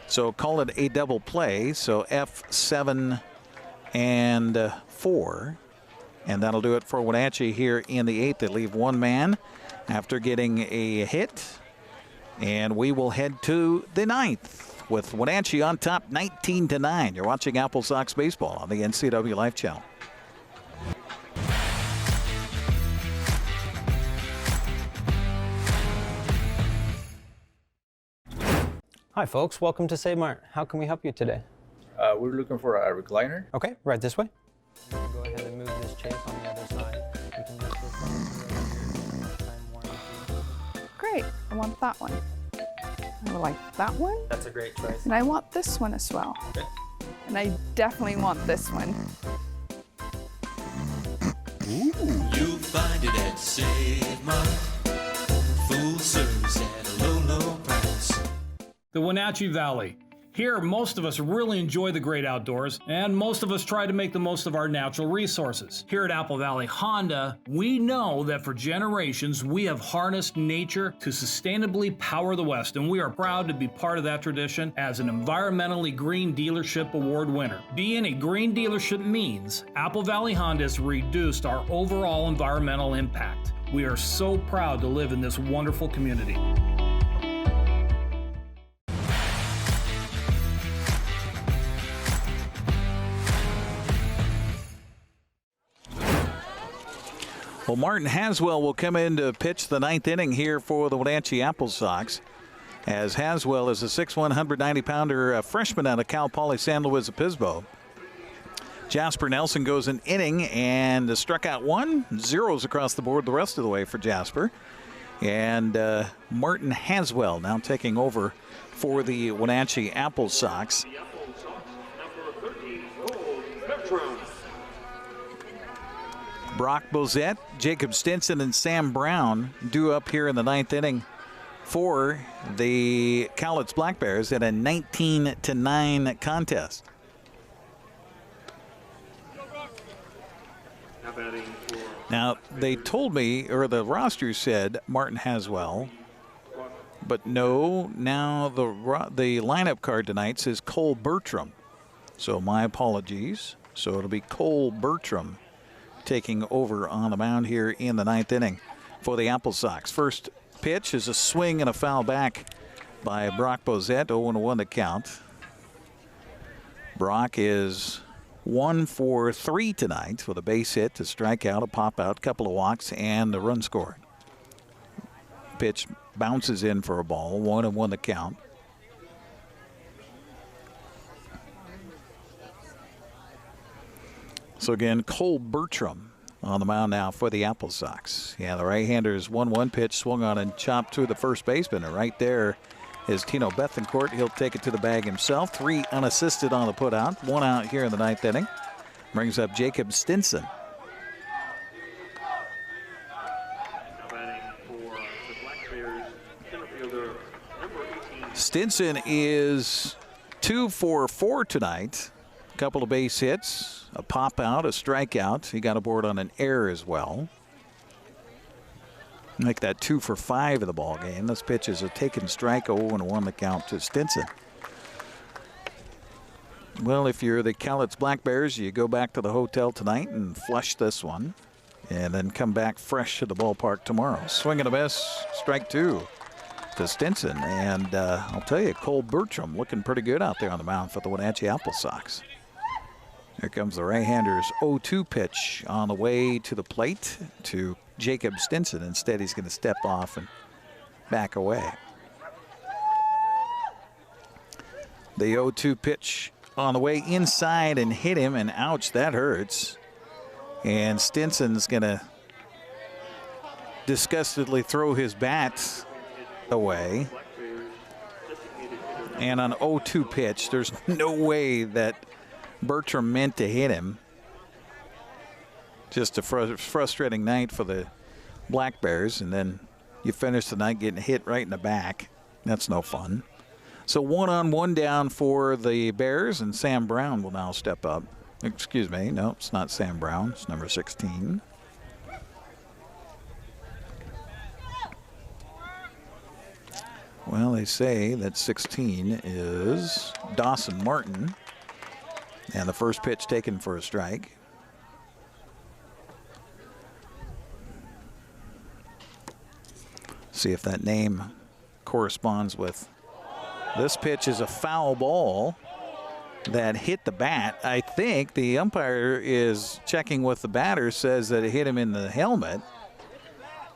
So call it a double play, so F7 and 4, and that'll do it for Wenatchee here in the 8th. They leave 1 man after getting a hit, and we will head to the 9th with Wenatchee on top 19-9. You're watching AppleSox baseball on the NCWLIFE Channel. Hi folks, welcome to Save Mart. How can we help you today? We're looking for a recliner. Okay, right this way. Go ahead and move this chase on the other side. We can lift this up over here. Great, I want that one. I would like that one. That's a great choice. And I want this one as well. Okay. And I definitely want this one. You'll find it at Save Mart. Full service at a low, low price. The Wenatchee Valley. Here, most of us really enjoy the great outdoors, and most of us try to make the most of our natural resources. Here at Apple Valley Honda, we know that for generations, we have harnessed nature to sustainably power the West, and we are proud to be part of that tradition as an environmentally green dealership award winner. Being a green dealership means Apple Valley Honda has reduced our overall environmental impact. We are so proud to live in this wonderful community. Well, Martin Haswell will come in to pitch the 9th inning here for the Wenatchee AppleSox, as Haswell is a 6'1", 190-pounder freshman out of Cal Poly San Luis Obispo. Jasper Nelson goes an inning and struck out 1, zeros across the board the rest of the way for Jasper. And Martin Haswell now taking over for the Wenatchee AppleSox. Brock Bozette, Jacob Stinson, and Sam Brown due up here in the 9th inning for the Cowlitz Black Bears in a 19-9 contest. Now, they told me, or the roster said, Martin Haswell, but no, now the lineup card tonight says Cole Bertram. So my apologies. So it'll be Cole Bertram taking over on the mound here in the 9th inning for the AppleSox. First pitch is a swing and a foul back by Brock Bozette. 0-1 the count. Brock is 1 for 3 tonight with a base hit, a strikeout, a pop out, couple of walks, and a run scored. Pitch bounces in for a ball. 1-1 the count. So again, Cole Bertram on the mound now for the AppleSox. Yeah, the right-hander's 1-1 pitch swung on and chopped through the first baseman. And right there is Tino Bethencourt. He'll take it to the bag himself. 3 unassisted on the putout. 1 out here in the 9th inning. Brings up Jacob Stinson. Stinson is 2 for 4 tonight. A couple of base hits, a pop out, a strikeout. He got aboard on an error as well. Make that 2 for 5 of the ball game. This pitch is a taken strike, 0-1 the count to Stinson. Well, if you're the Cowlitz Black Bears, you go back to the hotel tonight and flush this one, and then come back fresh to the ballpark tomorrow. Swing and a miss, strike 2 to Stinson. And I'll tell you, Cole Bertram looking pretty good out there on the mound for the Wenatchee AppleSox. Here comes the right-hander's 0-2 pitch on the way to the plate to Jacob Stinson. Instead, he's going to step off and back away. The 0-2 pitch on the way inside and hit him, and ouch, that hurts. And Stinson's going to disgustedly throw his bat away. And on 0-2 pitch, there's no way that Bertram meant to hit him. Just a frustrating night for the Black Bears, and then you finish the night getting hit right in the back. That's no fun. So 1-on-1 down for the Bears, and Sam Brown will now step up. Excuse me, no, it's not Sam Brown. It's number 16. Well, they say that 16 is Dawson Martin, and the first pitch taken for a strike. See if that name corresponds with. This pitch is a foul ball that hit the bat. I think the umpire is checking with the batter, says that it hit him in the helmet.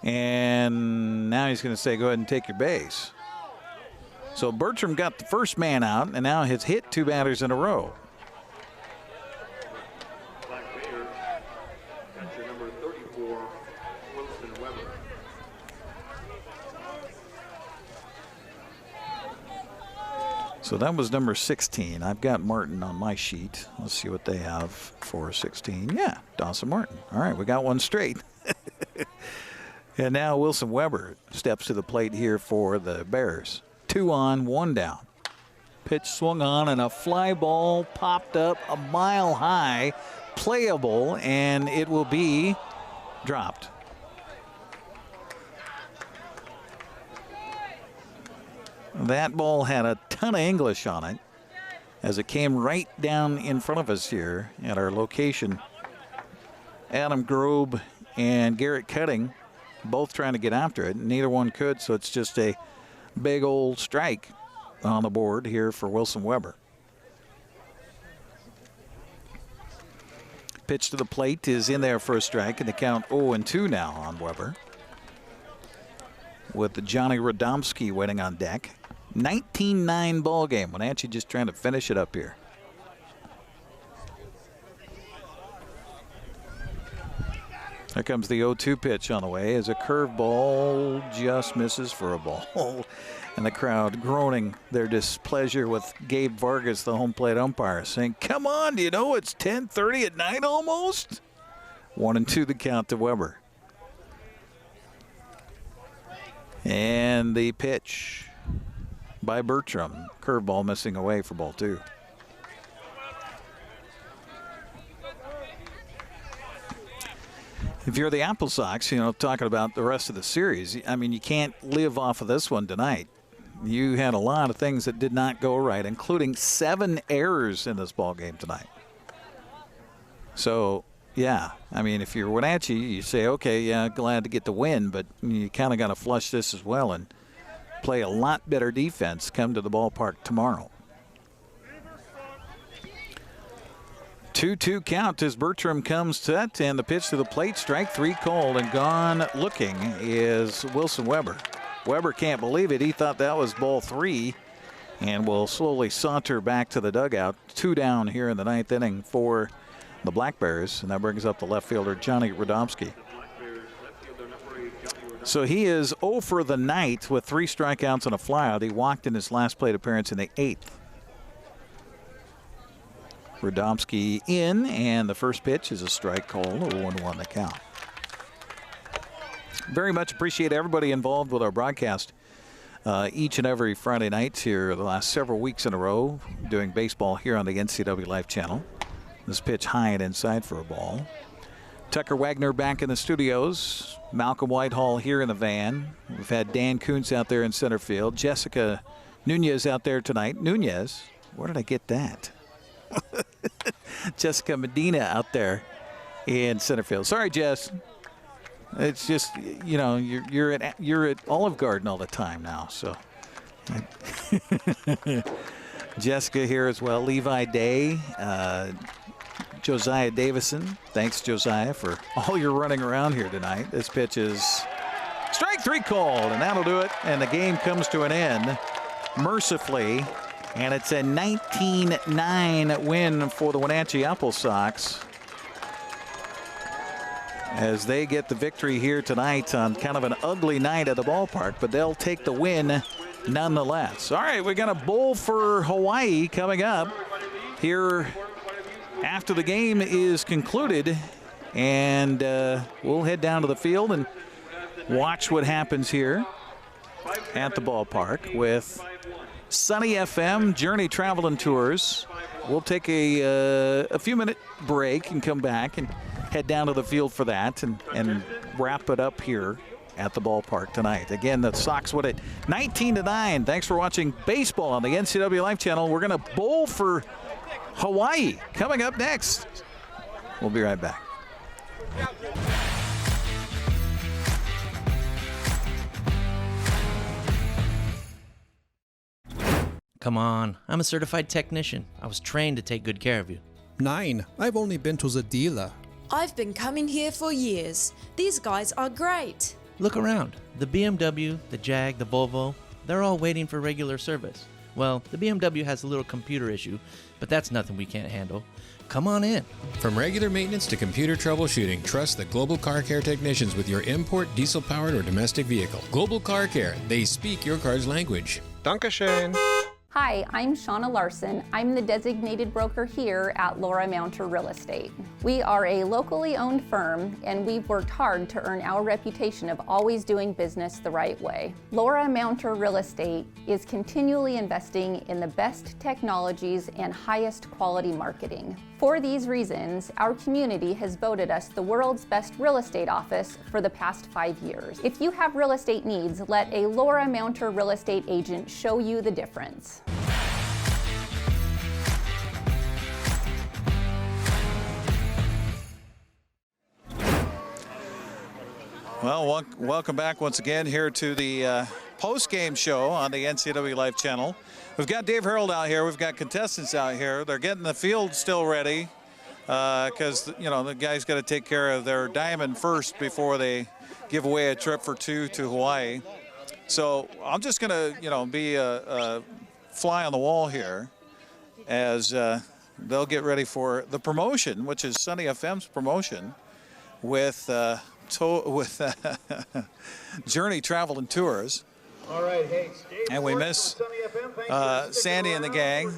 And now he's going to say, go ahead and take your base. So Bertram got the first man out and now has hit 2 batters in a row. Black Bears, catcher number 34, Wilson Weber. So that was number 16. I've got Martin on my sheet. Let's see what they have for 16. Yeah, Dawson Martin. All right, we got one straight. And now Wilson Weber steps to the plate here for the Bears. 2 on, 1 down. Pitch swung on and a fly ball popped up a mile high, playable, and it will be dropped. That ball had a ton of English on it as it came right down in front of us here at our location. Adam Grobe and Garrett Cutting both trying to get after it. Neither one could, so it's just a big old strike on the board here for Wilson Weber. Pitch to the plate is in there for a strike, and the count 0-2 now on Weber, with the Johnny Radomski waiting on deck. 19-9 ball game. Wenatchee just trying to finish it up here. Here comes the 0-2 pitch on the way as a curveball just misses for a ball. And the crowd groaning their displeasure with Gabe Vargas, the home plate umpire, saying, come on, do you know it's 10:30 at night almost? 1-2 the count to Weber. And the pitch by Bertram. Curveball missing away for ball 2. If you're the AppleSox, you know, talking about the rest of the series, I mean, you can't live off of this one tonight. You had a lot of things that did not go right, including 7 errors in this ball game tonight. So, yeah, I mean, if you're Wenatchee, you say, okay, yeah, glad to get the win, but you kind of got to flush this as well and play a lot better defense come to the ballpark tomorrow. 2-2 count as Bertram comes set, and the pitch to the plate, strike 3 called, and gone looking is Wilson Weber. Weber can't believe it. He thought that was ball 3 and will slowly saunter back to the dugout. 2 down here in the 9th inning for the Black Bears, and that brings up the left fielder Johnny Radomski. So he is 0 for the night with 3 strikeouts and a flyout. He walked in his last plate appearance in the 8th. Radomski in, and the first pitch is a strike called, 0-1 the count. Very much appreciate everybody involved with our broadcast each and every Friday night here the last several weeks in a row, doing baseball here on the NCWLIFE Channel. This pitch high and inside for a ball. Tucker Wagner back in the studios. Malcolm Whitehall here in the van. We've had Dan Kuntz out there in center field. Jessica Nunez out there tonight. Nunez, where did I get that? Jessica Medina out there in center field. Sorry, Jess. It's just, you know, you're at Olive Garden all the time now, so. Jessica here as well. Levi Day, Josiah Davison. Thanks, Josiah, for all your running around here tonight. This pitch is strike 3 called, and that'll do it. And the game comes to an end mercifully, and it's a 19-9 win for the Wenatchee AppleSox, as they get the victory here tonight on kind of an ugly night at the ballpark, but they'll take the win nonetheless. All right, we got a bowl for Hawaii coming up here after the game is concluded, and we'll head down to the field and watch what happens here at the ballpark with Sunny FM Journey Travel and Tours. We'll take a few-minute break and come back and head down to the field for that and wrap it up here at the ballpark tonight. Again, the Sox win it 19-9. Thanks for watching baseball on the NCWLIFE Channel. We're going to bowl for Hawaii coming up next. We'll be right back. Come on, I'm a certified technician. I was trained to take good care of you. 9. I've only been to the dealer. I've been coming here for years. These guys are great. Look around. The BMW, the Jag, the Volvo, they're all waiting for regular service. Well, the BMW has a little computer issue, but that's nothing we can't handle. Come on in. From regular maintenance to computer troubleshooting, trust the Global Car Care technicians with your import, diesel-powered, or domestic vehicle. Global Car Care. They speak your car's language. Dankeschön. Hi, I'm Shauna Larson. I'm the designated broker here at Laura Mounter Real Estate. We are a locally owned firm, and we've worked hard to earn our reputation of always doing business the right way. Laura Mounter Real Estate is continually investing in the best technologies and highest quality marketing. For these reasons, our community has voted us the world's best real estate office for the past 5 years. If you have real estate needs, let a Laura Mounter real estate agent show you the difference. Well, welcome back once again here to the post-game show on the NCWLIFE Channel. We've got Dave Harold out here. We've got contestants out here. They're getting the field still ready because, you know, the guys got to take care of their diamond first before they give away a trip for 2 to Hawaii. So I'm just going to, you know, be a fly on the wall here as they'll get ready for the promotion, which is Sunny FM's promotion with Journey Travel and Tours. All right, hey, and we miss Sandy and the gang.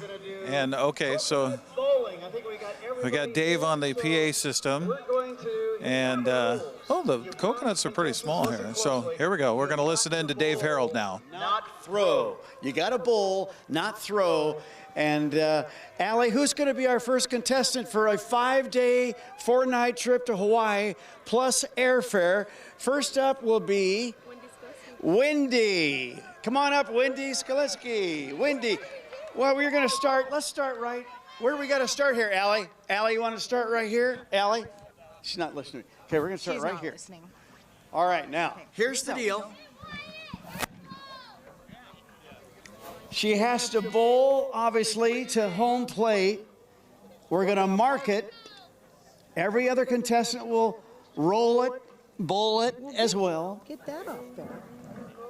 And okay, so we got Dave on the PA system. And oh, the coconuts are pretty small here. So here we go. We're going to listen in to Dave Harold now. Not throw. You got to bowl, not throw. And Allie, who's going to be our first contestant for a 5-day, 4-night trip to Hawaii plus airfare? First up will be Wendy. Come on up, Wendy Skaliski. Wendy. Well, we're going to start. Let's start right. Where do we got to start here, Allie? Allie, you want to start right here? Allie? She's not listening. Okay, we're going to start right here. Listening. All right, now, here's the deal. She has to bowl, obviously, to home plate. We're going to mark it. Every other contestant will roll it, bowl it as well. Get that off there.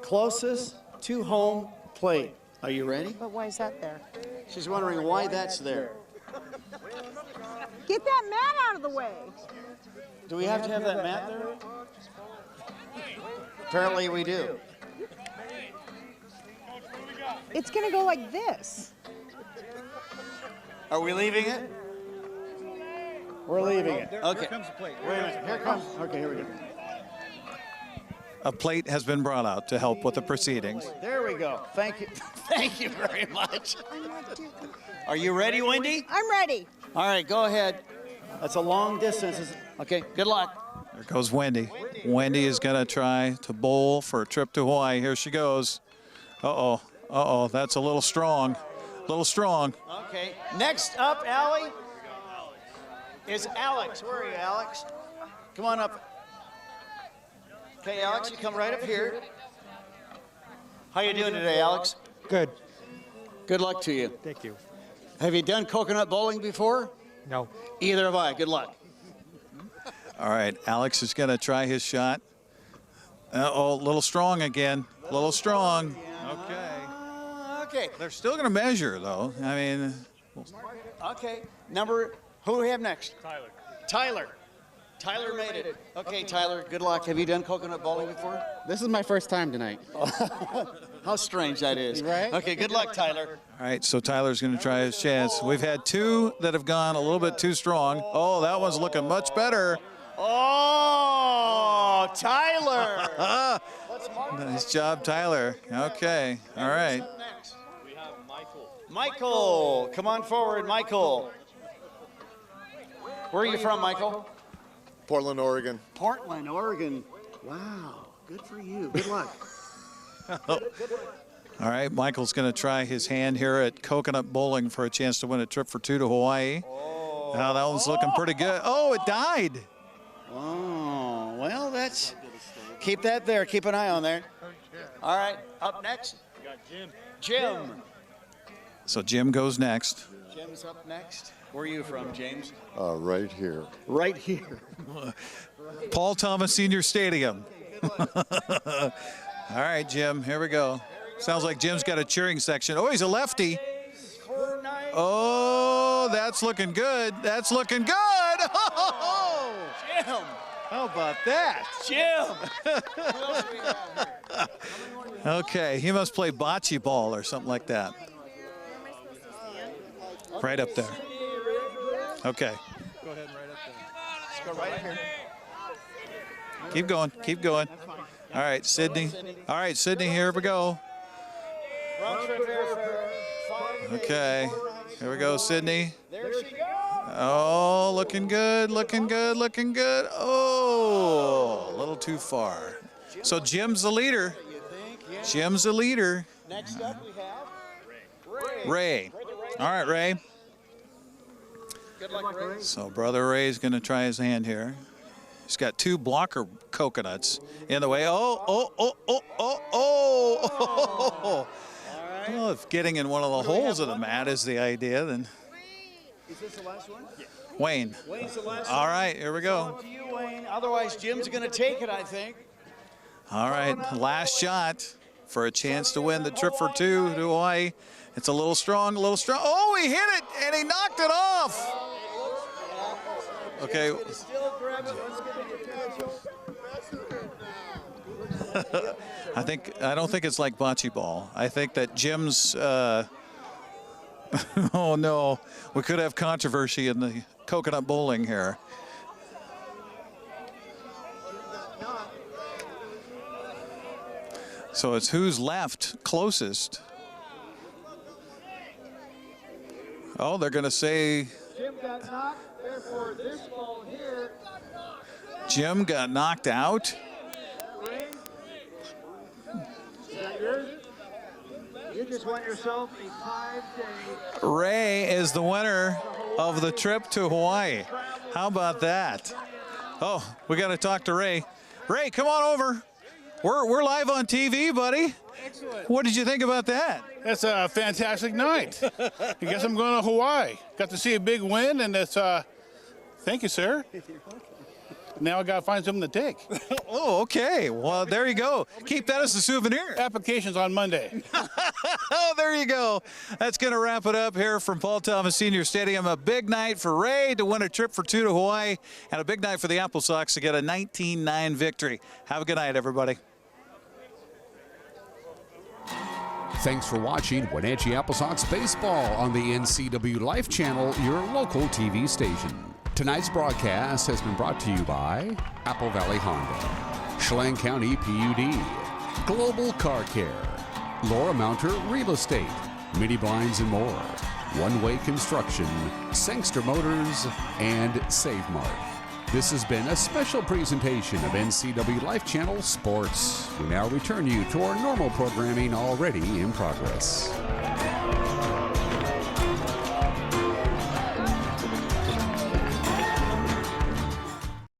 Closest to home plate. Are you ready? But why is that there? She's wondering why that's there. Get that mat out of the way. Do we have to have that mat there? Apparently we do. It's going to go like this. Are we leaving it? We're leaving it. Okay. Here comes the plate. Wait a minute. Here comes. Okay, here we go. A plate has been brought out to help with the proceedings. There we go. Thank you. Thank you very much. Are you ready, Wendy? I'm ready. All right, go ahead. That's a long distance. Okay, good luck. There goes Wendy. Wendy is going to try to bowl for a trip to Hawaii. Here she goes. Uh-oh. Uh-oh. That's a little strong. A little strong. Okay. Next up, Allie, is Alex. Where are you, Alex? Come on up. Okay, Alex, you come right up here. How you doing today, Alex? Good. Good luck to you. Thank you. Have you done coconut bowling before? No. Either have I. Good luck. All right, Alex is going to try his shot. Uh-oh, a little strong again. A little strong. Okay. Okay. They're still going to measure, though. I mean. Okay. Who do we have next? Tyler. Tyler made it. Okay, Tyler, good luck. Have you done coconut bowling before? This is my first time tonight. How strange that is. Right? Okay, good luck, Tyler. All right, so Tyler's going to try his chance. We've had two that have gone a little bit too strong. Oh, that one's looking much better. Oh, Tyler. Nice job, Tyler. Okay, all right. We have Michael. Michael, come on forward, Michael. Where are you from, Michael? Portland, Oregon. Portland, Oregon. Wow, good for you. Good luck. All right, Michael's going to try his hand here at coconut bowling for a chance to win a trip for two to Hawaii. Now that one's looking pretty good. Oh, it died. Oh, well, that's, keep that there. Keep an eye on there. All right, up next. We got Jim. Jim. So Jim goes next. Jim's up next. Where are you from, James? Right here. Right here. Paul Thomas Senior Stadium. All right, Jim, here we go. Sounds like Jim's got a cheering section. Oh, he's a lefty. Oh, that's looking good. That's looking good. Oh, Jim. How about that? Jim. Okay, he must play bocce ball or something like that. Right up there. Okay. Go ahead and right up there. Let's go right here. Keep going. Keep going. All right, Sydney. All right, Sydney, here we go. Okay. Here we go, Sydney. There she goes. Oh, looking good, looking good, looking good. Oh, a little too far. So Jim's the leader. Jim's the leader. Next up we have Ray. All right, Ray. Good luck, Ray. So Brother Ray's going to try his hand here. He's got two blocker coconuts in the way. Oh. Well, if getting in one of the holes of the mat is the idea, then. Is this the last one? Yeah. Wayne. Wayne's the last All one. right, here we go. Up to you, Wayne. Otherwise, Jim's going to take it, I think. All right, last shot for a chance to win the trip for two to Hawaii. It's a little strong, a little strong. Oh, he hit it, and he knocked it off. Okay. I don't think it's like bocce ball. I think that Jim's. Oh no, we could have controversy in the coconut bowling here. So it's who's left closest. Oh, they're going to say Jim got knocked, therefore this ball here. Jim got knocked out. Is that yours? You just won yourself a 5-day. Ray is the winner of the trip to Hawaii. How about that? Oh, we got to talk to Ray. Ray, come on over. We're live on TV, buddy. Excellent. What did you think about that? That's a fantastic night. I guess I'm going to Hawaii. Got to see a big win, and it's, thank you, sir. Now I got to find something to take. Oh, okay. Well, there you go. Keep that as a souvenir. Applications on Monday. Oh, there you go. That's going to wrap it up here from Paul Thomas Senior Stadium. A big night for Ray to win a trip for two to Hawaii, and a big night for the AppleSox to get a 19-9 victory. Have a good night, everybody. Thanks for watching Wenatchee AppleSox Baseball on the NCWLIFE Channel, your local TV station. Tonight's broadcast has been brought to you by Apple Valley Honda, Chelan County PUD, Global Car Care, Laura Mounter Real Estate, Mini Blinds and more. One Way Construction, Sangster Motors, and Save Mart. This has been a special presentation of NCWLIFE Channel Sports. We now return you to our normal programming already in progress.